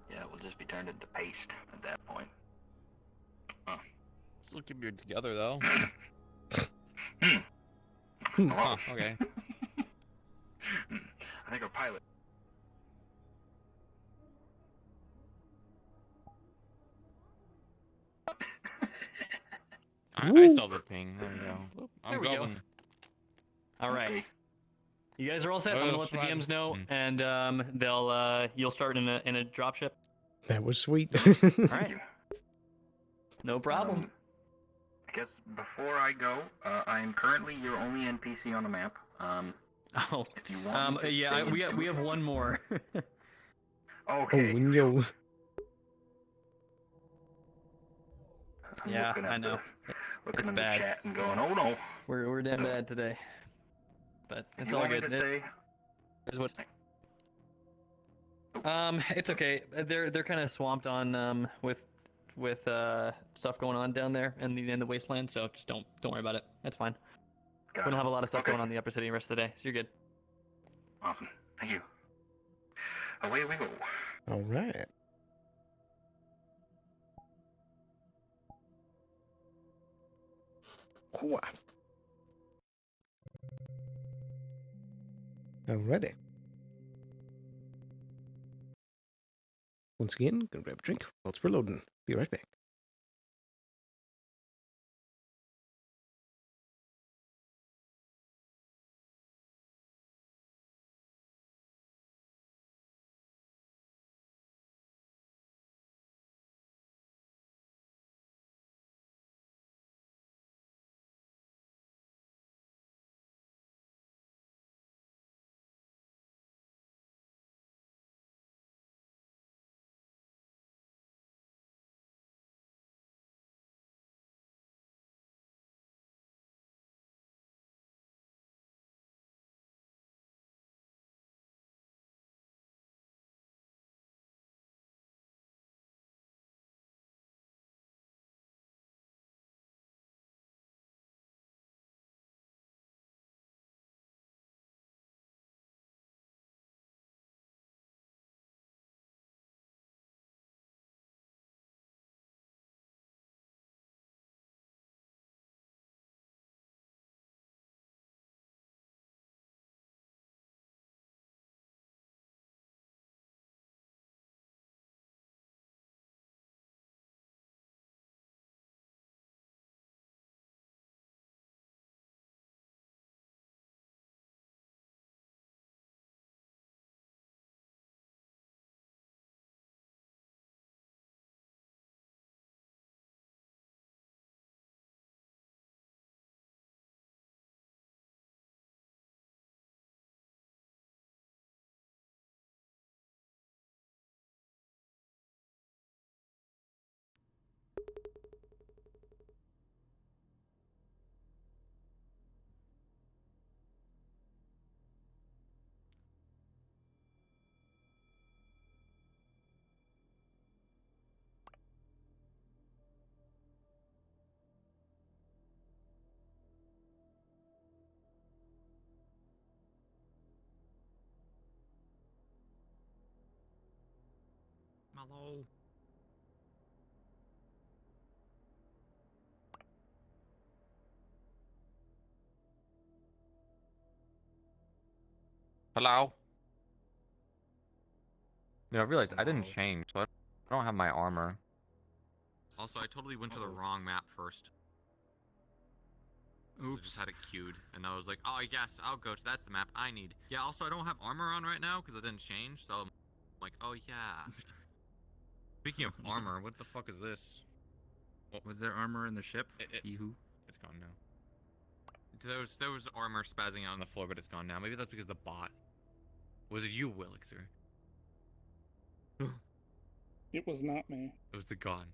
Yeah, we'll just be turned into paste at that point. Still keep you together, though. Oh, okay. I think our pilot. I saw the ping. There we go. Whoop, I'm There we go. going. All right. You guys are all set. I'm Oh, gonna let the slide. GMs know, and you'll start in a dropship. That was sweet. All right. No problem. I guess before I go, I am currently your only NPC on the map. Oh. If you want me to Yeah. stay We have one more. Okay. Oh, no. I'm Yeah, looking at I know. Looking It's in bad. the chat and going, oh no. We're damn bad today, but If it's you all want me good. to stay, It's what. It's okay. They're kind of swamped on with stuff going on down there in the wasteland. So just don't worry about it. That's fine. We don't have a lot of stuff going on in the upper city the rest of the day, so you're good. Awesome. Thank you. Away we go. All right. Cool. Alrighty. Once again, gonna grab a drink while it's reloading. Be right back. Hello. Hello? I realized I didn't change, so I don't have my armor. Also, I totally went to the wrong map first. Oops. I just had it queued, and I was like, oh yes, I'll go to, that's the map I need. Yeah, also I don't have armor on right now, because I didn't change, so I'm like, oh yeah. Speaking of armor, what the fuck is this? What? Was there armor in the ship? It's gone now. There was armor spazzing out on the floor, but it's gone now. Maybe that's because the bot. Was it you, Willixer? It was not me. It was the god.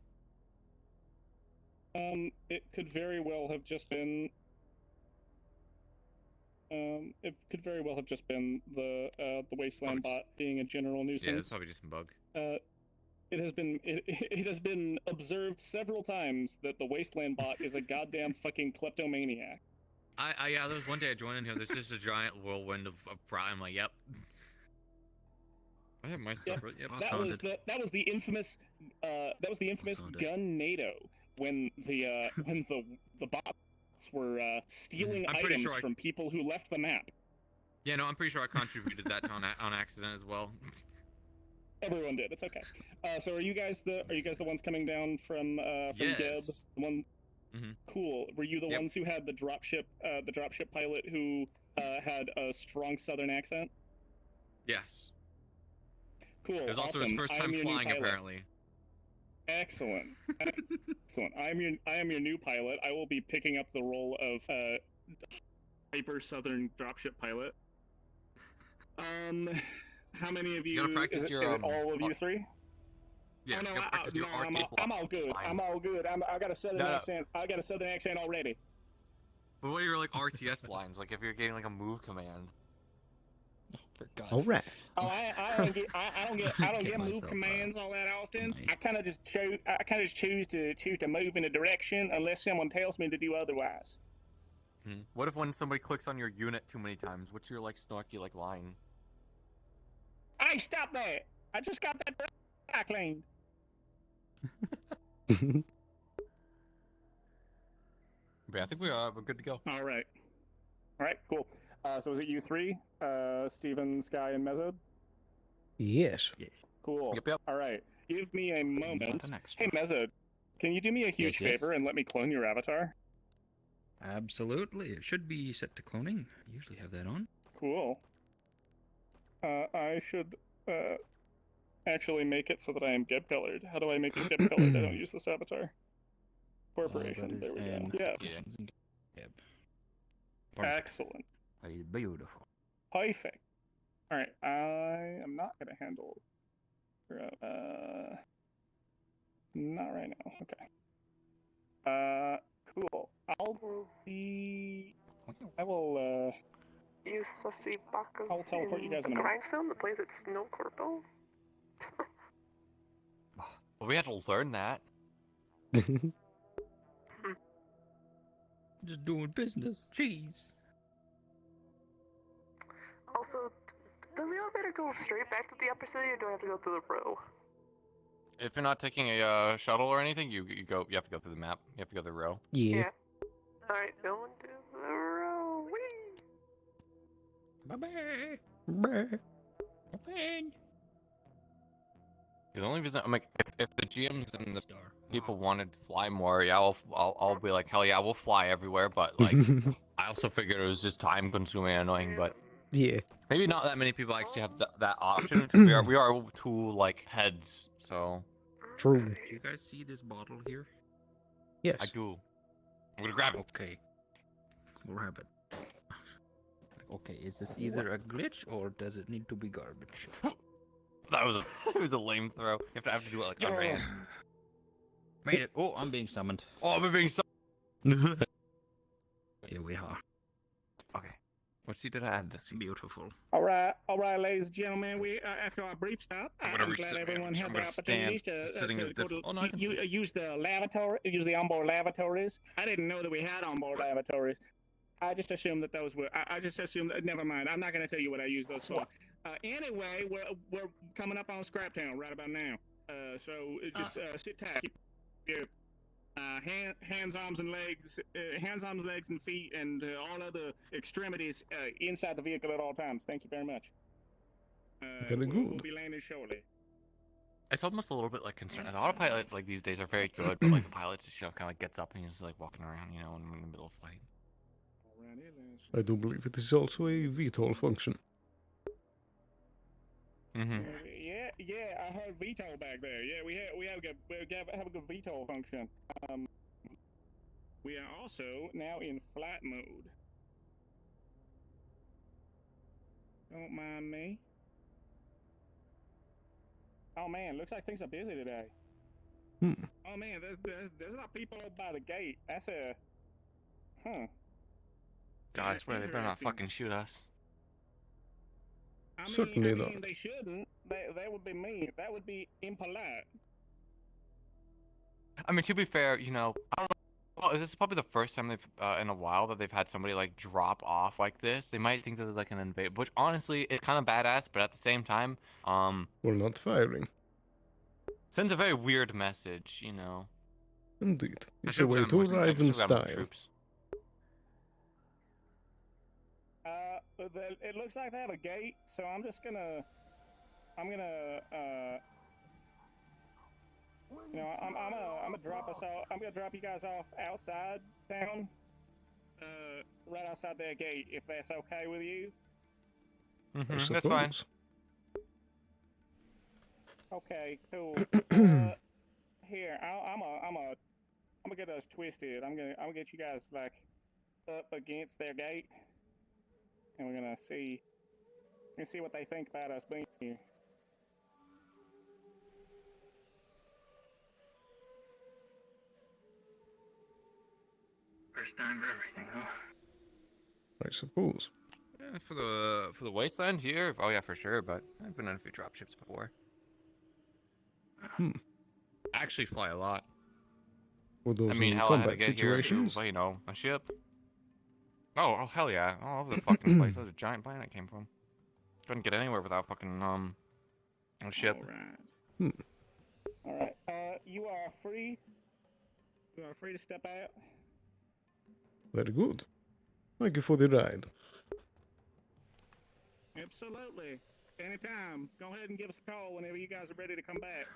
It could very well have just been. It could very well have just been the Wasteland bot being a general nuisance. Yeah, it's probably just some bug. It has been observed several times that the Wasteland bot is a goddamn fucking kleptomaniac. Yeah, there was one day I joined in here, there's just a giant whirlwind of pride. I'm like, yep. I have my stuff right. Yep. That was the infamous gun NATO when the bots were stealing items from people who left the map. Yeah, no, I'm pretty sure I contributed that on accident as well. Everyone did. It's okay. So are you guys the ones coming down from yes. Geb? The one. Mm-hmm. Cool. Were you the ones who had the dropship pilot who had a strong Southern accent? Yes. Cool. It was also his first time flying, apparently. Excellent. Excellent. I am your new pilot. I will be picking up the role of hyper Southern dropship pilot. How many of you? You gotta practice is your. It all of you three? Yeah, no, I'm all good. I'm all good. I got a Southern accent. I got a Southern accent already. But what are your like RTS lines? Like if you're getting like a move command. All right. Oh, I don't get move commands all that often. I kind of just choose to move in a direction unless someone tells me to do otherwise. What if when somebody clicks on your unit too many times? What's your like snarky like line? Hey, stop that! I just got that I cleaned. But I think we're good to go. All right, cool. So is it you three? Steven, Sky, and Mezzo? Yes. Cool. Yep. All right. Give me a moment. the next Hey, Meza, can you do me a huge yes. favor and let me clone your avatar? Absolutely. It should be set to cloning. I usually have that on. Cool. I should actually make it so that I am Geb colored. How do I make it Geb colored? I don't use this avatar. Corporation. There we go. Yeah. Excellent. Beautiful. Perfect. All right. I am not gonna handle. Not right now. Okay. Cool. I will. You sussy baka. I'll teleport you guys in a minute. Grindstone, the place that's no corpo. Well, we had to learn that. Just doing business. Jeez. Also, does the elevator go straight back to the upper city, or do I have to go through the row? If you're not taking a shuttle or anything, you have to go through the map. You have to go through the row. Yeah. Alright, going to the row. Whee! Bye-bye. Open. The only reason I'm like, if the GMs and the people wanted to fly more, yeah, I'll be like, hell yeah, we'll fly everywhere. But like, I also figured it was just time consuming and annoying. But yeah, maybe not that many people actually have that option. 'Cause we are two like heads, so. True. Do you guys see this bottle here? Yes. I do. I'm gonna grab it. Okay. Grab it. Okay, is this either a glitch or does it need to be garbage? It was a lame throw. You have to do it like underhand. Made it. Oh, I'm being summoned. Oh, I'm being summoned. Here we are. Okay. What seat did I add this? Beautiful. All right, ladies and gentlemen. We after our brief stop, I'm glad everyone had the opportunity to use the lavatory, use the onboard lavatories. I didn't know that we had onboard lavatories. I just assumed that those were. I just assumed that. Never mind. I'm not going to tell you what I used those for. Anyway, we're coming up on Scraptown right about now. So just sit tight. Keep your hands, arms, and legs, and feet, and all other extremities inside the vehicle at all times. Thank you very much. Very good. We'll be landing shortly. It's almost a little bit like concerned. The autopilot like these days are very good, but like the pilot just kind of gets up and he's just like walking around, in the middle of flight. I do believe it is also a VTOL function. Mm-hmm. Yeah, I heard VTOL back there. Yeah, we have a good VTOL function. We are also now in flight mode. Don't mind me. Oh man, looks like things are busy today. Oh man, there's a lot of people up by the gate. That's God, I swear they better not fucking shoot us. Certainly not. They shouldn't. That would be mean. That would be impolite. I mean, to be fair, I don't know. Well, this is probably the first time they've in a while that they've had somebody like drop off like this. They might think this is like an invade, which honestly, it's kind of badass. But at the same time, we're not firing. Sends a very weird message, Indeed, it's a way to arrive in style. It looks like they have a gate, so I'm gonna drop us off. I'm gonna drop you guys off outside town, right outside their gate, if that's okay with you. Mm-hmm, that's fine. Okay, cool. Here, I'm gonna get us twisted. I'm gonna get you guys like up against their gate, and we're gonna see what they think about us being here. First time for everything, huh? I suppose. Yeah, for the wasteland here, oh yeah, for sure. But I've been on a few dropships before. I actually fly a lot. Were those hell, I had to get situations? Here to, a ship. Oh hell yeah! All over the fucking place. That was a giant planet I came from. Couldn't get anywhere without fucking a ship. All right. You are free. You are free to step out. Very good. Thank you for the ride. Absolutely. Anytime. Go ahead and give us a call whenever you guys are ready to come back.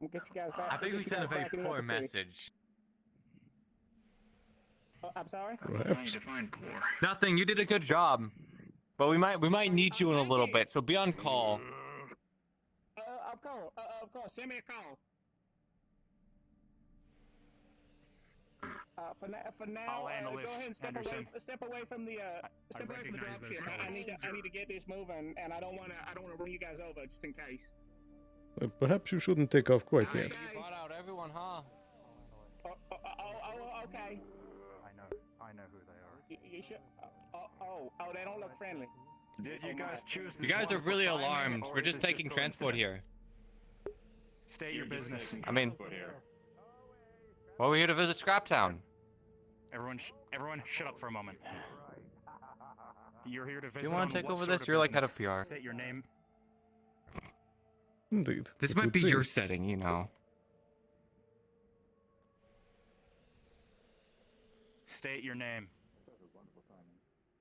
We'll get you guys back. I think we sent a very poor message. Oh, I'm sorry. Perhaps. Nothing. You did a good job, but we might need you in a little bit. So be on call. Of course. Of course. Send me a call. For now, I'll handle go this, ahead and step away from the recognize those dropship. I need colors. to get this moving, and I don't wanna run you guys over just in case. Well, perhaps you shouldn't take off quite yet. You brought out everyone, huh? Okay. I know who they are. You should. They don't look friendly. Did you guys choose? You guys are really alarmed. We're just taking transport here. State your business. I mean, well, we're here to visit Scraptown. Everyone, shut up for a moment. You're here to visit. You want to take over this? You're like head of PR. State your name. Indeed. This it might would be seem. your setting, you know. State your name.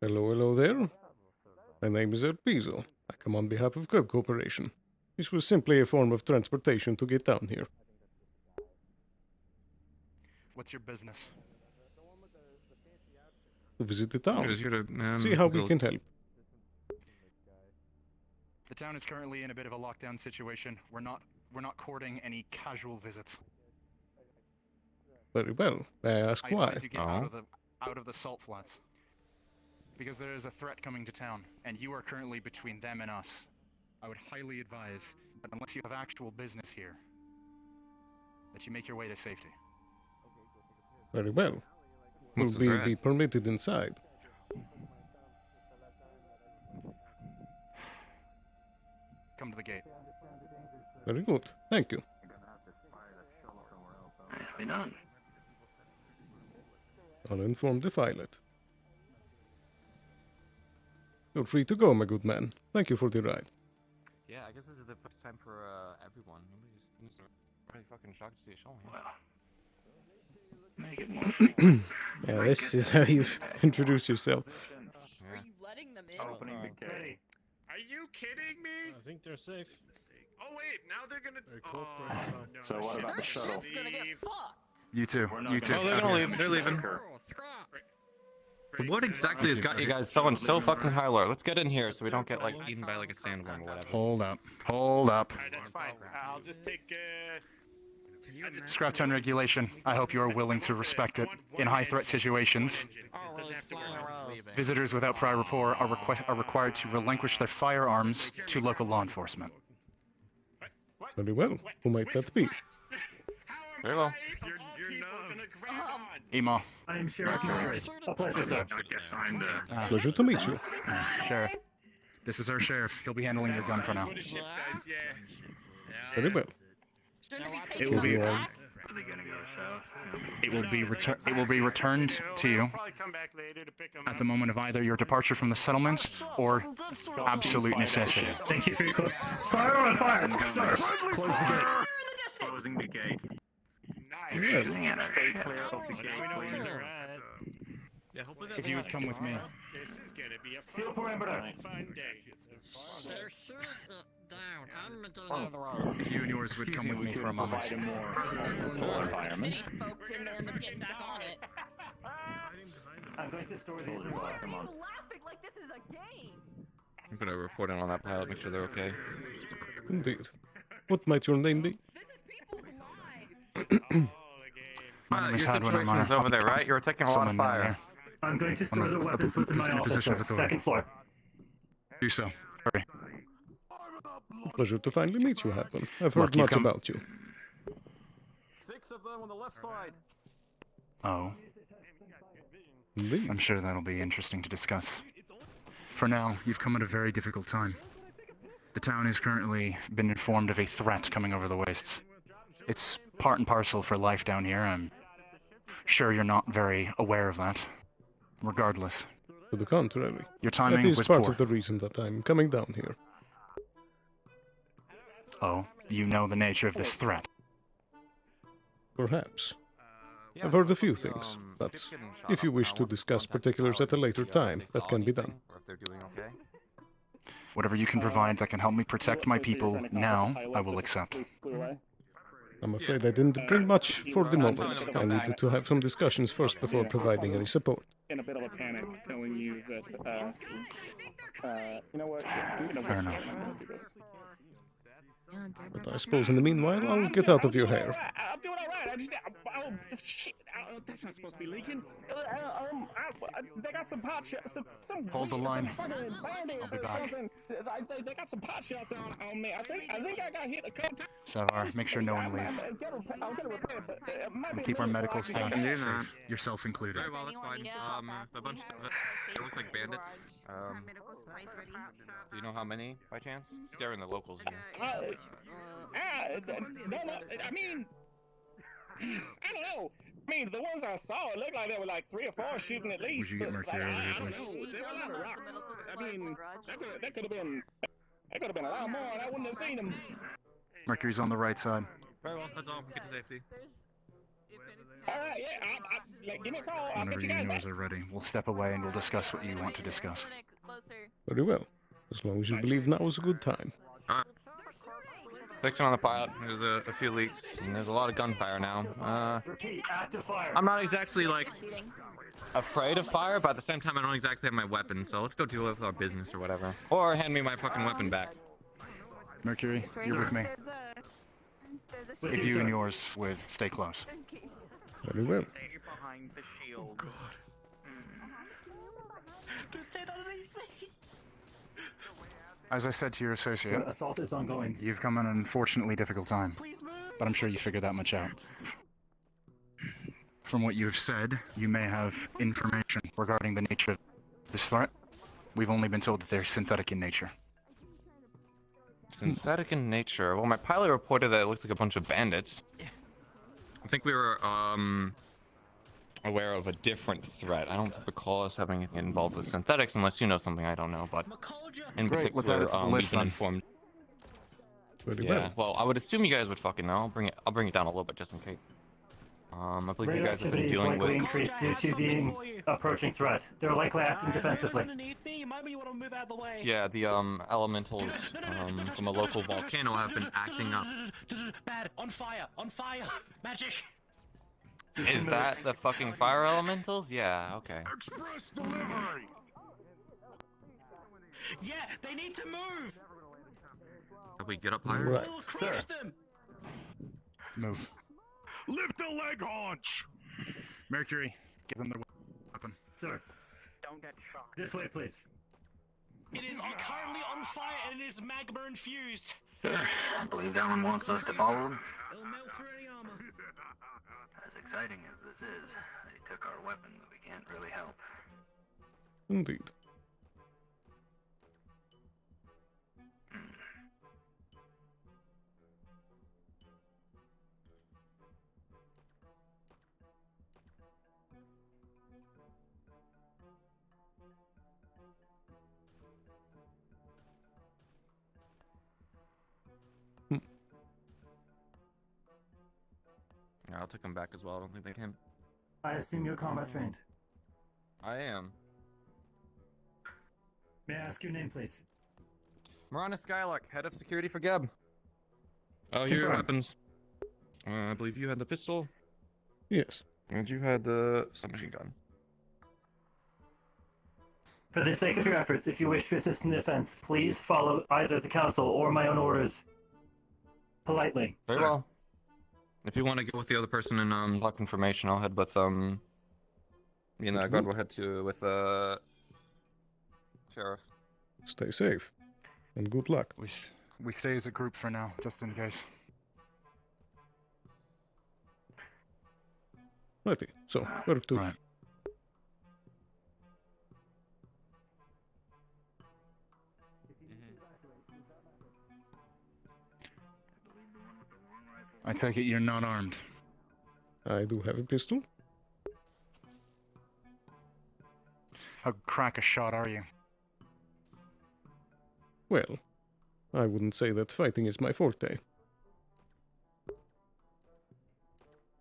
Hello there. My name is Elpizo. I come on behalf of Curb Corporation. This was simply a form of transportation to get down here. What's your business? To visit the town. Just here to, See how we build- can help. The town is currently in a bit of a lockdown situation. We're not courting any casual visits. Very well. May I ask I why? advise you get out of the salt flats. Because there is a threat coming to town, and you are currently between them and us. I would highly advise that unless you have actual business here, that you make your way to safety. Very well. What's Will the we threat? be permitted inside? Come to the gate. Very good. Thank you. Nicely done. I'll inform the pilot. You're free to go, my good man. Thank you for the ride. Yeah, I guess this is the first time for everyone. Nobody's really fucking shocked to see a show. Make it more. Yeah, this is how you introduce yourself. Yeah. Are you letting them in? Opening the gate. Are you kidding me? I think they're safe. Oh wait, now they're gonna. No, So what about the shuttle? Ship's gonna get fucked. You too. You too. Oh, they're gonna leave. They're leaving. What exactly has got you guys going so fucking high alert? Let's get in here so we don't get like eaten by like a sandworm or whatever. Hold up. Hold up. Alright, that's fine. I'll just take. Scraptown regulation. I hope you are willing to respect it. In high-threat situations, visitors without prior report are required to relinquish their firearms to local law enforcement. Very well. Who might that be? Very well. Emo. I am Sheriff Norris. A pleasure, sir. Pleasure to meet you. Sheriff. This is our sheriff. He'll be handling your gun for now. Very well. It will be. It will be returned to you at the moment of either your departure from the settlement or absolute necessity. Thank you for your call. Fire on fire! Sir, close the gate. Closing the gate. Nice. Stay clear of the gate, please. If you would come with me. This is gonna be a Steel perimeter. fun day. If you and yours would come with me for a moment. City folk didn't end up getting back on it. I'm going to store these. Come on. Laughing like this is a game. I'm gonna report in on that pilot, make sure they're okay. Indeed. What might your name be? My name Your is Hadwin. I'm situation's over there, right? You're taking a lot of someone down fire. there. I'm going to store the weapons within my in a office. position of authority. Second floor. Do so. Hurry. Pleasure to finally meet you, Hadwin. I've Look, heard you much come- about you. 6 of them on the left side. Oh. Indeed. I'm sure that'll be interesting to discuss. For now, you've come at a very difficult time. The town has currently been informed of a threat coming over the wastes. It's part and parcel for life down here. I'm sure you're not very aware of that. Regardless, To the contrary. your timing That is was part poor. of the reason that I'm coming down here. Oh, you know the nature of this threat. Perhaps. I've heard a few things, but if you wish to discuss particulars at a later time, that can be done. Or if they're doing okay. Whatever you can provide that can help me protect my people now, I will accept. I'm afraid I didn't bring much for the moment. I needed to have some discussions first before providing any support. In a bit of a panic, telling you that, you know what? Fair enough. But I suppose in the meanwhile, I'll get out of your hair. I'm doing all right. Oh shit! That's not supposed to be leaking. They got some pot shots. Some Hold the line. Some bandits I'll be or back. something. They got some pot shots on me. I think I got hit a couple times. Savar, make sure no one leaves. I'll get a repair, but it might And be keep a our little medical blocky. staff safe, yourself included. Very well, that's fine. A bunch of they look like bandits. Do you know how many, by chance? Scaring the locals here. No, I mean, I don't know. I mean, the ones I saw, it looked like there were like 3 or 4 shooting at least. Would you get Mercury over here, please? There were a lot of rocks. I mean, that could have been a lot more, and I wouldn't have seen them. Mercury's on the right side. Very well, that's all. Get to safety. All right, yeah, give me a call. I'll Whenever get you your guys back. news are ready, we'll step away and we'll discuss what you want to discuss. Very well. As long as you believe now is a good time. Section on the pilot. There's a few leaks, and there's a lot of gunfire now. Repeat, active fire. I'm not exactly, like, afraid of fire, but at the same time, I don't exactly have my weapon, so let's go deal with our business or whatever. Or hand me my fucking weapon back. Mercury, you're with me. With If you, you sir. and yours would stay close. Very well. Behind the shield. Just stay underneath me. As I said to your associate, Sir, assault is ongoing. you've come at an unfortunately difficult time. But I'm sure you figured that much out. From what you have said, you may have information regarding the nature of this threat. We've only been told that they're synthetic in nature. Synthetic in nature. Well, my pilot reported that it looked like a bunch of bandits. I think we were, aware of a different threat. I don't recall us having anything involved with synthetics, unless you know something I don't know, but in Great, let's add particular, it to the we've list been then. informed. Very Yeah, well, I would assume you guys would fucking know. I'll bring it down a little bit just in case. I believe you Radar guys have been activity is dealing likely with... increased due to the approaching threat. They're likely acting defensively. Yeah, the elementals from a local volcano have been acting up. Bad. On fire. On fire. Magic. Is that the fucking fire elementals? Yeah, okay. Express delivery. Yeah, they need to move. Can we get up higher? Right. We'll crush them. Move. Lift the leg haunch. Mercury, give them their weapon. Sir. Don't get shot. This way, please. It is currently on fire and it is magma infused. I believe that one wants us to follow him. As exciting as this is, they took our weapons. We can't really help. Indeed. Yeah, I'll take them back as well. I don't think they can. I assume you're combat trained. I am. May I ask your name, please? Marana Skylark, head of security for Geb. Oh, here are your Confirmed. weapons. I believe you had the pistol. Yes. And you had the submachine gun. For the sake of your efforts, if you wish to assist in the defense, please follow either the council or my own orders. Politely. Very sir. well. If you want to go with the other person and block information, I'll head with me and God will head with sheriff. Stay safe. And good luck. We stay as a group for now, just in case. Righty. So, where to? Right. I take it you're not armed. I do have a pistol. How crack a shot are you? Well, I wouldn't say that fighting is my forte.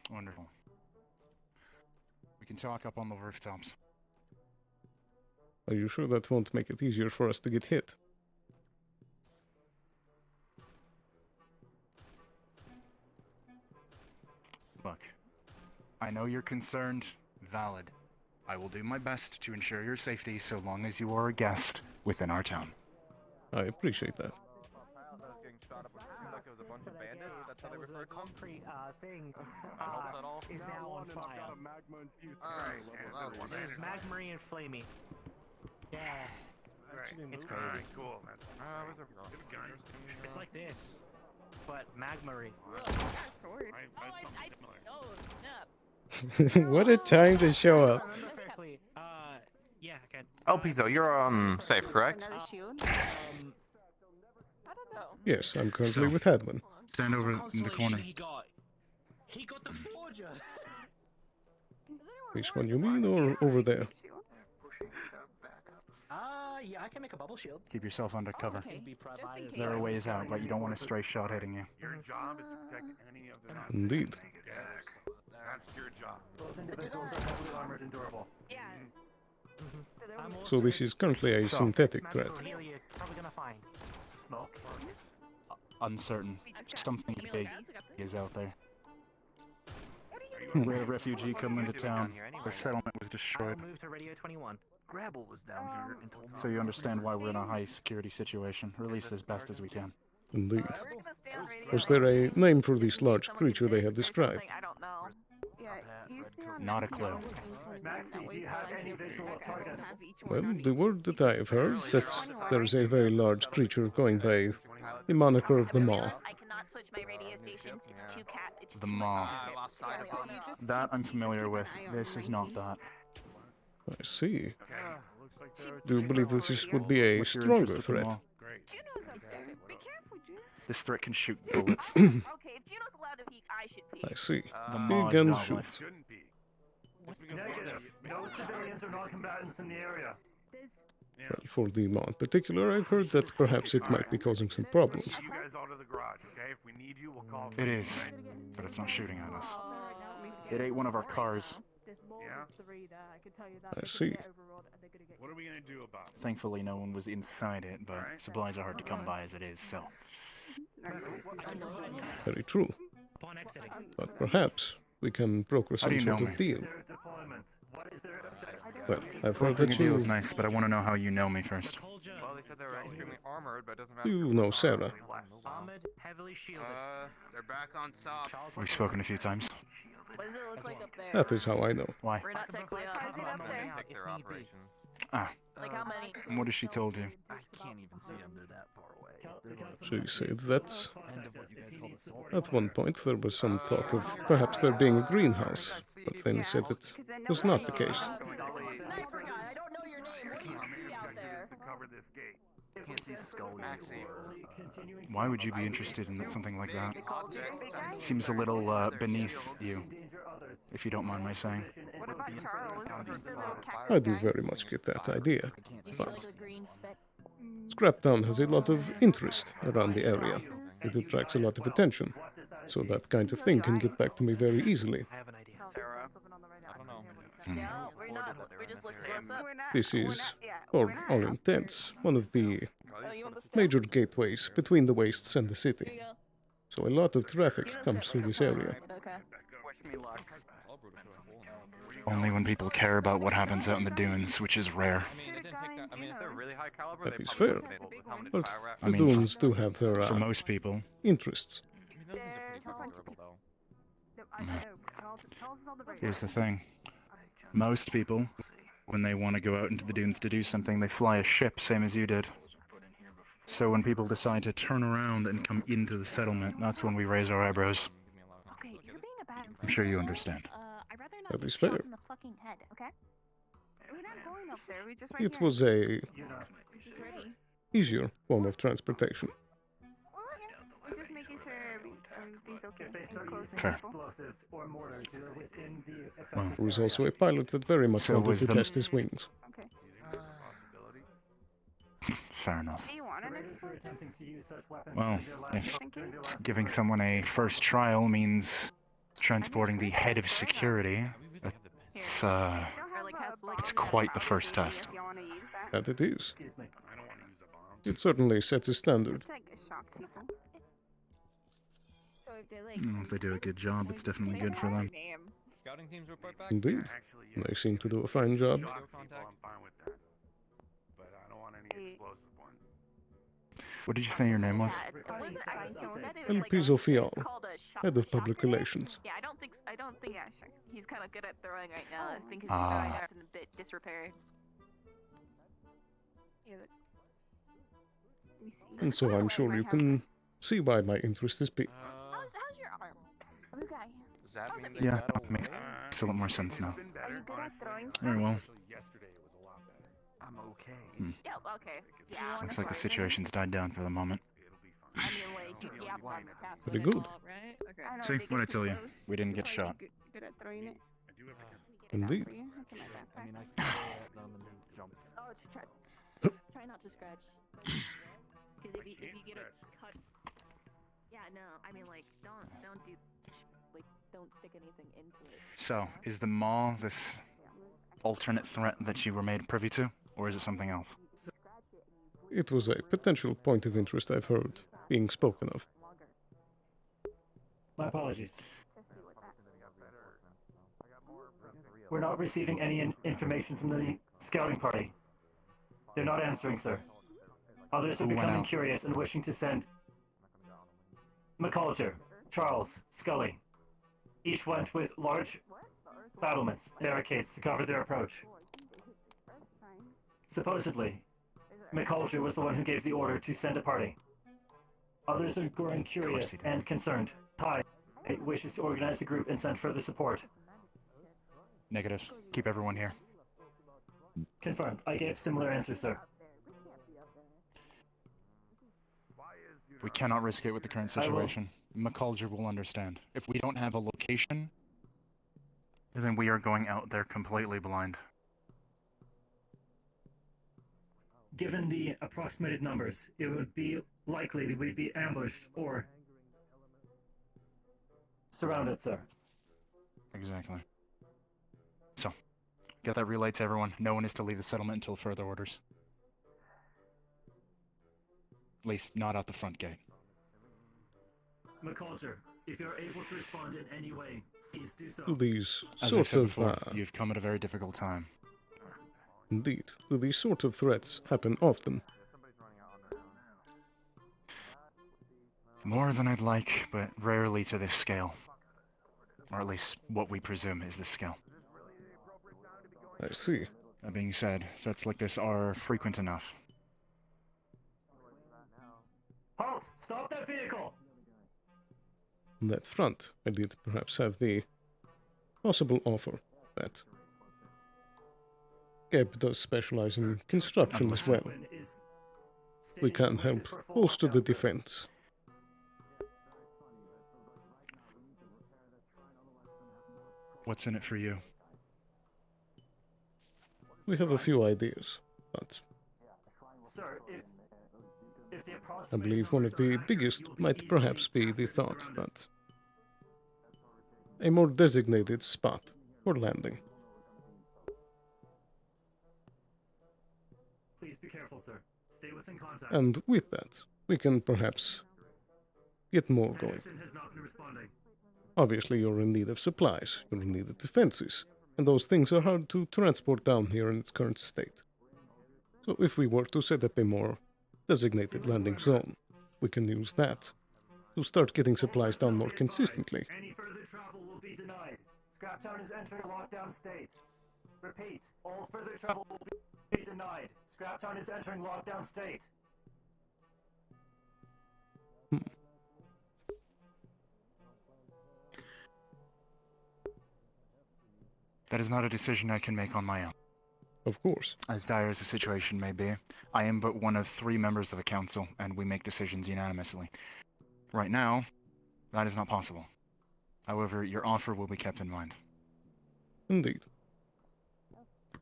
Wonderful. We can talk up on the rooftops. Are you sure that won't make it easier for us to get hit? Look, I know you're concerned. Valid. I will do my best to ensure your safety so long as you are a guest within our town. I appreciate that. Concrete thing is now on fire. It's magma and flamey. Yeah. It's crazy. Alright, cool, man. It's like this, but magma-y. What a time to show up. Yeah, I can. Elpizo, you're safe, correct? Yes, I'm currently So, with Hadwin. Stand over in the corner. He got the forger. Which one you mean, or over there? Yeah, I can make a bubble shield. Keep yourself under cover. Okay. There are ways out, but you don't want a stray shot hitting you. Your job is to protect any of the... Indeed. Yes, that's your job. Those individuals are heavily armored and durable. Yeah. So this is currently a synthetic threat. Probably gonna find smoke. Uncertain. Something big is out there. We had a refugee come into town. Their settlement was destroyed. Move to Radio 21. Grabble was down here and told me. So you understand why we're in a high security situation, or at least as best as we can. Indeed. Was there a name for this large creature they had described? I don't know. Yeah, you see on Not a clue. Maxie, do you have any visual of targets? Well, the word that I have heard that there is a very large creature going by the moniker of the Maw. I cannot switch my radio stations. It's too The Maw. That I'm familiar with. This is not that. I see. Do you believe that this would be a What's your stronger interest with the threat? Maw? This threat can shoot bullets. Okay, if Juno's allowed to peek, I should peek. I see. The Maw Big is and not shoots. Negative. No civilians or non-combatants in the area. Well, for the Maw in particular, I've heard that perhaps it might be causing some problems. You guys all to the garage, okay? If we need you, we'll call. It is, but it's not shooting at us. It ate one of our cars. I see. What are we gonna do about it? Thankfully, no one was inside it, but supplies are hard to come by as it is, so. Very true. Upon exiting. But perhaps we can broker How do some you sort know of me? deal. Well, I've heard Broking that a deal you... is nice, but I want to know how you know me first. Well, they said they were extremely armored, but it doesn't matter. You know Sarah. Armored, heavily shielded. They're back on top. We've spoken a few times. What does it look like up there? That is how I know. Why? We're not technically up. Take their operations. Ah, Like how many? and what has she told you? I can't even see them. They're that far away. She said that End of what you guys call the soul. at one point there was some talk of perhaps there being a greenhouse, but then said it was not the case. Sniper guy, I don't know your name. What do you see out there? To cover this gate. Can't see skull Why would you be interested in something like that? Seems a little beneath you, if you don't mind my saying. What about Charles? The little cactus I do guy? very much get that idea, but Like a green speck. Scraptown has a lot of interest around the area. It attracts a lot of attention, so that kind of thing can get back to me very easily. I have an idea. Sarah, I don't know. Yeah, we're not. We're just looking close up. This is, for all intents, one of the major gateways between the wastes and the city. So a lot of traffic comes through this area. Okay. Only when people care about what happens out in the dunes, which is rare. I mean, it didn't take that. I mean, if they're really high caliber, That they is probably fair. would've been able to come But fire rap. the dunes do have their For most people, interests. I mean, those things are pretty fucking durable, though. here's the thing. Most people, when they want to go out into the dunes to do something, they fly a ship, same as you did. So when people decide to turn around and come into the settlement, that's when we raise our eyebrows. Okay, you're being a bad I'm sure you understand. I'd rather not That be is shot fair. in the fucking head, okay? We're not going up there. We just It was a ready. easier form of transportation. We're just making sure everything's okay. Fair. Well, There was also a pilot that very much So wanted was to the- test his wings. Okay. fair enough. Do you want an explosive? Well, if giving someone a first trial means transporting the head of security, it's quite the first test. That it is. It certainly sets a standard. It's like a shock people. So If they do a good job, it's definitely good for them. Scouting teams report back. Indeed. They seem to do a fine job. I'm fine with that. But I don't want any explosive ones. What did you say your name was? Elpizo Feall, head of public relations. Yeah, I don't think. Yeah, sure. He's kind of good at throwing right now. I think his Ah. throwing is in a bit disrepair. Yeah, let me see. And so I'm sure you can see why my interest is piqued. How's your arm? Okay. Does that mean they Yeah, got makes away? a lot more sense now. Are you good at throwing? Very well. Yesterday it was a lot better. I'm okay. Yeah. Okay. Yeah. Looks like the situation's died down for the moment. I mean, like, yeah, on the task. Pretty good. Right? Okay. I know, See, they what I get tell you, close. we didn't get shot. Good at throwing it. Indeed. For you? That's in my backpack. Oh, try not to scratch. Because if you get a cut. Yeah, no. I mean, like, don't stick anything into it. So, is the Maw this alternate threat that you were made privy to, or is it something else? It was a potential point of interest I've heard being spoken of. My apologies. We're not receiving any information from the scouting party. They're not answering, sir. Others are Who went becoming out? curious and wishing to send McCullough, Charles, Scully. Each went with large battlements, barricades to cover their approach. Supposedly, McCullough was the one who gave the order to send a party. Others are growing curious and concerned. Pi wishes to organize a group and send further support. Negative. Keep everyone here. Confirmed. I gave similar answers, sir. We cannot risk it with the current I will. situation. McCullough will understand. If we don't have a location, then we are going out there completely blind. Given the approximated numbers, it would be likely that we'd be ambushed or surrounded, sir. Exactly. So, get that relayed to everyone. No one is to leave the settlement until further orders. At least, not out the front gate. McCullough, if you're able to respond in any way, please do so. Do these As I sort said of before, you've come at a very difficult time. indeed, do these sort of threats happen often? More than I'd like, but rarely to this scale. Or at least what we presume is this scale. I see. That being said, threats like this are frequent enough. Halt! Stop that vehicle! On that front, I did perhaps have the possible offer that Geb does specialize in construction as well. We can help bolster the defense. What's in it for you? We have a few ideas, but Sir, if the I approximate believe one of the biggest might perhaps be the thought that a more designated spot for landing. Please be careful, sir. Stay within contact. And with that, we can perhaps get more going. Henderson has not been responding. Obviously, you're in need of supplies, you're in need of defenses, and those things are hard to transport down here in its current state. So if we were to set up a more designated landing zone, we can use that to start getting supplies down more consistently. Any further travel will be denied. Scraptown is entering a lockdown state. Repeat, all further travel will be denied. Scraptown is entering lockdown state. That is not a decision I can make on my own. Of course. As dire as the situation may be, I am but one of 3 members of a council, and we make decisions unanimously. Right now, that is not possible. However, your offer will be kept in mind. Indeed.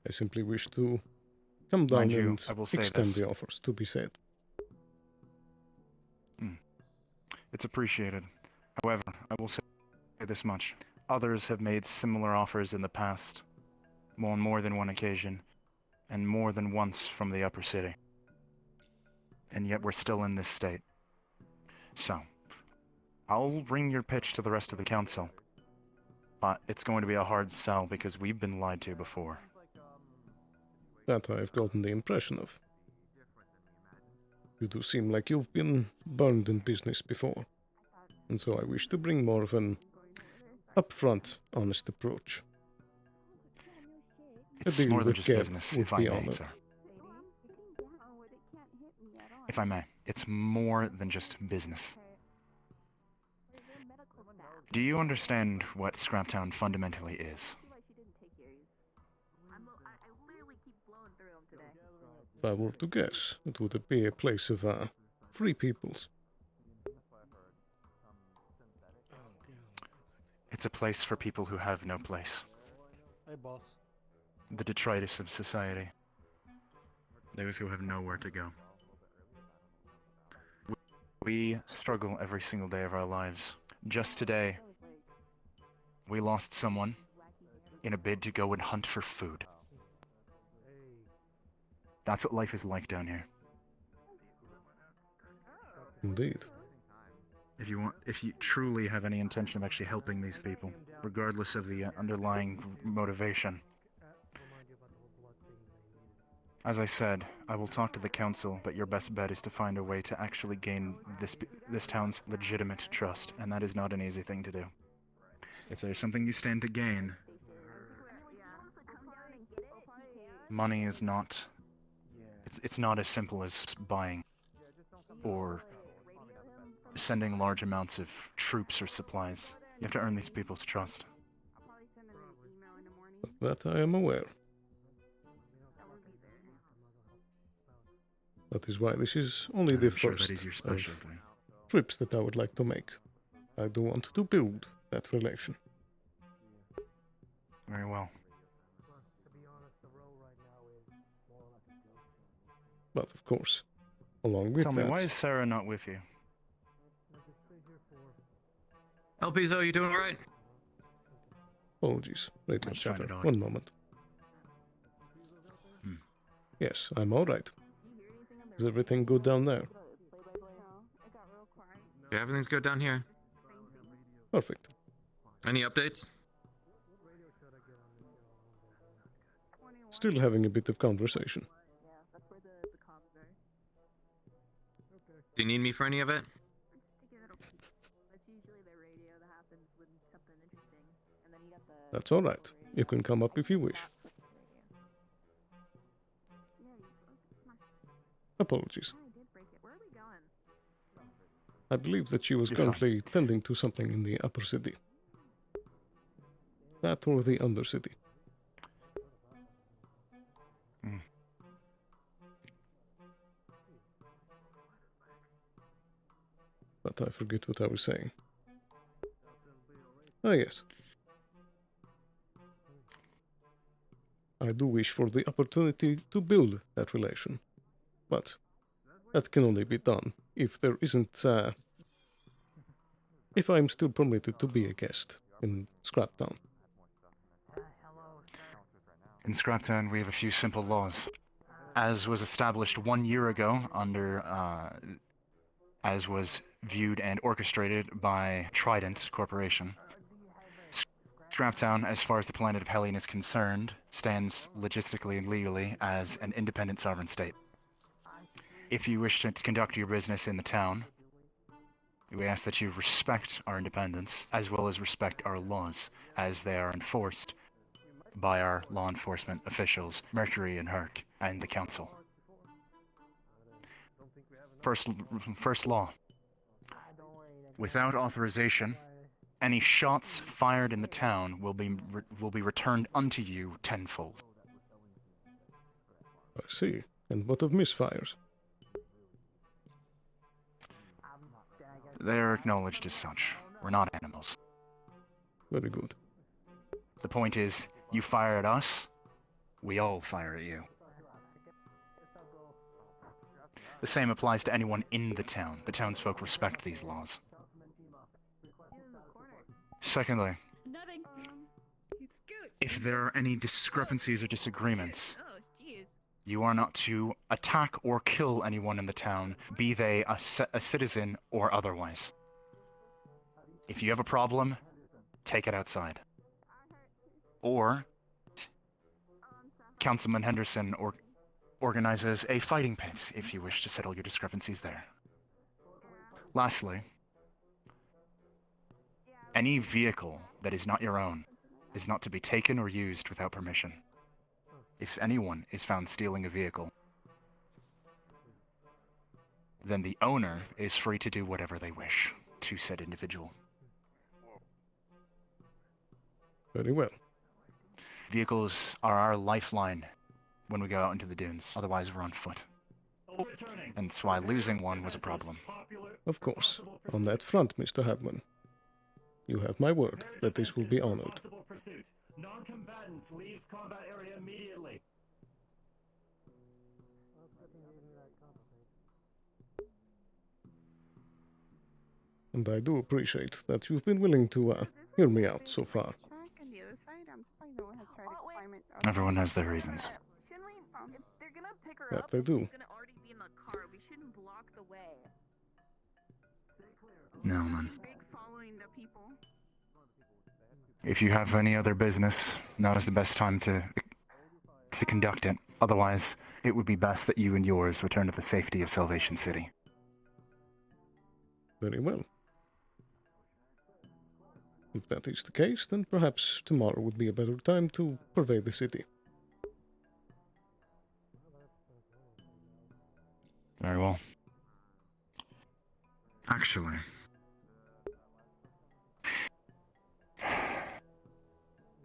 I simply wish to come down Mind you, and I will say extend this. the offers to be said. It's appreciated. However, I will say this much. Others have made similar offers in the past, on more than one occasion, and more than once from the upper city. And yet we're still in this state. So, I'll bring your pitch to the rest of the council. But it's going to be a hard sell because we've been lied to before. That I've gotten the impression of. You do seem like you've been burned in business before, and so I wish to bring more of an upfront, honest approach. It's more than just business, if I may, sir. If I may, it's more than just business. Do you understand what Scraptown fundamentally is? If I were to guess, it would be a place of free peoples. It's a place for people who have no place. Hey, boss. The detritus of society. Those who have nowhere to go. We struggle every single day of our lives. Just today, we lost someone in a bid to go and hunt for food. That's what life is like down here. Indeed. If you truly have any intention of actually helping these people, regardless of the underlying motivation. As I said, I will talk to the council, but your best bet is to find a way to actually gain this town's legitimate trust, and that is not an easy thing to do. If there's something you stand to gain, money is not... It's not as simple as buying or sending large amounts of troops or supplies. You have to earn these people's trust. That I am aware. That is why this is only the first of trips that I would like to make. I do want to build that relation. Very well. But of course, along with Tell me, that... why is Sarah not with you? Elpizo, you doing alright? Apologies, Radio Chatter. One moment. Yes, I'm alright. Is everything good down there? Yeah, everything's good down here. Perfect. Any updates? Still having a bit of conversation. Do you need me for any of it? That's alright. You can come up if you wish. Apologies. I believe that she was currently tending to something in the upper city. That or the undercity. But I forget what I was saying. Ah, yes. I do wish for the opportunity to build that relation. But that can only be done if there isn't, if I'm still permitted to be a guest in Scraptown. In Scraptown, we have a few simple laws. As was established 1 year ago under, as was viewed and orchestrated by Trident Corporation. Scraptown, as far as the planet of Hellion is concerned, stands logistically and legally as an independent sovereign state. If you wish to conduct your business in the town, we ask that you respect our independence, as well as respect our laws, as they are enforced by our law enforcement officials, Mercury and Herc, and the Council. First law. Without authorization, any shots fired in the town will be returned unto you tenfold. I see. And what of misfires? They're acknowledged as such. We're not animals. Very good. The point is, you fire at us, we all fire at you. The same applies to anyone in the town. The townsfolk respect these laws. Secondly, if there are any discrepancies or disagreements, you are not to attack or kill anyone in the town, be they a citizen or otherwise. If you have a problem, take it outside. Or Councilman Henderson organizes a fighting pit if you wish to settle your discrepancies there. Lastly, any vehicle that is not your own is not to be taken or used without permission. If anyone is found stealing a vehicle, then the owner is free to do whatever they wish to said individual. Very well. Vehicles are our lifeline when we go out into the dunes, otherwise we're on foot. And that's why losing one was a problem. Of course. On that front, Mr. Hadman. You have my word that this will be honored. Non-combatants leave combat area immediately. And I do appreciate that you've been willing to hear me out so far. Everyone has their reasons. That they do. No, man. If you have any other business, now is the best time to conduct it. Otherwise, it would be best that you and yours return to the safety of Salvation City. Very well. If that is the case, then perhaps tomorrow would be a better time to pervade the city. Very well. Actually,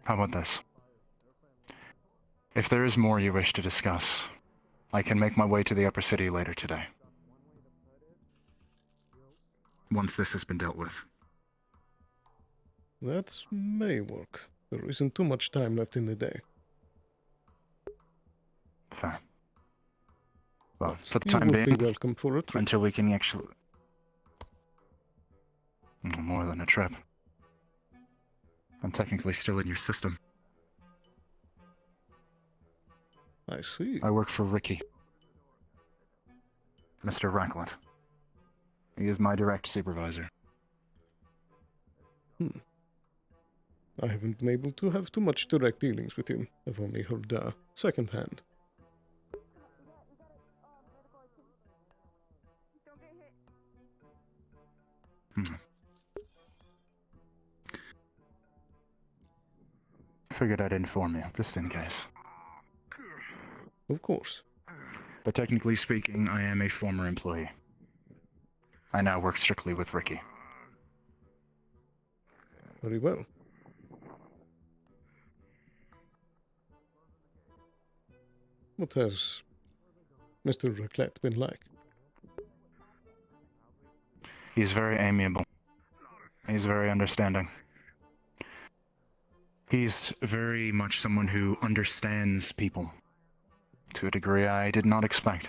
how about this? If there is more you wish to discuss, I can make my way to the upper city later today. Once this has been dealt with. That may work. There isn't too much time left in the day. Fair. Well, But for the you time would being, be welcome for a trip. until we can actually... More than a trip. I'm technically still in your system. I see. I work for Ricky. Mr. Racklet. He is my direct supervisor. I haven't been able to have too much direct dealings with him. I've only heard secondhand. Figured I'd inform you, just in case. Of course. But technically speaking, I am a former employee. I now work strictly with Ricky. Very well. What has Mr. Raclette been like? He's very amiable. He's very understanding. He's very much someone who understands people. To a degree I did not expect.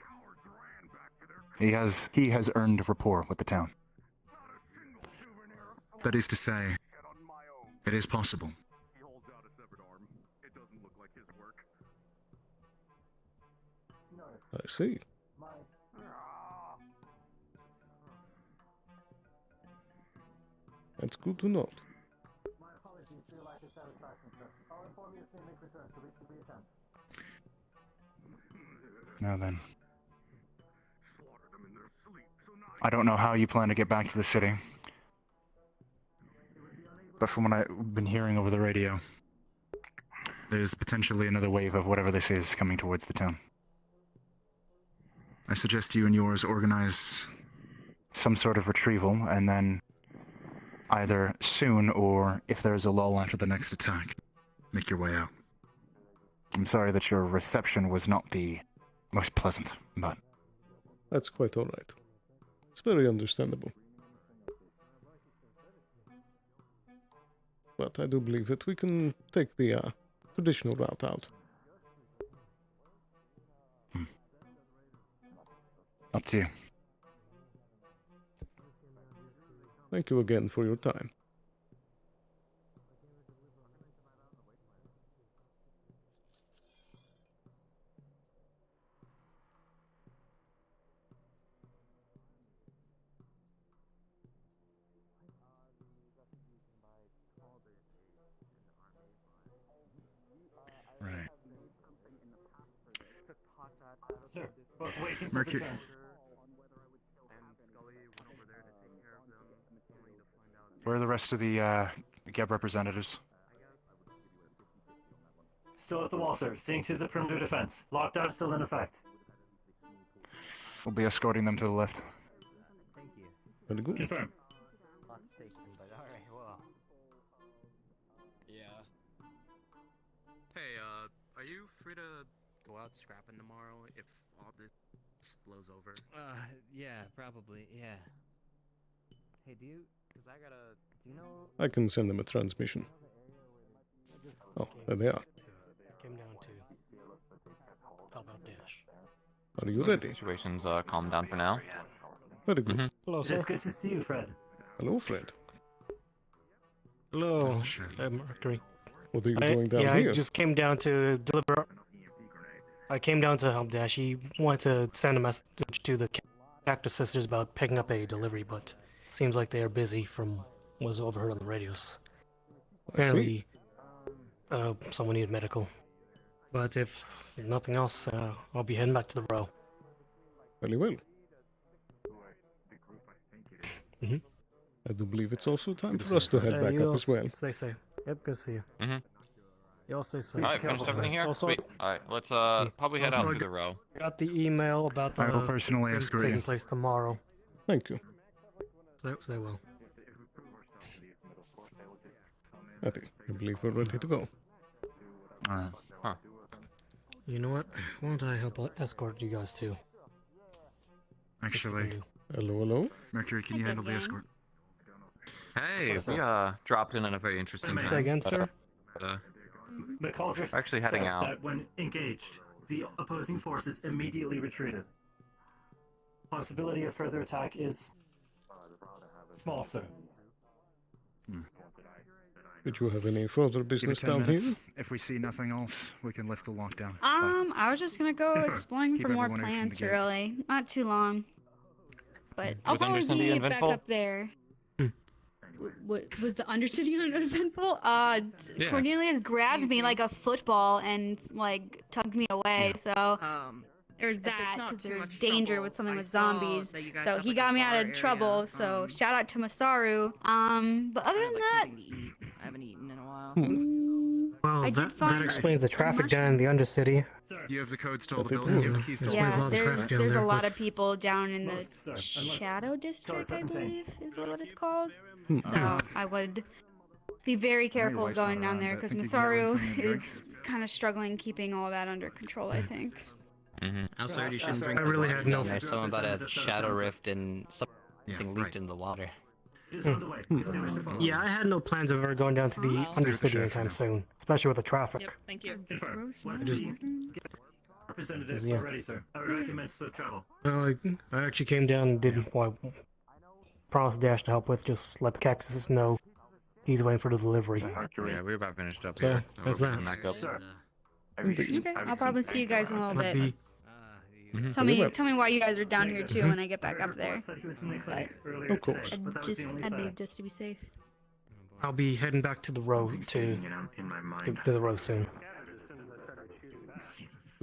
He has earned rapport with the town. That is to say, it is possible. I see. That's good to note. Now then. I don't know how you plan to get back to the city. But from what I've been hearing over the radio, there's potentially another wave of whatever this is coming towards the town. I suggest you and yours organize some sort of retrieval, and then either soon or if there's a lull after the next attack, make your way out. I'm sorry that your reception was not the most pleasant, but... That's quite alright. It's very understandable. But I do believe that we can take the traditional route out. Up to you. Thank you again for your time. Sir, both waiting for Mercury. return. Where are the rest of the GEB representatives? Still at the wall, sir. Seeing to the perimeter defense. Lockdown still in effect. We'll be escorting them to the lift. Very good. Confirm. Yeah. Hey, are you free to go out scrapping tomorrow if all this blows over? Yeah, probably, yeah. Hey, do you know... I can send them a transmission. Oh, there they are. Came down to help out Dash. Are you The ready? situation's calmed down for now. Very good. Hello, It sir. is good to see you, Fred. Hello, Fred. Hello, Mercury. What are you doing down here? I just came down to deliver. I came down to help Dash. He wanted to send a message to the Cactus Sisters about picking up a delivery, but seems like they are busy from what was overheard on the radios. Apparently, someone needed medical. But if nothing else, I'll be heading back to the row. Very well. Mm-hmm. I do believe it's also time for us to head back up as well. Stay safe. Yep, good to see you. Mm-hmm. You all stay safe. Alright, finished everything here? Also, Sweet. Alright, let's probably head out also, through the row. got the email about the I will personally things escort taking you. place tomorrow. Thank you. Stay well. I believe we're ready to go. Alright. Huh. You know what? Why don't I help escort you guys too? Actually, hello? Mercury, can you handle the escort? Hey, we dropped in on a very interesting time. Say again, sir? McCuldriff Actually heading said out. that when engaged, the opposing forces immediately retreated. Possibility of further attack is small, sir. Did you have any further Give it business 10 down minutes. here? If we see nothing else, we can lift the lockdown. I was just gonna go Confirm. exploring Keep for more everyone away from the plants, gate. really. Not too long. But I'll Was probably Undercity be back eventful? up there. What was the Undercity uneventful? Yeah. Cornelius grabbed me like a football and like tugged me away. So there's if it's that not because too there's much danger trouble, with something I with saw zombies. that you guys So have, he like, got a me out bar of trouble. area, So shout out to Masaru. But other than that, something to eat. I haven't eaten in a while. Well, I did that find explains the traffic down in the Undercity. You have the codes to all the That buildings. explains- You have keys to all explains yeah, all the traffic down there's a there lot with- of people down in the Most, sir, unless- Shadow District, I certain believe, things. is what it's called. Hmm. So I would be very careful wife's going not down around, there I because think you can get her Masaru something to drink. is kind of struggling keeping all that under control, I think. Also, you shouldn't That's drink I the really water had no- down there. Something about a Representative shadow Southern rift and something leaked in the water. It is on the way. If they wish to follow. Yeah, I had no plans of ever going down to the Undercity anytime soon, especially with the traffic. Yep, thank you. Confirm. Once Just- the representatives Yeah. are ready, sir, I would recommend swift travel. I actually came down and did what I promised Dash to help with, just let the Cactuses know he's waiting for the delivery. Yeah, we're about finished up So, here. that's We'll that. come back up. Okay, I'll probably see you guys in a little But bit. the- Tell me why you guys are down here too when I get back up there. Said he was in the clinic earlier Of course. today, but that was the only I'd sign. leave just to be safe. I'll be heading back to the row to the row soon.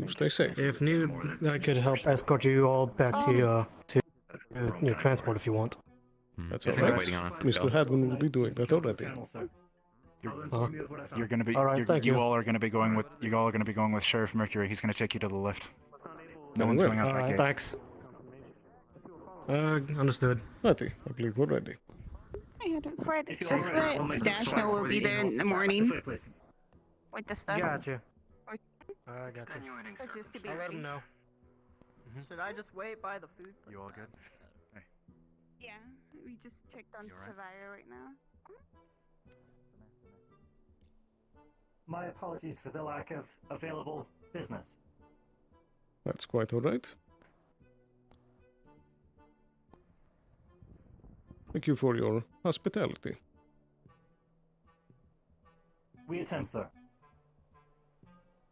Stay safe. If needed, I could help escort you all back to your transport if you want. That's I all think they're right. waiting on us. Mr. Hadwin will be doing that already. You're gonna be. All right, thank you. You all are gonna be going with. You all are gonna be going with Sheriff Mercury. He's gonna take you to the lift. No one's well. going out All that right, gate. thanks. Understood. Righty, I believe we're ready. Fred, If you're just all right, we'll let make Dash sure know we'll for be the there in emails. the morning This way, please. with the stuff. Gotcha. Or- I got you. So just to be I'll let ready. him know. Should I just wait by the food? You all good? Yeah, we just checked on Survivor right now. My apologies for the lack of available business. That's quite all right. Thank you for your hospitality. We attempt, sir.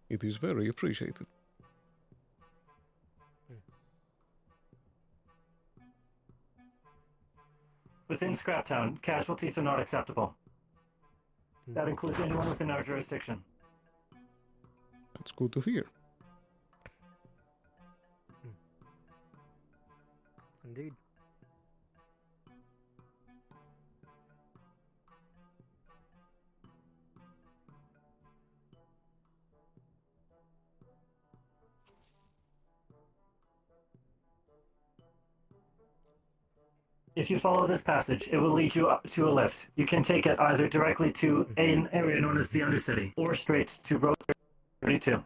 It is very appreciated. Within Scraptown, casualties are not acceptable. That includes anyone within our jurisdiction. That's good to hear. Indeed. If you follow this passage, it will lead you up to a lift. You can take it either directly to an area known as the Undercity, or straight to Road 32.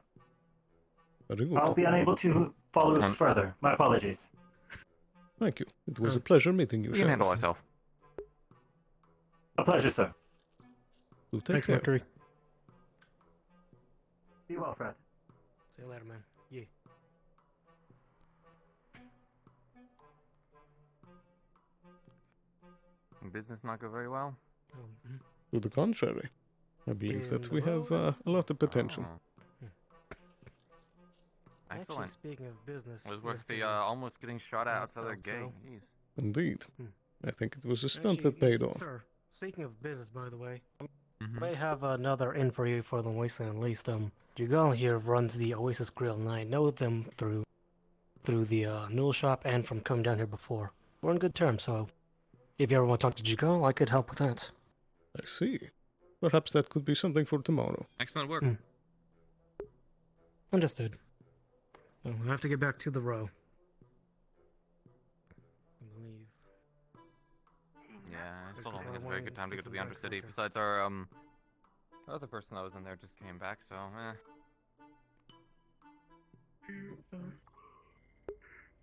I'll be unable to follow further. My apologies. Thank you. It was a pleasure meeting you, We can handle ourselves. A pleasure, sir. So take Thanks, care. Mercury. Be well, Fred. See you later, man. Yeah. Business not go very well? To the contrary, I believe that we have a lot of potential. Excellent. Actually, speaking of business, Was worth the almost getting shot at outside their gate. Jeez. Indeed. I think it was a stunt that paid off. Sir, speaking of business, by the way, I have another in for you for the Wasteland at least. Jugal here runs the Oasis Grill, and I know them through the noodle shop and from coming down here before. We're on good terms, so if you ever want to talk to Jugal, I could help with that. I see. Perhaps that could be something for tomorrow. Excellent work. Understood. Well, we'll have to get back to the row. I believe. Yeah, I still don't think it's a very good time to go to the Undercity. Besides, our other person that was in there just came back, so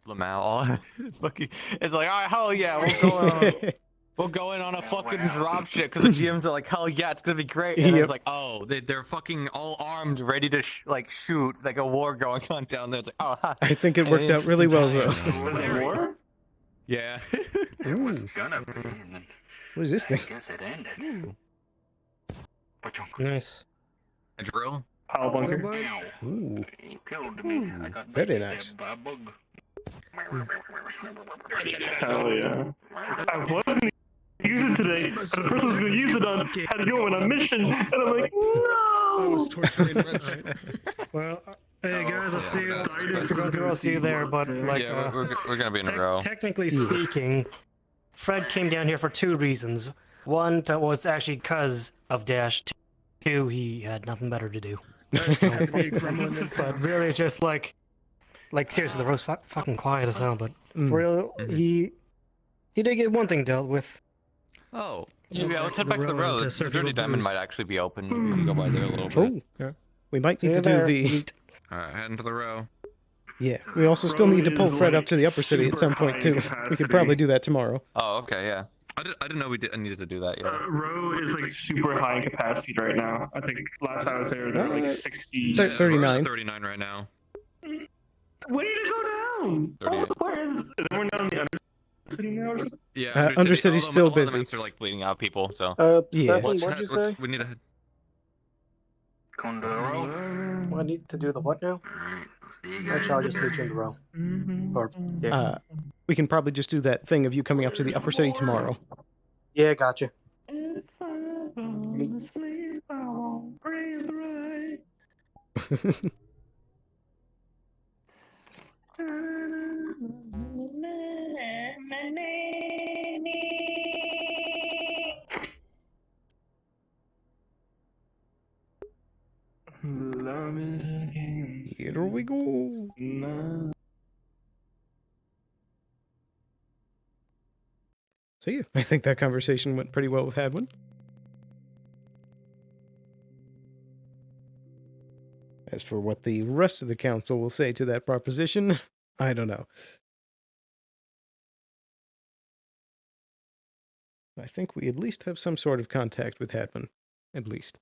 Lamal, fucking, it's like, all right, hell yeah, we'll go in on a fucking drop shit, because the GMs are like, hell yeah, it's gonna be great, and it's like, oh, they're fucking all armed, ready to shoot, like a war going on down there. It's like, oh, I think it worked out really well, though. Was it war? Yeah. It was gonna be, and then What is this thing? I guess it ended. Nice. A drill? Power bunker. Ooh. You killed me. I got Very backstabbed nice. by a bug. Hell yeah. I wasn't using it today, but the person who's gonna use it on had to go on a mission, and I'm like, no! I was torturing Well, hey guys, I'll see you. I'll see you there, but like, yeah, we're gonna be in a row. Technically speaking, Fred came down here for two reasons. One, that was actually because of Dash. Two, he had nothing better to do. But really, it's just like seriously, the road's fucking quiet as hell. But for real, he did get one thing dealt with. Oh, yeah, let's head back to the road. The Dirty Diamond might actually be open. We can go by there a little bit. Oh, yeah. We might need to do the... Alright, head into the row. Yeah, we also still need to pull Fred up to the upper city at some point, too. We could probably do that tomorrow. Oh, okay, yeah. I didn't know we needed to do that yet. Row is like super high in capacity right now. I think last time I was there, there were like 60. It's at 39. 39 right now. Way to go down! 38. Where is everyone down the Undercity now or something? Yeah, Undercity's still all the busy. maps are like bleeding out people, so. Yeah. What'd you say? We need to head. Going to the row? I need to do the what now? Actually, I'll just meet you in the row. Or, yeah. We can probably just do that thing of you coming up to the upper city tomorrow. Yeah, gotcha. Here we go. So yeah, I think that conversation went pretty well with Hadwin. As for what the rest of the council will say to that proposition, I don't know. I think we at least have some sort of contact with Hadwin. At least.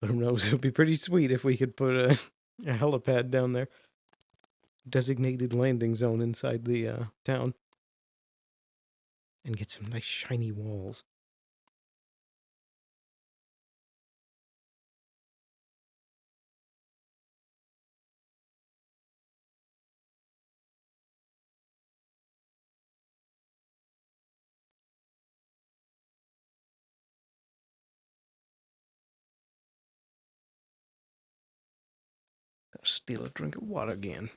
Who knows, it would be pretty sweet if we could put a helipad down there. Designated landing zone inside the town. And get some nice shiny walls. I'll steal a drink of water again.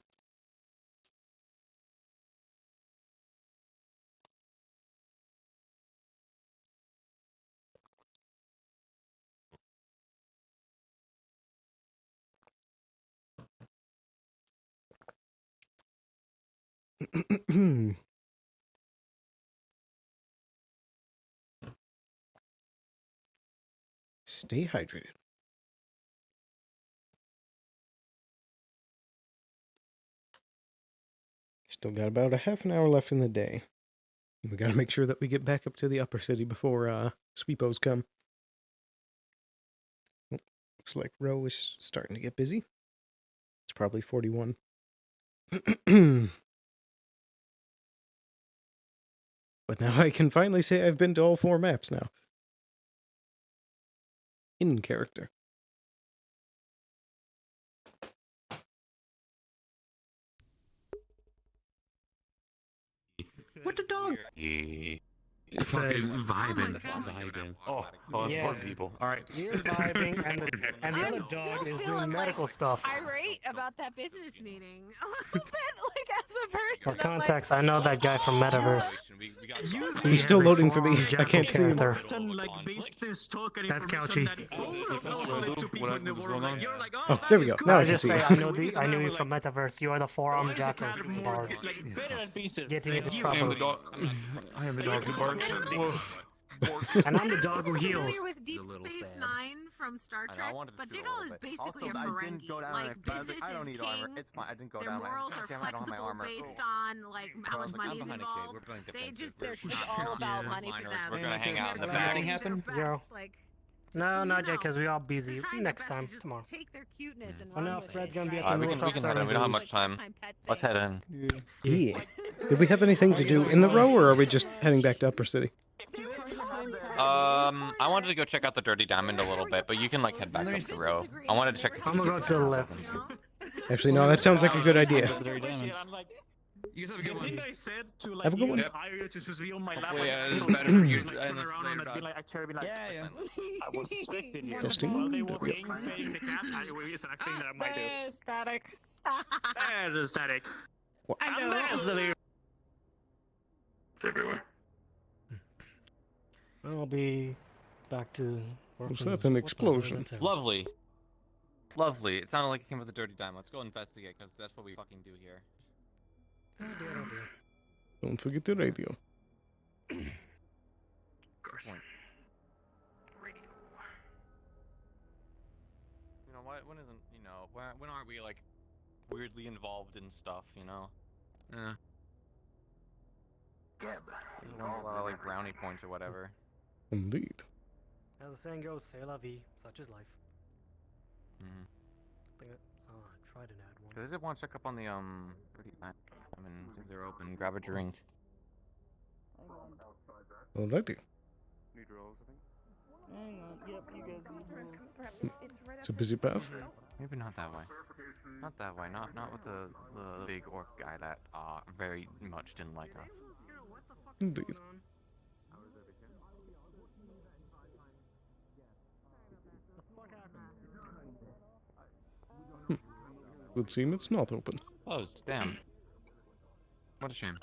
Stay hydrated. Still got about a half an hour left in the day. We gotta make sure that we get back up to the upper city before sweepos come. Oh, looks like Row is starting to get busy. It's probably 41. But now I can finally say I've been to all 4 maps now. In character. What the dog? It's fucking vibing. Oh, it's yes. people. All right. You're vibing, and the other dog is doing medical stuff. Irate about that business meeting. A little bit, like as a person. For context, I know that guy from Metaverse. He's still loading for me. I can't see him. That's Couchy. Oh, there we go. Now I can just see say, you. I knew you from Metaverse. You are the four-armed jackal bard. Getting into trouble. I am the dog who barks. And I'm the dog who heals. Familiar with Deep Space Nine from Star Trek, but Diggle is basically a Ferengi. Like business is king. It's fine. I didn't go Their down. morals are flexible based on like how much money is involved. It's all about money for them. We're gonna hang out in the back. Anything happen? Like, no, not yet, because we all busy. Next time, tomorrow. Take their cuteness and I know run with Fred's it. gonna be at Alright, the we can head in. We don't have much time. Let's head in. Yeah. Did we have anything to do in the Row, or are we just heading back to Upper City? I wanted to go check out the Dirty Diamond a little bit, but you can like head back up the row. I wanted to check the I'm gonna go to the left. Actually, no, that sounds like a good idea. You guys have a good one. I said to like Have a good one. hire you to just be on my lap. it's better for you. Turn around and I'd be like, actually, be like, Yeah. I was expecting you. Testing. While they were There we go. paying the cat, it's an acting that I might do. Static. There's a static. I know. Ambassador. It's everywhere. I'll be back to. Was that an explosion? Lovely. Lovely. It sounded like it came with a Dirty Diamond. Let's go investigate, because that's what we fucking do here. Don't forget the radio. Of course. You know, when isn't, you know, when aren't we, like, weirdly involved in stuff, you know? Yeah. You know, a lot of, like, brownie points or whatever. Indeed. As the saying goes, c'est la vie, such is life. Mm-hmm. I tried an ad once. I did want to check up on the, Dirty Diamond, see if they're open, grab a drink. Alrighty. Need rolls, I think. Hang on. Yep, you guys need rules. It's a busy path. Maybe not that way. Not that way. Not with the big orc guy that very much didn't like us. Indeed. Would seem it's not open. Closed. Damn. What a shame.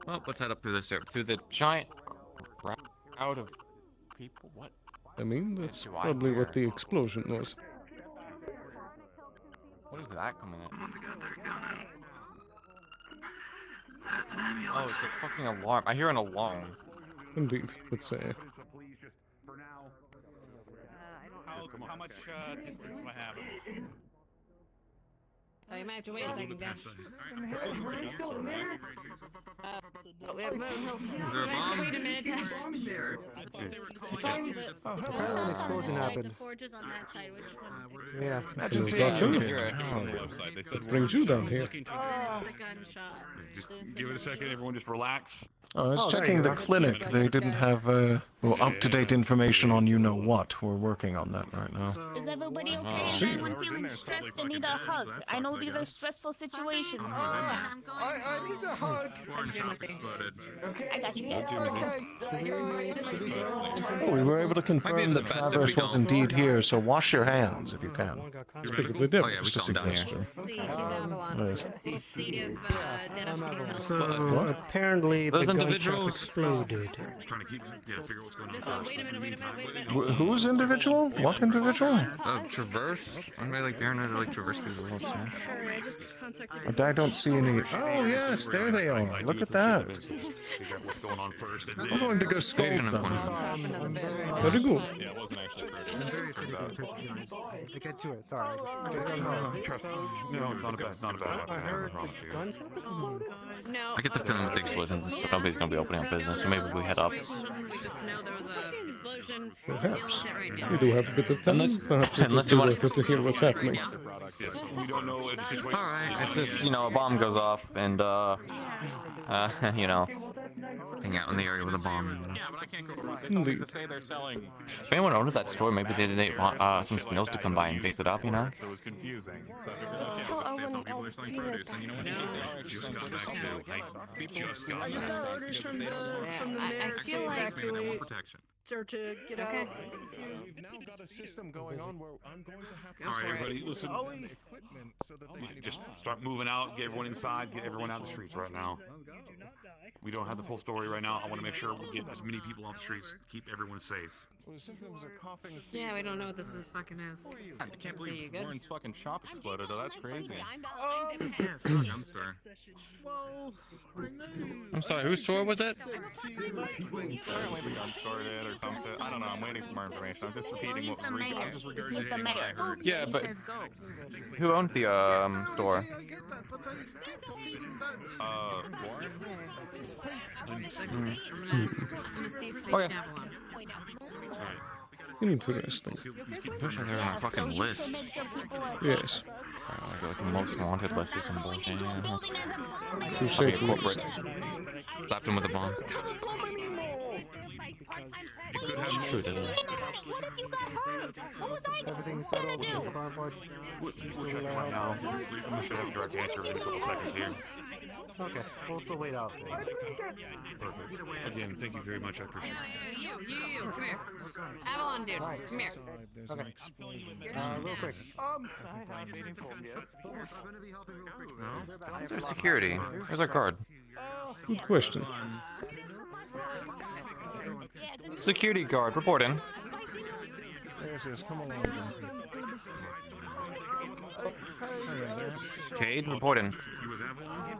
Well, let's head up through the giant crowd of people. What? I mean, that's probably what the explosion was. What is that coming in? That's an Oh, ambulance. it's a fucking alarm. I hear an alarm. Indeed. Let's say. How much distance do I have? Oh, you might have to wait a second, guys. We have to wait a minute. Apparently an explosion happened. The forges on that side. Which one? Yeah. Hello, doctor. On the website, they said Brings you down here. The gunshot. Just give it a second, everyone just relax. I was there checking you the go. clinic. They didn't have up-to-date information on you-know-what. We're working on that right now. Is everybody okay? Oh. Is anyone feeling stressed and need a hug? I know these are stressful situations. I need a hug. I got you. We were able to confirm that Traverse was indeed here, so wash your hands if you can. Speak of the devil. Oh yeah, we saw him down here. We'll see. He's Avalon. We'll see if Dennis can help. So apparently the Those gunshot individuals- exploded. Just trying to figure out what's going on. Wait a minute. Who's individual? What individual? Traverse? I'm really like paranoid to like traverse people's little stuff. Harry, I just contacted. I don't see any. Oh yes, there they are. Look at that. Figure out what's going on first. And I'm going to go scold them. Very good. Yeah, it wasn't actually I'm very offended to get to it. Sorry. Trust me. No, it's not a bad I heard promise the you. gunshot exploded. No. I get the feeling with the explosions, nobody's gonna be opening up business, so maybe we head up. We just know there was a explosion. Deal Perhaps. with it right now. We do have a bit of time. Perhaps it would unless be you want- worth it to hear what's happening. We don't know if the situation. Alright, it's just, you know, a bomb goes off, and, you know, hang out in the area with a bomb. Yeah, but I can't go around. Indeed. To say they're selling. If anyone owned that store, maybe they want some snails to come by and fix it up, you know? So it was confusing. So I figured, okay, let's stay on people are selling produce, and you know what? I just got back to. I just got back. I just got orders from the mayor I feel like Maybe they want protection. to get out. We've now got a system going on where I'm going to have All right, everybody, listen. equipment so that they Just start moving out, get everyone inside, get everyone out of the streets right now. We don't have the full story right now. I want to make sure we get as many people off the streets, keep everyone safe. Yeah, we don't know what this is fucking is. I can't Are you believe good? Warren's fucking shop exploded, though. That's crazy. Yeah, so gun store. Well, I know. I'm sorry, whose store was it? Apparently the gun store did or something. I don't know. I'm waiting for more information. I'm just repeating what was I'm just regurgitating what I heard. Yeah, but who owned the store? I get that, but I get the feeling that. Warren? Oh yeah. Interesting. Pushing her on our fucking list. Yes. Like most wanted list or some bullshit. Yeah. To say the corporate. least. Slapped him with a bomb. It's true, didn't it? Everything's settled. Check the crime part. We're checking right now. We should have a direct answer in a couple seconds here. Okay, we'll still wait out. Perfect. Again, thank you very much. I appreciate it. You, come here. Avalon, dude, come here. Okay. Real quick. There's security. Where's our guard? Good question. Security guard, report in. Yes, come along. Cade, report in. You with Avalon?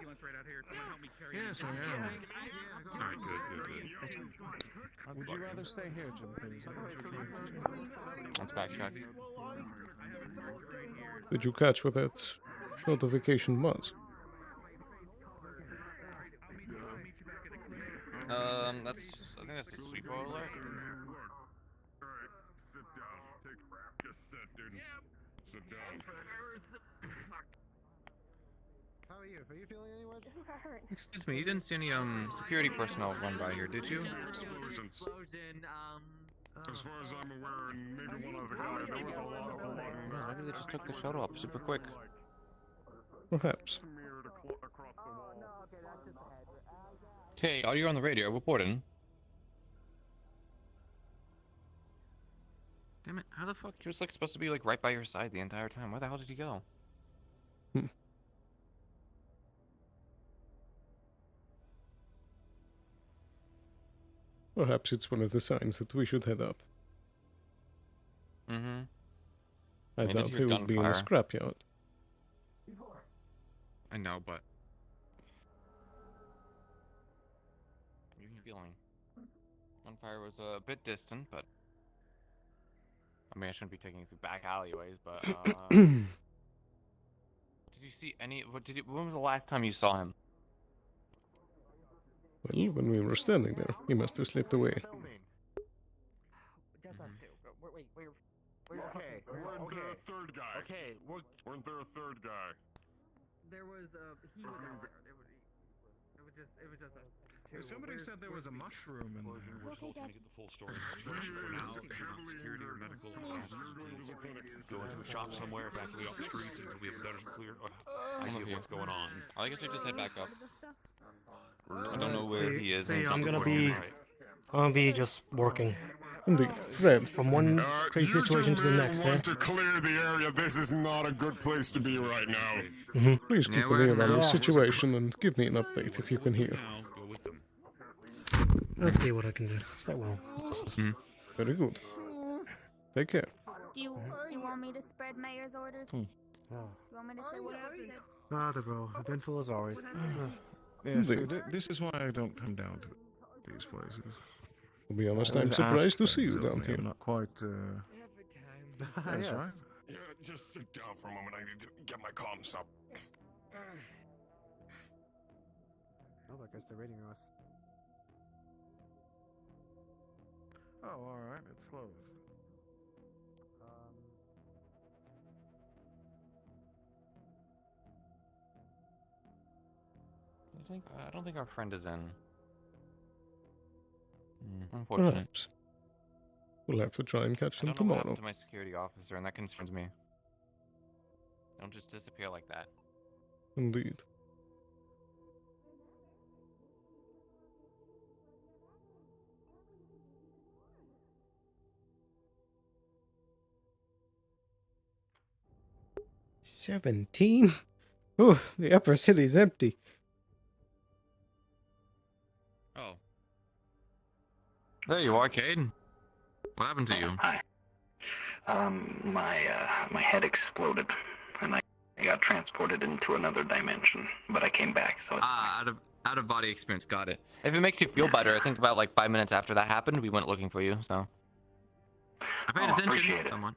Yes, I am. All right, good. Would you rather stay here, Jim? Let's backtrack. Did you catch what that notification was? I think that's a sweep alert. How are you? Are you feeling any worse? Excuse me, you didn't see any security personnel run by here, did you? As far as I'm aware, and maybe one other guy, there was a lot of them. Maybe they just took the shuttle up super quick. Perhaps. Okay, are you on the radio? Report in. Damn it, how the fuck? He was like supposed to be like right by your side the entire time. Where the hell did he go? Perhaps it's one of the signs that we should head up. Mm-hmm. I doubt he would be in the scrapyard. I know, but... feeling. Gunfire was a bit distant, but... I mean, I shouldn't be taking you through back alleyways, but, Did you see any... when was the last time you saw him? Well, when we were standing there, he must have slipped away. Okay, weren't there a third guy? Okay, weren't there a third guy? There was he was it was just Somebody said there was a mushroom in there. We're still trying to get the full story. For now, if you're not security or medical, go into the shop somewhere, evacuate off the streets until we have a better, clear idea of what's going on. I guess we just head back up. I don't know where he is. I'm gonna be just working. Indeed, Fred. From one crazy situation to the next, want to clear the area. This is not a good place to be right now. Please keep an ear on the situation and give me an update if you can hear. Let's see what I can do. That will. Very good. Take care. Do you want me to spread mayor's orders? You want me to say what happened? Bother, bro. Eventful as always. Yeah, so this is why I don't come down to these places. To be honest, I I'm always surprised ask to see you things down of me. here. I'm not quite, That's Yes. right. Yeah, just sit down for a moment. I need to get my comms up. Oh, I guess they're raiding us. Oh, alright, it's closed. I don't think our friend is in. Unfortunate. Perhaps. We'll have to try and catch I them don't know what tomorrow. happened to my security officer, and that concerns me. Don't just disappear like that. Indeed. $17? Oh, the upper city's empty. Oh. There you are, Cade. What happened to you? Hi. My head exploded, and I got transported into another dimension. But I came back, so it's Out of body experience. Got it. If it makes you feel better, I think about like 5 minutes after that happened, we went looking for you, so. I paid attention. appreciate it. Someone.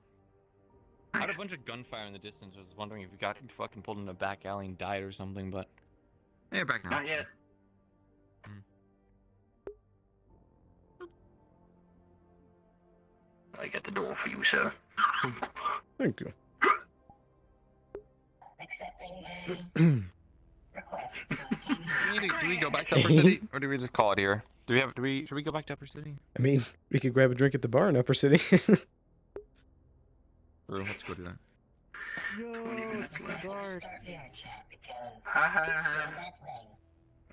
I had a bunch of gunfire in the distance. I was wondering if you got fucking pulled in a back alley and died or something, but. Hey, you're back now. Not yet. I got the door for you, sir. Thank you. Do we go back to Upper City, or do we just call it here? Should we go back to Upper City? I mean, we could grab a drink at the bar in Upper City. True, let's go do that. Yo, it's the guard.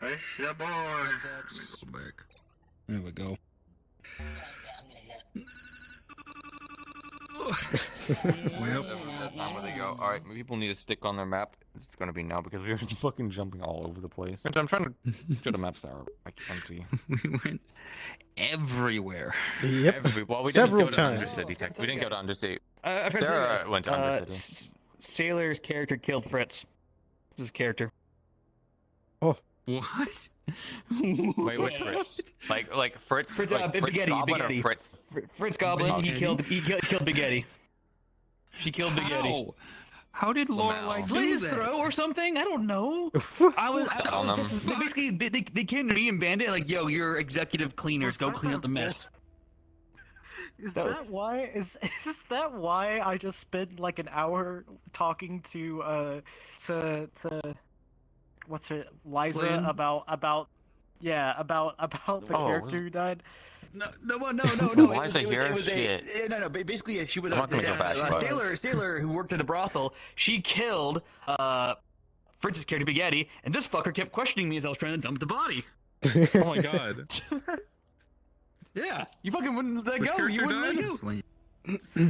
It's the boy. Go back. There we go. Well, that time where they go. All right, people need to stick on their map. It's gonna be now because we're fucking jumping all over the place. I'm trying to show the maps that are like empty. We went everywhere. Yep. Well, we Several didn't go times. to Undercity. We didn't go to Undercity. I forgot Sarah this. went to Undercity. Sailor's character killed Fritz. His character. Oh. What? Wait, which Fritz? Like Fritz? Fritz, like Fritz Big Eddie, Goblin Big Eddie. or Fritz? Fritz Goblin. Big He killed Big Eddie. She killed Big Eddie. How did Lorelai Slit do his that? throat or something? I don't know. I was basically they came to me and Bandit like, yo, you're executive cleaners. Go clean up the mess. Is that why? Is that why I just spent like an hour talking to what's her Liza Slim? about the character who died? No. Liza here? Shit. No. Basically, she was I'm not gonna go back, but- Sailor who worked at the brothel. She killed Fritz's character Big Eddie, and this fucker kept questioning me as I was trying to dump the body. Oh my god. Yeah, you fucking wouldn't let Which go. You character wouldn't let died? go.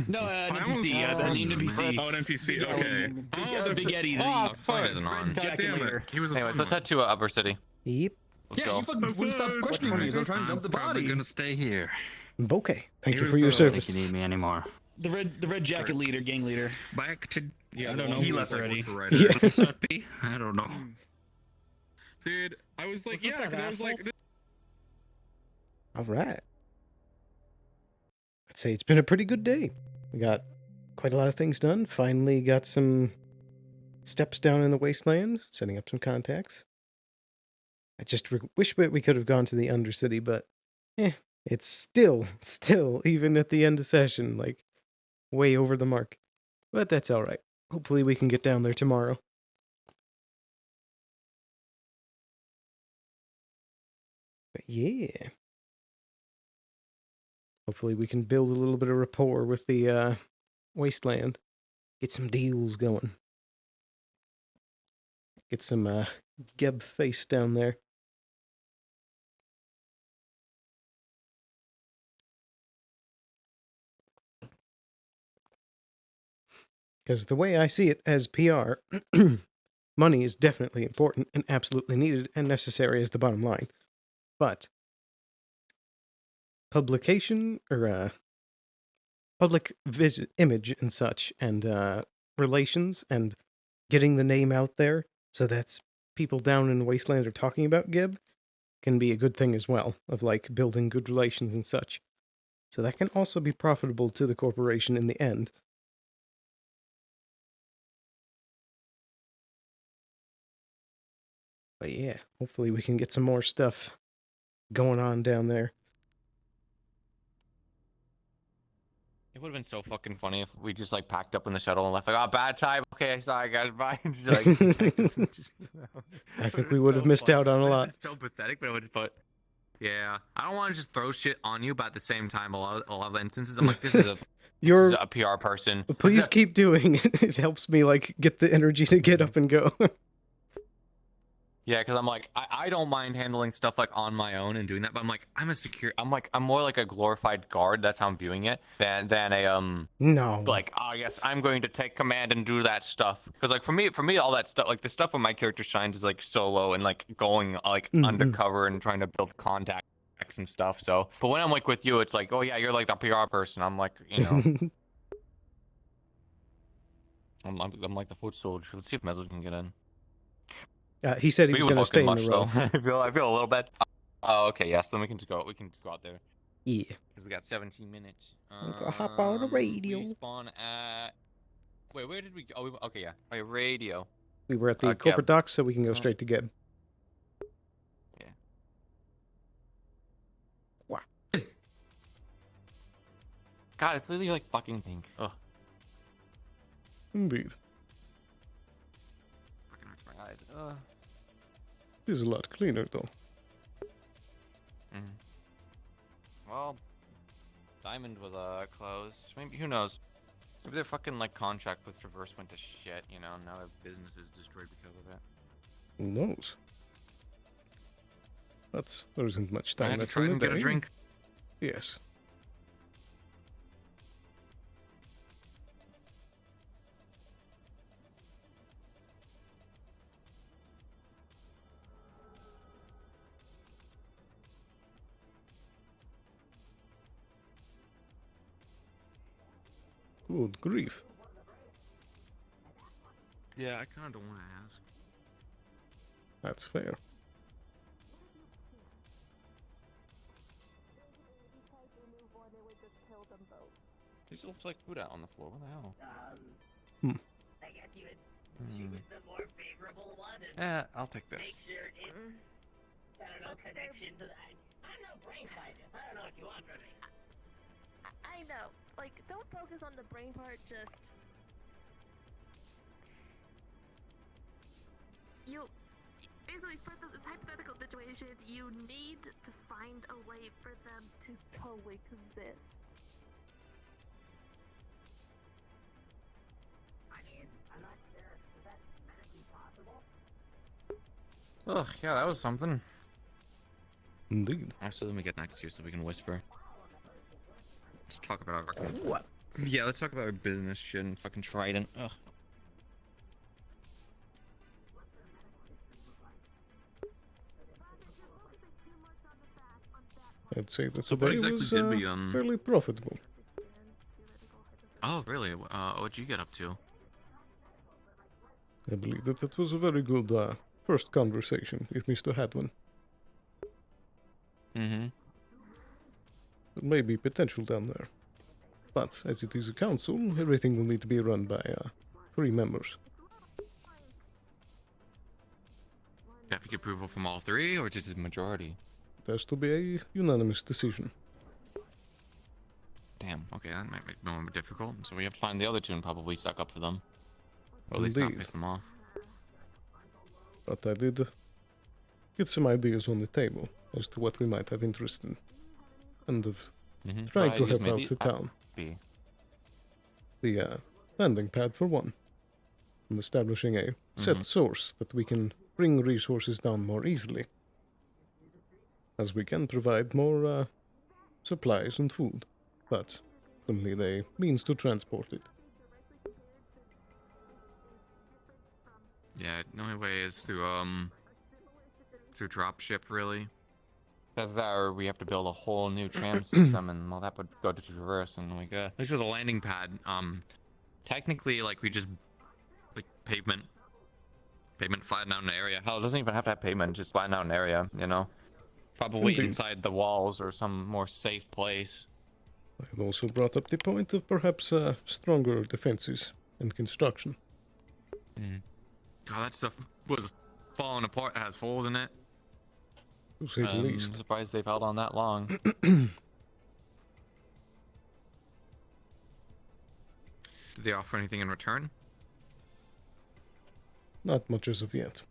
No, an NPC. An NPC. Oh, an NPC. Okay. Big Eddie. Sign isn't on. Jack Damn later. it. He was. Anyways, let's head to Upper City. Yep. Let's Yeah, go. you fucking wouldn't stop questioning me as I was trying to dump the Probably body. gonna stay here. Okay. Thank you Here's for your the- service. Think you need me anymore. The red jacket leader, gang leader. Back to. Yeah, I don't know. He left already. Yes. I don't know. Dude, I was like, Was it yeah, that 'cause I was like, All right. I'd say it's been a pretty good day. We got quite a lot of things done. Finally got some steps down in the wasteland, setting up some contacts. I just wish we could have gone to the Undercity, but it's still, even at the end of session, like way over the mark. But that's all right. Hopefully we can get down there tomorrow. But yeah. Hopefully we can build a little bit of rapport with the wasteland. Get some deals going. Get some Geb face down there. Because the way I see it as PR, money is definitely important and absolutely needed and necessary as the bottom line. But publication or public image and such, and relations and getting the name out there so that people down in Wasteland are talking about Gib can be a good thing as well, of like building good relations and such. So that can also be profitable to the corporation in the end. But yeah, hopefully we can get some more stuff going on down there. It would have been so fucking funny if we just like packed up in the shuttle and left. Like, oh, bad time. Okay, sorry guys, bye. And just, like, I think we would have missed out on a lot. It's so pathetic, but it would. But yeah, I don't want to just throw shit on you, but at the same time, a lot of instances, I'm like, this is a PR person. Please keep doing it. It helps me like get the energy to get up and go. Yeah, because I'm like, I don't mind handling stuff like on my own and doing that, but I'm like, I'm more like a glorified guard. That's how I'm viewing it than a no. Like, I guess I'm going to take command and do that stuff. Because like for me, all that stuff, like the stuff when my character shines is like solo and like going like undercover and trying to build contacts and stuff. So, but when I'm like with you, it's like, oh yeah, you're like the PR person. I'm like, you know, I'm like the foot soldier. Let's see if Mezzo can get in. He said he was going to stay in the row. I feel a little bad. Oh, okay, yes. Then we can just go. We can just go out there. Yeah. Because we got 17 minutes. We'll go hop on the radio. We spawn at. Wait, where did we go? Oh, okay, yeah. Oh, yeah, radio. We were at the corporate docks, so we can go straight to Geb. Yeah. Wow. God, it's literally like fucking pink. Ugh. Indeed. Fucking hurts my eyes. It is a lot cleaner, though. Well, Diamond was closed. Maybe, who knows? Maybe their fucking like contract with Traverse went to shit. You know, now their business is destroyed because of it. Who knows? But there isn't much time I had to left try in the and get a day. drink. Yes. Good grief. Yeah, I kind of don't want to ask. That's fair. This looks like food out on the floor. What the hell? I guess you would choose the more favorable one. Yeah, I'll take this. Make sure it's, I don't know, connection to that. I'm no brain scientist. I don't know what you want from me. I know. Like, don't focus on the brain part, just... Basically, for this hypothetical situation, you need to find a way for them to coexist. I mean, I'm not sure if that's medically possible. Ugh, yeah, that was something. Indeed. Actually, let me get next to you so we can whisper. Let's talk about our... What? Yeah, let's talk about our business shit and fucking Trident. Ugh. I'd say that So what today exactly was did we, fairly profitable. Oh, really? What'd you get up to? I believe that that was a very good first conversation with Mr. Hadwin. Mm-hmm. There may be potential down there. But as it is a council, everything will need to be run by 3 members. Have you get approval from all 3, or just a majority? It has to be a unanimous decision. Damn, okay, that might make it more difficult. So we have to find the other 2 and probably suck up for them. Or at least not Indeed. piss them off. But I did get some ideas on the table as to what we might have interest in. And of trying Well, to I guess help maybe out the I'd town. be- The landing pad for one. And establishing a set source that we can bring resources down more easily. As we can provide more supplies and food. But we'll need a means to transport it. Yeah, the only way is through dropship, really. That's that, or we have to build a whole new tram system, and well, that would go to Traverse, and like, At least with a landing pad, technically, like, we just, like, pavement flatten out an area. Hell, it doesn't even have to have pavement, just flatten out an area, you know? Probably Indeed. inside the walls or some more safe place. I've also brought up the point of perhaps stronger defenses and construction. God, that stuff was falling apart. It has holes in it. To say the least. I'm surprised they've held on that long. Did they offer anything in return? Not much as of yet.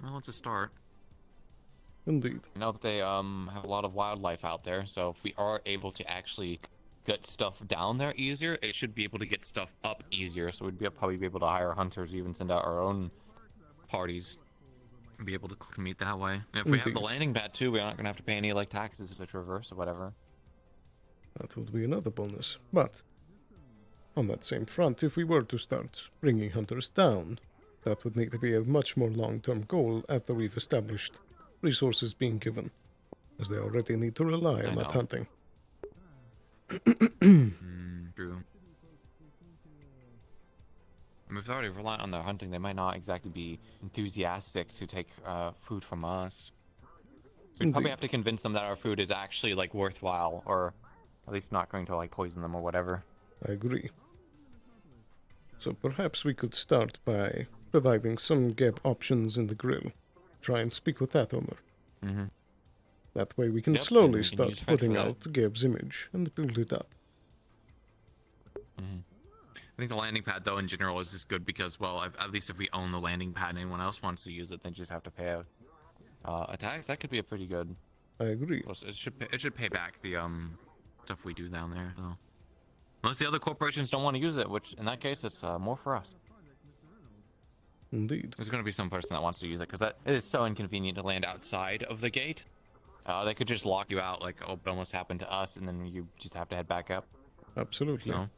Well, it's a start. Indeed. I know that they have a lot of wildlife out there, so if we are able to actually get stuff down there easier, it should be able to get stuff up easier. So we'd probably be able to hire hunters, even send out our own parties, and be able to cook meat that way. And if we have the Indeed. landing That too, we're not gonna have to pay any like taxes to traverse or whatever. That would be another bonus. But on that same front, if we were to start bringing hunters down, that would need to be a much more long-term goal after we've established resources being given, as they already need to rely on that hunting. True. I mean, if they're already reliant on their hunting, they might not exactly be enthusiastic to take food from us. We'd probably have to convince them that our food is actually like worthwhile, or at least not going to like poison them or whatever. I agree. So perhaps we could start by providing some gap options in the grill. Try and speak with that owner. That way we can Yep, and slowly we can start use Fred putting for that. out Gabe's image and build it up. I think the landing pad, though, in general, is just good because, well, at least if we own the landing pad and anyone else wants to use it, They just have to pay a tax. That could be a pretty good. I agree. It should pay back the stuff we do down there, though. Unless the other Corporations don't want to use it, which in that case, it's more for us. Indeed. There's going to be some person that wants to use it because it is so inconvenient to land outside of the gate. They could just lock you out, like, oh, it almost happened to us, and then you just have to head back up. Absolutely. No.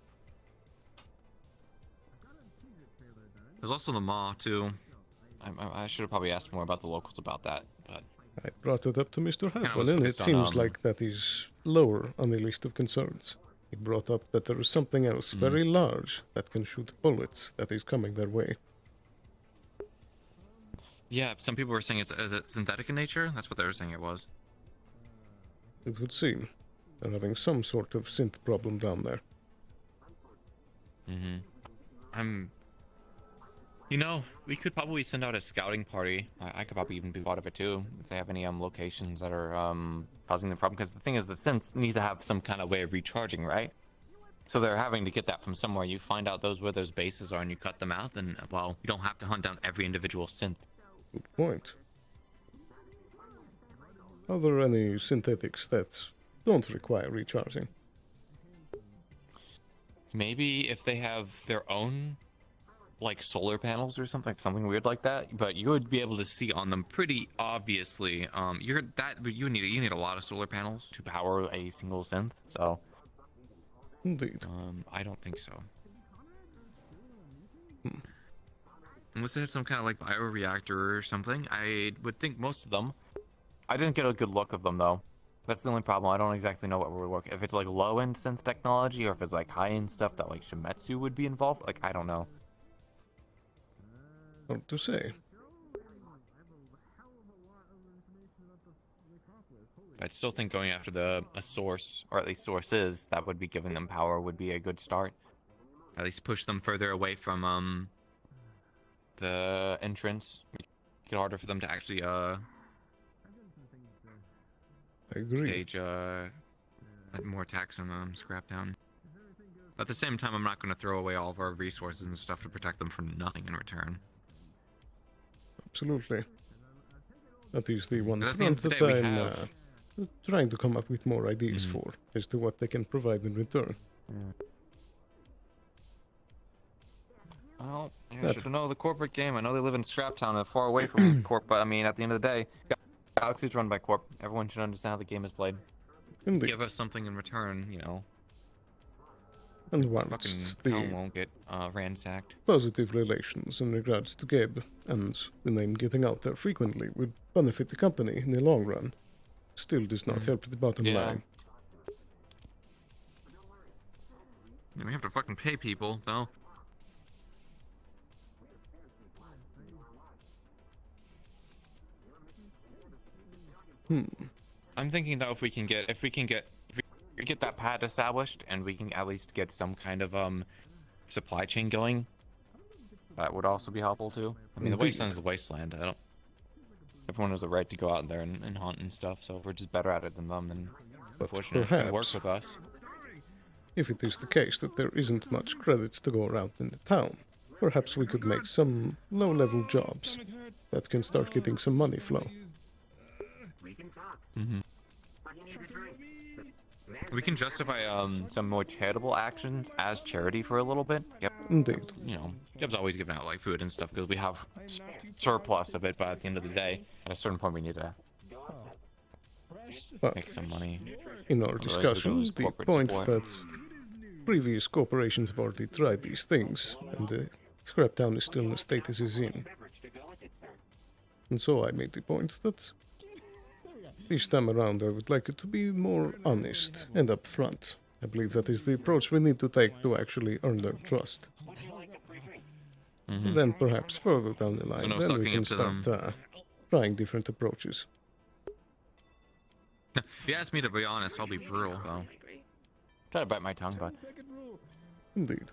There's also the maw, too. I should have probably asked more about the locals about that, but I brought it up to Mr. was Hadwin, and it focused on, seems like that is lower on the list of concerns. He brought up that there is something else very large that can shoot bullets that is coming their way. Yeah, some people were saying is it synthetic in nature? That's what they were saying it was. It would seem. They're having some sort of synth problem down there. You know, we could probably send out a scouting party. I could probably even be part of it too, if they have any locations that are causing the problem. Because the thing is, the synth needs to have some kind of way of recharging, right? So they're having to get that from somewhere. You find out where those bases are and you cut them out, then, well, you don't have to hunt down every individual synth. Good point. Are there any synthetics that don't require recharging? Maybe if they have their own, like, solar panels or something weird like that, but you would be able to see on them pretty obviously. You need a lot of solar panels to power a single synth. So, indeed. I don't think so. Unless it had some kind of like bioreactor or something, I would think most of them. I didn't get a good look of them though. That's the only problem. I don't exactly know what we're looking. If it's like low-end synth technology, or if it's like high-end stuff that like Shimetsu would be involved. Like, I don't know. Hard to say. I'd still think going after a source, or at least sources that would be giving them power, would be a good start. At least push them further away from the entrance. Make it harder for them to actually I agree. Stage more attacks on scrap down. At the same time, I'm not going to throw away all of our resources and stuff to protect them for nothing in return. Absolutely. That is the one But at the end front of the that day, we I'm trying to come up with more ideas for, as to what they can provide in return. Well, you should know the corporate game. I know they live in Straptown and far away from Corp, but I mean, at the end of the day, Galaxy's run by Corp. Everyone should understand how the game is played. Indeed. Give us something in return, you know. And once Fucking town won't get ransacked. Positive relations in regards to Gabe and the name getting out there frequently would benefit the company in the long run. Still does not help the bottom line. We have to fucking pay people, though. I'm thinking that if we get that pad established and we can at least get some kind of supply chain going, that would also be helpful too. I mean, the wasteland's the wasteland. Everyone has a right to go out there and hunt and stuff. So if we're just better at it than them, then unfortunately, it can work with us. If it is the case that there isn't much credits to go around in the town, perhaps we could make some low-level jobs that can start getting some money flow. We can justify some more charitable actions as charity for a little bit. Yep. Indeed. You know, Jeb's always giving out like food and stuff because we have surplus of it, but at the end of the day, at a certain point we need to make some money. In our discussion, the point that previous corporations have already tried these things, and the Scraptown is still in the state it is in. And so I made the point that this time around I would like it to be more honest and upfront. I believe that is the approach we need to take to actually earn their trust. Then perhaps further down the line, then we can start trying different approaches. If you ask me to be honest, I'll be brutal, though. Try to bite my tongue, but... Indeed.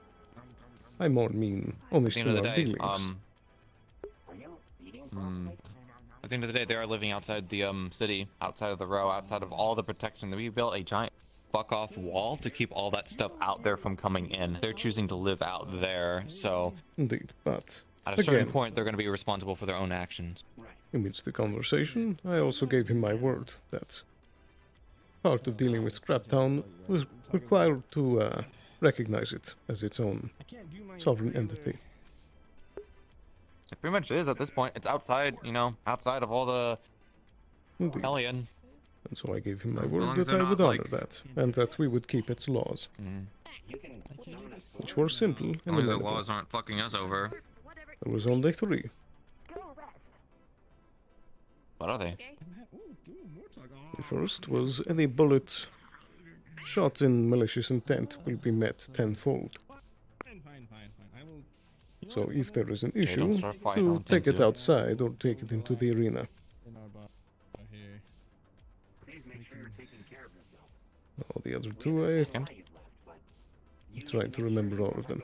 I more mean honest in our dealings. At the end of the day, they are living outside the city, outside of the row, outside of all the protection. We built a giant fuck-off wall to keep all that stuff out there from coming in. They're choosing to live out there, so... Indeed, but... At a certain point, they're going to be responsible for their own actions. Amidst the conversation, I also gave him my word that part of dealing with Scraptown was required to recognize it as its own sovereign entity. It pretty much is at this point. It's outside, you know, outside of all the Hellion. And so I gave him my word that I would honor that, and that we would keep its laws. Which were simple and As long as the amenable. laws aren't fucking us over. There was only 3. What are they? The first was any bullet shot in malicious intent will be met tenfold. So if there is an issue, to take it outside or take it into the arena. All the other 2, I tried to remember all of them.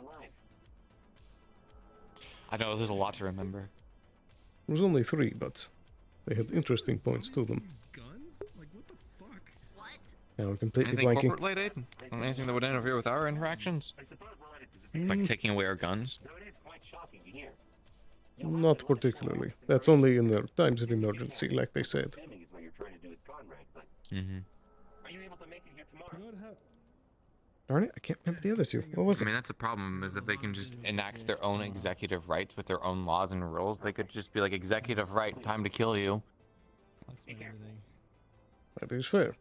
I know, there's a lot to remember. There was only 3, but they had interesting points to them. Now I'm completely Anything blanking. corporate related? Anything that would interfere with our interactions? Like taking away our guns? Not particularly. That's only in their times of emergency, like they said. Darn it, I can't remember the other 2. What was I it? mean, that's the problem, is that they can just... Enact their own executive rights with their own laws and rules. They could just be like, executive right, time to kill you. That is fair.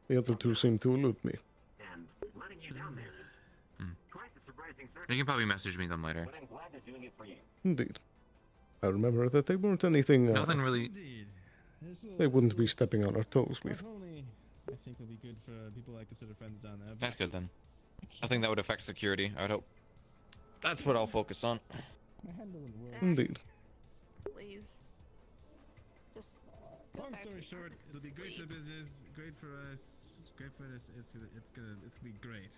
The other 2 seem to elude me. You can probably message me them later. Indeed. I remember that they weren't anything... Nothing really... They wouldn't be stepping on our toes with. I think it'll be good for people I consider friends down there. That's good then. Nothing that would affect security, I would hope. That's what I'll focus on. Indeed. Please. Just long story short, it'll be great for business, great for us, great for this. It's gonna be great.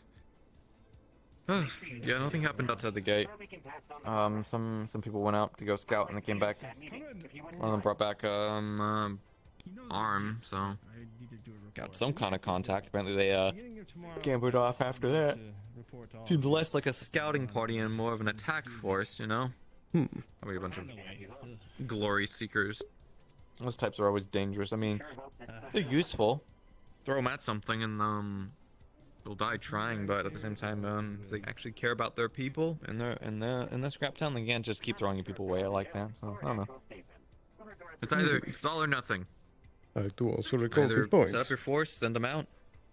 Yeah, nothing happened outside the gate. Some people went out to go scout and they came back. One of them brought back arm, so got some kind of contact. Apparently they gambled off after that. Seemed less like a scouting party and more of an attack force, you know? Probably a bunch of glory seekers. Those types are always dangerous. I mean, they're useful. Throw them at something and they'll die trying, but at the same time, if they actually care about their people in the scrap town, they can't just keep throwing people away like that. So I don't know. It's all or nothing. I do also recall Either the point. set up your force, send them out.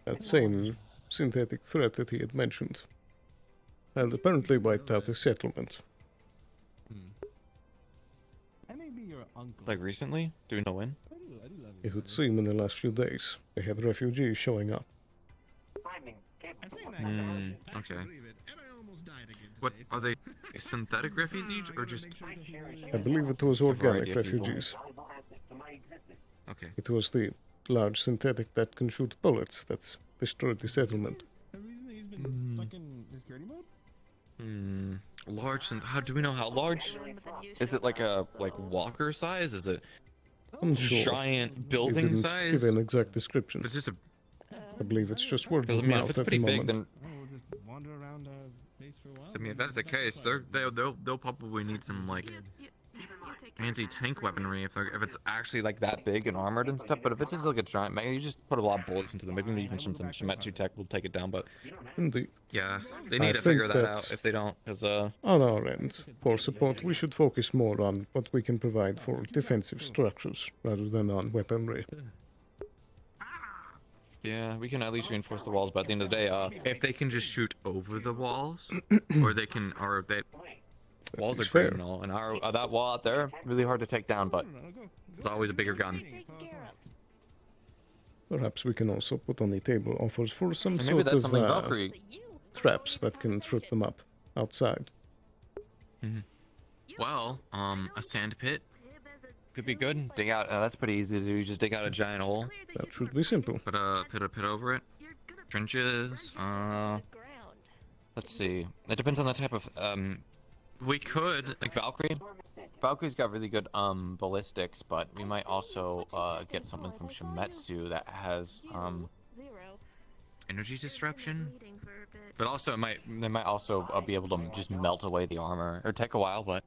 That same synthetic threat that he had mentioned had apparently wiped out a settlement. Like recently? Do we know when? It would seem in the last few days they had refugees showing up. Okay. What are they? Synthetic refugees or just? I believe it was organic variety of people. refugees. Okay. It was the large synthetic that can shoot bullets that destroyed the settlement. Large. How do we know how large? Is it like a walker size? Is it Unsure. giant It building didn't size? give an exact description. It's just a. I believe it's just word Because I of mean, mouth if it's at the pretty big, moment. then. Wander around base for a while. I mean, if that's the case, they'll probably need some like anti-tank weaponry if it's actually like that big and armored and stuff. But if it's just like a giant, you just put a lot of bullets into them. Maybe even some Shimetsu tech will take it down. But Indeed. yeah, they I need to figure think that out. If they don't, because on our end, for support, we should focus more on what we can provide for defensive structures rather than on weaponry. yeah, we can at least reinforce the walls. But at the end of the day, if they can just shoot over the walls, or they walls are It's great fair. and all, and that wall out there really hard to take down, but it's always a bigger gun. Perhaps we can also put on the table offers for some And maybe sort that's of something Valkyrie. traps that can trip them up outside. Well, a sand pit. Could be good. Dig out. That's pretty easy to do. You just dig out a giant hole. That should be simple. Put a pit over it. Trenches. Let's see. It depends on the type of We could like Valkyrie. Valkyrie's got really good ballistics, but we might also get something from Shimetsu that has energy disruption. But also they might also be able to just melt away the armor. Or take a while, but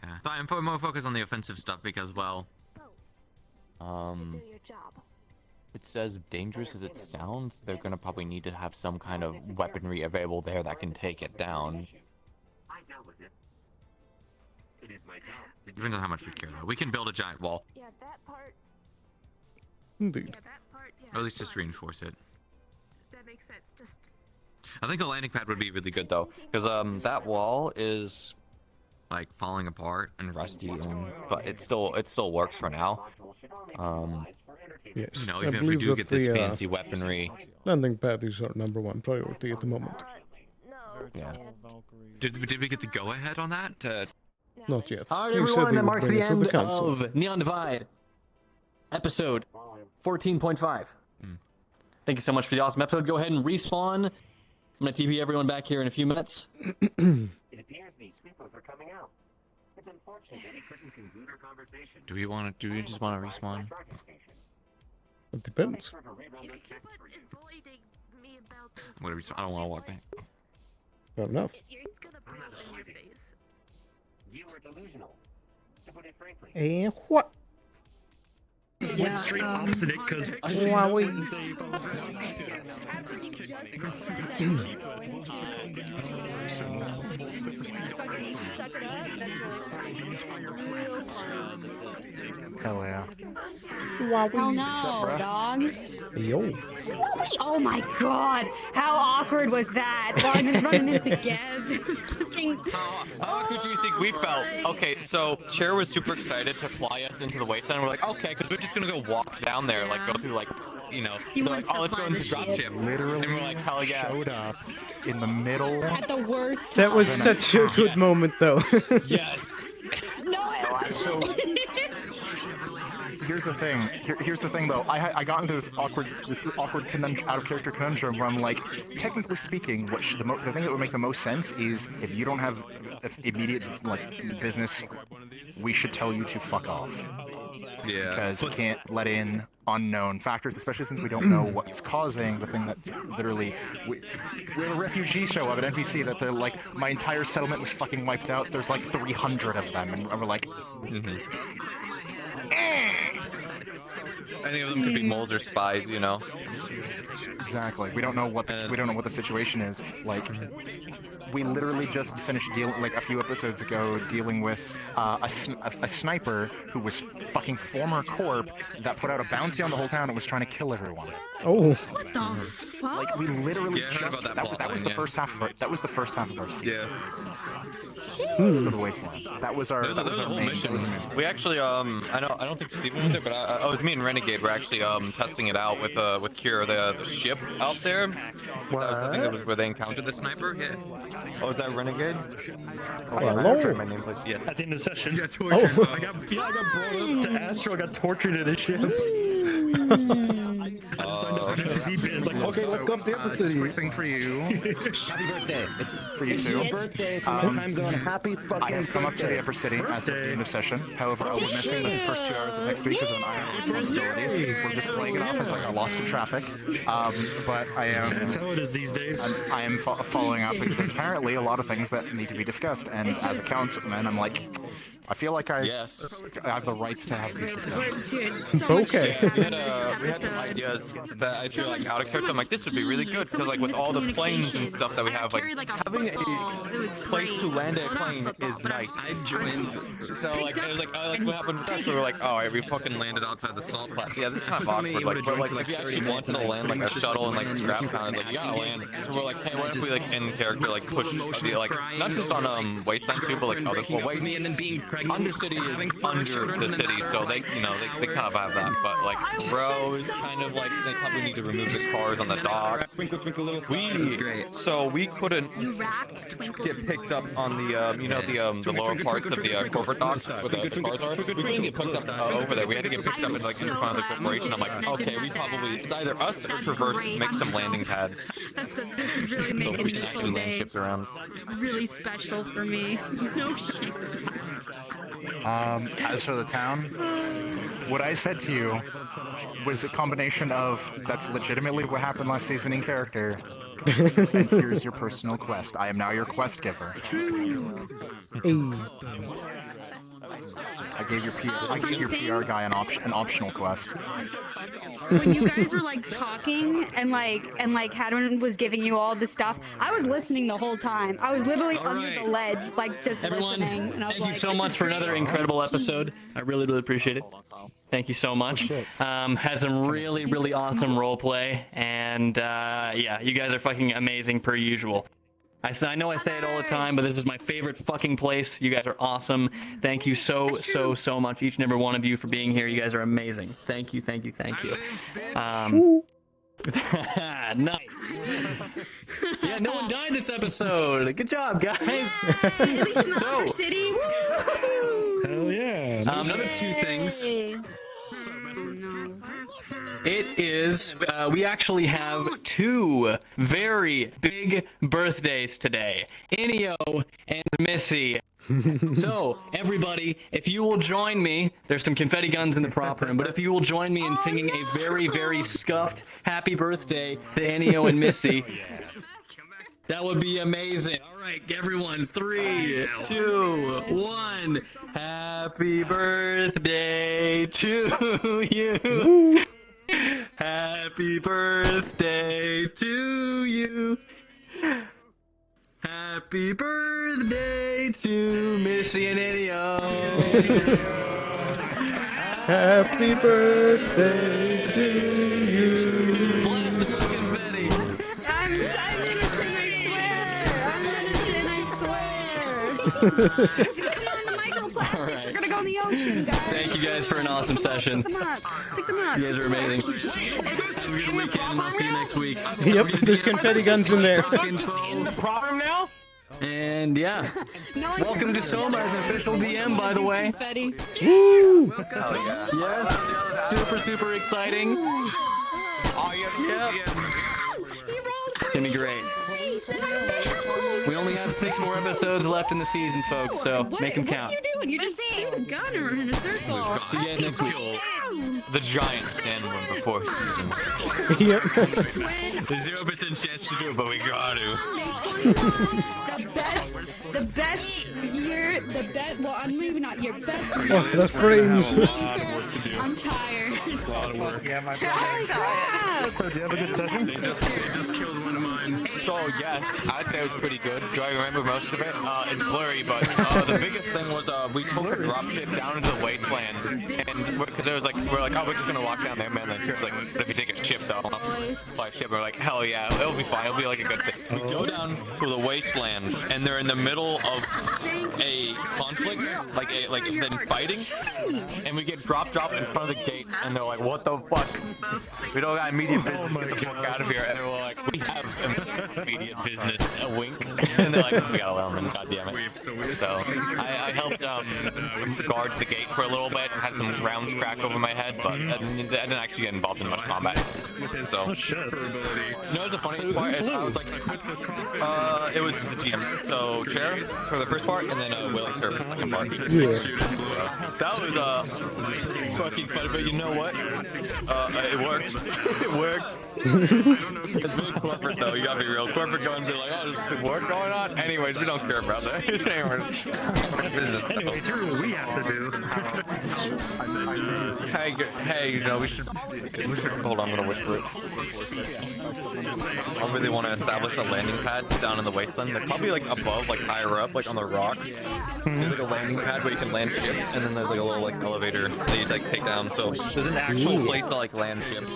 yeah. But I'm more focused on the offensive stuff because, well, it says dangerous as it sounds, they're gonna probably need to have some kind of weaponry available there that can take it down. depends on how much we care though. We can build a giant wall. Yeah, that part. Indeed. Or at least just reinforce it. That makes sense. Just I think a landing pad would be really good Though, because that wall is like falling apart and rusty, but it still works for now. Yes. You know, I even if we believe do that get this the, fancy weaponry. Landing pad is our #1 priority at the moment. Yeah. Did we get the go ahead on that? Not yet. All right, He said everyone, he that would marks bring the it to end council. of Neon Divide, episode 14.5. Thank you so much for the awesome episode. Go ahead and respawn. I'm gonna TP everyone back here in a few minutes. It appears these sweepers are coming out. It's unfortunate that we couldn't conclude our conversation. Do we just want to respawn? It depends. Whatever. I don't want to walk back. Fair enough. You were delusional, to put it frankly. And what? Went straight opposite it because Hell yeah. Oh no, dog. Yo. Oh my god, how awkward was that? Running into Gez. How awkward do you think we felt? Okay, so Cher was super excited to fly us into the wasteland. We're like, okay, because we're just gonna go walk down there, like go through, like, you know, they're like, oh, let's go into the dropship. Literally And we're like, hell yeah. showed up in the middle. At the worst time. That was such a good moment, though. Yes. No, it wasn't. Here's the thing. Here's the thing, though. I got into this awkward out of character conundrum where I'm like, technically speaking, the thing that would make the most sense is if you don't have immediate business, we should tell you to fuck off. Yeah. Because we can't let in unknown factors, especially since we don't know what's causing the thing that literally we have a refugee show up at NPC that they're like, my entire settlement was fucking wiped out. There's like 300 of them, and we're like. Any of them could be moles or spies, you know. Exactly. We don't know what the situation is. Like, we literally just finished like a few episodes ago dealing with a sniper who was fucking former corp that put out a bounty on the whole town and was trying to kill everyone. Oh. What the fuck? Like we literally Yeah, I heard just about that was the first half of our season. Yeah. For the wasteland. That was our There's a whole main mission. mission. We actually, I don't think Steven was there, but it was me and Renegade were actually testing it out with Kira, the ship out there. I think that was where they encountered the sniper. Yeah. Oh, was that Renegade? hello. My name, please. Yes. At the end of the session. Yeah, tortured. I got brought up to Astro. I got tortured in a ship. I signed up for an FZ bid. It's like, okay, let's go up the episode. Quick thing for you. Happy birthday. It's For you it's too. your birthday for my time zone. Happy fucking I have come up to the birthday. Upper City as of the end of session. However, I'll be missing the first 2 hours of next week because of an IR responsibility. We're just playing it off as like a lost in traffic. But I am. That's how it is these days. I am following up because there's apparently a lot of things that need to be discussed, and as a councilman, I'm like, I feel like I have the rights to have these discussions. Dude, so much Okay. shit We happened in had this some episode. ideas that I feel like much out of character. I'm like, this would be really good because like with all the planes and stuff that we have, like carried, like, a having football. It was a place great. to land a Well, not plane football, is but nice. I joined. So like, it was like what happened with us? We were like, oh, we fucking landed outside the salt flats. Yeah, this is kind of awkward. Like, but like if you actually wanted to land like a shuttle and like scrap town, it's like you gotta land. So we're like, hey, what if we like in character like push the like not just on Wasteland 2, but like other Undercity is under the city, so they they kind of have that. But like Bro is kind of like they probably need to remove the cars on the dock. We couldn't get picked up on the the lower parts of the corporate docks where the cars are. We couldn't get picked up over there. We had to get picked up in like in front of the corporation. I'm like, okay, we probably it's either us or Traverse make some landing pads. This is really So making we this can whole actually land day ships around. really special for me. No shit. As for the town, what I said to you was a combination of that's legitimately what happened last season in character, and here's your personal quest. I am now your quest giver. I gave your PR guy an optional quest. When you guys were like talking and Hadwin was giving you all this stuff, I was listening the whole time. I was literally under the ledge, like just Everyone, listening. And I was thank you like, so this much is for great. another incredible episode. I really, really appreciate it. Thank you so much. Had some really, really awesome role play, and yeah, you guys are fucking amazing per usual. I know I say it all the time, but this is my favorite fucking place. You guys are awesome. Thank you so much, each and every one of you, for being here. You guys are amazing. Thank you. Nice. Yeah, no one died this episode. Good job, guys. At least in the So- Upper City. Hell yeah. Another two things. Yay. Oh, no. It is, we actually have two very big birthdays today. Enio and Missy. So, everybody, if you will join me, there's some confetti guns in the prop room, but if you will join me in singing a very, very scuffed happy birthday to Enio and Missy, that would be amazing. All right, everyone, 3, 2, 1. Happy birthday to you. Happy birthday to you. Happy birthday to Missy and Enio. Happy birthday to you. Blast the confetti. I'm innocent, I swear. Come on, the microplastics. All right. We're gonna go in the ocean, guys. Thank you guys for an awesome session. Pick them up. Pick them up. You guys are amazing. Have a good weekend, and I'll see you next week. Yep, there's confetti guns in there. Just in the prop room now? And yeah, welcome to Soma as an official DM, by the way. Confetti. Woo! Yes, super exciting. It's gonna be great. We only have 6 more episodes left in the season, folks, so make them count. What are you doing? You're just seeing the gunner in a circle. See you guys next week. The giant sandworm before season. Yep. There's 0% chance to do it, but we got to. The best The best year, well, I'm maybe not your best year. Oh, the frames. I'm tired. A lot of work. Yeah, my tired. So, do you have a good session? They just killed one of mine. So yes, I'd say it was pretty good. Do I remember most of it? It's blurry, but the biggest thing was we took a dropship down into the wasteland, and because it was like we're like, oh, we're just gonna walk down there, man. Then it's like, but if you take a ship though, fly a ship, we're like, hell yeah, it'll be fine. It'll be like a good thing. We go down to the wasteland, and they're in the middle of a conflict, like then fighting, and we get dropped off in front of the gates, and they're like, what the fuck? We don't got immediate business. Get the fuck out of here. And they're like, we have immediate business. A wink. And they're like, we gotta let them in. God damn it. So I helped guard the gate for a little bit and had some rounds crack over my head, but I didn't actually get involved in much combat. So no, it was the funny part. I was like, it was the GM. So Chair for the first part, and then Willie served the second part. That was fucking funny, but you know what? It worked. It worked. It's very corporate though. You gotta be real. Corporate going to be like, oh, there's work going on. Anyways, we don't care about that. Anyways, here's what we have to do. Hey, you know, we should. Hold on, I'm gonna whisper it. I really want to establish a landing pad down in the wasteland. They're probably like above, like higher up, like on the rocks. There's like a landing pad where you can land ships, and then there's like a little like elevator that you like take down. So there's an actual place to like land ships.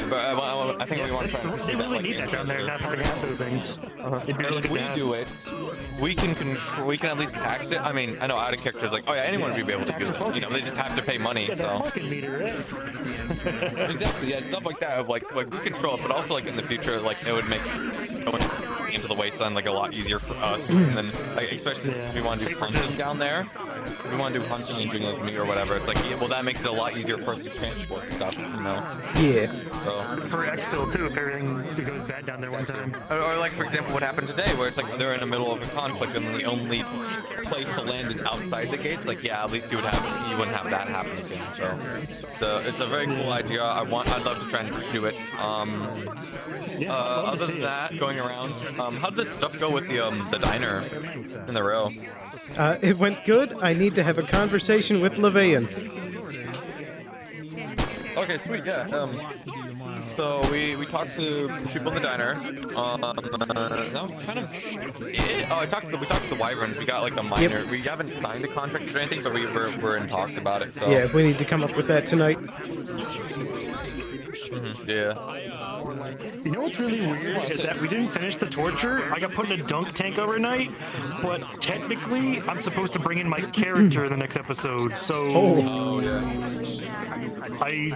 But I think we want to try and see that like need that down there. That's how they have those things. If we do it, we can control. We can at least tax it. I mean, I know out of characters like, oh yeah, anyone would be able to do that. You know, they just have to pay money. So exactly, yeah, stuff like that. Like we control it, but also like in the future, like it would make going into the wasteland like a lot easier for us. And then, like, especially if we want to do hunting down there, if we want to do hunting and doing like meat or whatever, it's like, yeah, well, that makes it a lot easier for us to transport stuff. You know? Yeah. So, for Exfil too, if everything goes bad down there one time. Or like, for example, what happened today, where it's like they're in the middle of a conflict and the only place to land is outside the gates. Like, yeah, at least you wouldn't have that happen again. So it's a very cool idea. I'd love to try and pursue it. Other than that, going around, how did this stuff go with the diner in the row? It went good. I need to have a conversation with Levian. Okay, sweet, yeah. So we talked to people in the diner. That was kind of it. Oh, we talked to the Wyverns. We got like a minor. Yep. We haven't signed a contract or anything, but we're in talks about it. So yeah, we need to come up with that tonight. Yeah. You know what's really weird is that we didn't finish the torture. I got put in a dunk tank overnight, but technically I'm supposed to bring in my character in the next episode. So I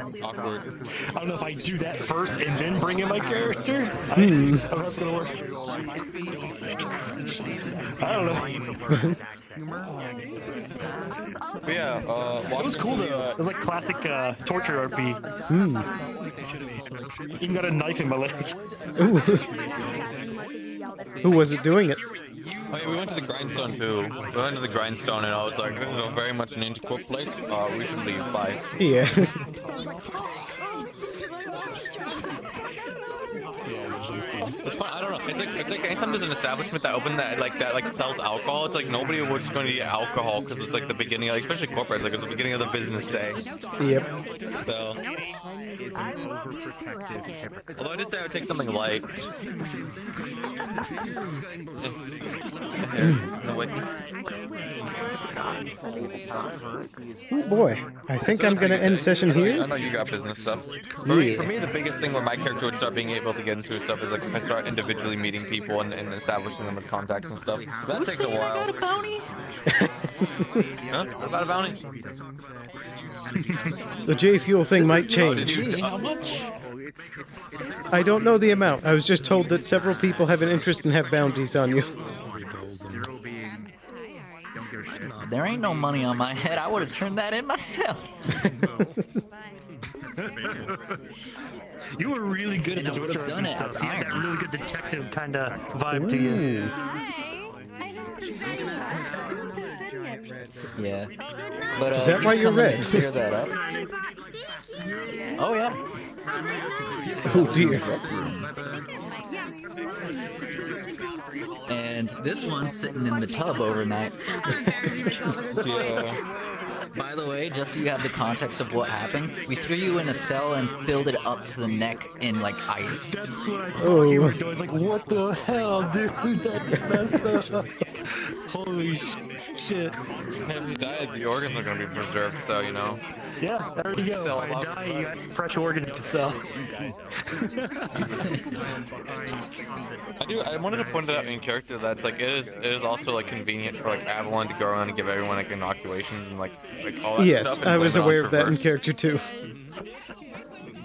don't know if I do that first and then bring in my character. I don't know how it's gonna work. I don't know. But yeah, it was cool though. It was like classic torture RP. Even got a knife in my leg. Ooh. Who was it doing it? Oh, yeah, we went to the grindstone too. We went to the grindstone and I was like, this is a very much an anti-quote place. We should leave. Bye. Yeah. It's fun. I don't know. It's like anytime there's an establishment that opened that sells alcohol, it's like nobody was going to get alcohol because it's like the beginning, like, especially corporate, like it's the beginning of the business day. Yep. So. Although I did say I would take something light. Oh boy, I think I'm gonna end session here. I know you got business stuff. For me, the biggest thing where my character would start being able to get into stuff is like if I start individually meeting people and establishing them with contacts and stuff. So that takes a while. Huh? What about a bounty? The J Fuel thing might change. How much? I don't know the amount. I was just told that several people have an interest and have bounties on you. There ain't no money on my head. I would have turned that in myself. You were really good at the torture RP stuff. You had that really good detective kind of vibe to you. Yeah. But, is that why you're red? Clear that up. Oh yeah. Oh dear. And And this one's sitting in the tub overnight. By the way, just so you have the context of what happened, we threw you in a cell and filled it up to the neck in like ice. That's what I thought you were doing. Like, what the hell, dude? That's messed up. Holy shit. If you die, the organs are gonna be preserved, so you know. Yeah, there you go. Sell If I them die, you got fresh organs to sell. I wanted to point it out in character that's like it is also like convenient for like Avalon to go around and give everyone like inoculations and like all that Yes, stuff. And I was blame it on aware of that in Traverse. character too.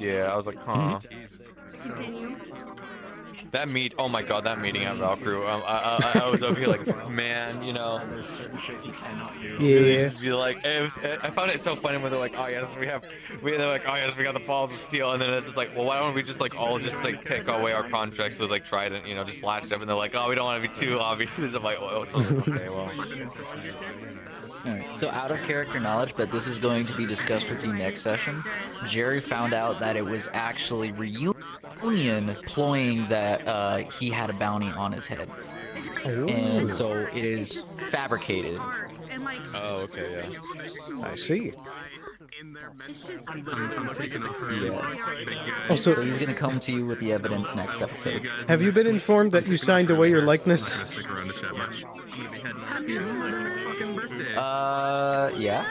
Yeah, I was like, huh. Continue. That oh my god, that meeting at Valkyrie, I was over here like, man, you know. There's certain shit you cannot do. Yeah. Be like, I found it so funny when they're like, oh yes, they're like, oh yes, we got the balls of steel, and then it's just like, well, why don't we just like all just like take away our contracts with like Trident, you know, just slash them, and they're like, oh, we don't want to be too obvious. I'm like, oh, so okay, well. Alright, so out of character knowledge, but this is going to be discussed with you next session, Jerry found out that it was actually Reunion ploying that he had a bounty on his head. And so it is fabricated. Oh, okay, yeah. I see. I'm taking off. Oh, so he's gonna come to you with the evidence next episode. have you been informed that you signed away your likeness? Yeah.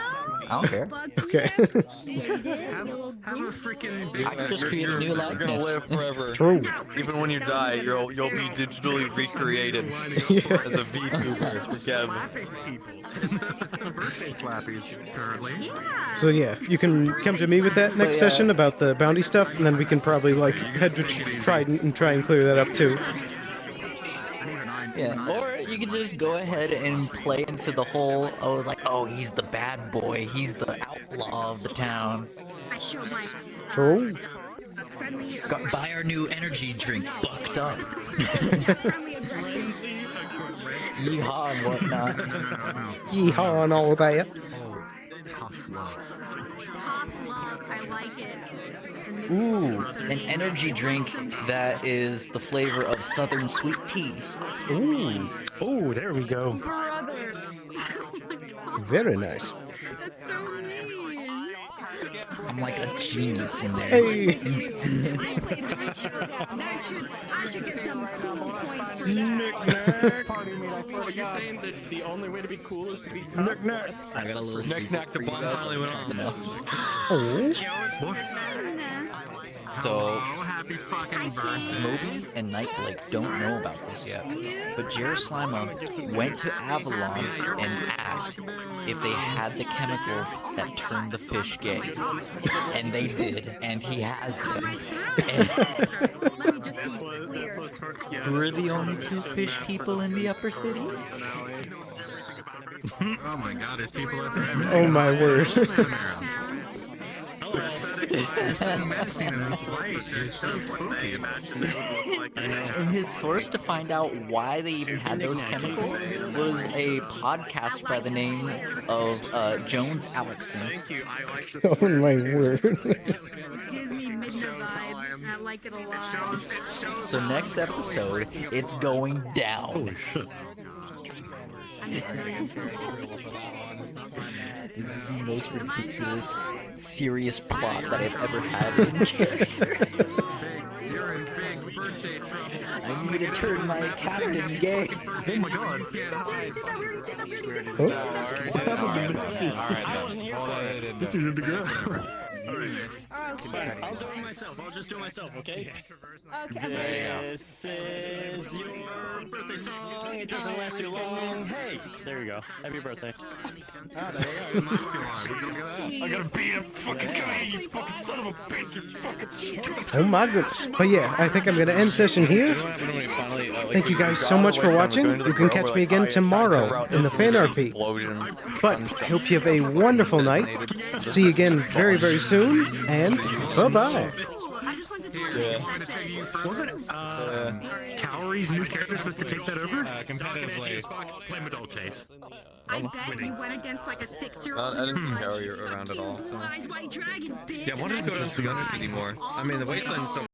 I don't care. Okay. Oh, Have a freaking. I can just create a new You're gonna likeness. live forever. True. Even when you die, you'll be digitally recreated as a VTuber for Kev. It's the birthday slappies currently. So yeah, you can come to me with that next session about the bounty stuff, and then we can probably like head to Trident and try and clear that up too. Yeah, or you can just go ahead and play into the whole, oh, he's the bad boy, he's the outlaw of the town. I showed my True. friendly. Buy our new energy drink, bucked up. Yeehaw and whatnot. Yeehaw and all that. Tough love. Tough love. I like it. Ooh, an energy drink that is the flavor of southern sweet tea. Ooh. Oh, there we go. Brother. Very nice. That's so mean. I'm like a genius in there. Hey. I played night shirt. I should get some cool points for that. Are you saying that the only way to be cool is to be I got a little Knick-knack, the bomb finally went off. So, happy fucking birthday. Moby and Nightblake don't know about this yet, but Jerusalem went to Avalon and asked if they had the chemicals that turned the fish gay. And they did, and he has them. Let me just be clear. We're the only two fish people in the upper city? Oh my god, there's people out there. Oh my word. You're so menacing in this light. You're so spooky. And his source to find out why they even had those chemicals was a podcast by the name of Jones Alexson. Oh my word. It gives me Midna vibes, and I like it a lot. So next episode, it's going down. Holy shit. This is the most ridiculous, serious plot that I've ever had in character. You're in big birthday trouble. I need to turn my captain gay. Oh my god. This isn't the girl. I'll do it myself. I'll just do it myself, okay? This is your birthday song. It doesn't last too long. Hey, there you go. Happy birthday. I gotta beat him. Fucking guy, you fucking son of a bitch. You fucking Oh my goodness. But yeah, I think I'm going to end session here. Thank you guys so much for watching. You can catch me again tomorrow in the fan RP. But I hope you have a wonderful night. See you again very, very soon. And bye-bye. Wasn't Calories' new character supposed to take that over? Competitively. Play Madol Chase. I bet you went against like a 6-year-old. I didn't carry you around at all. So. Blue eyes white dragon, bitch. Yeah, why don't you go to the Undercity more? I mean, the wasteland's so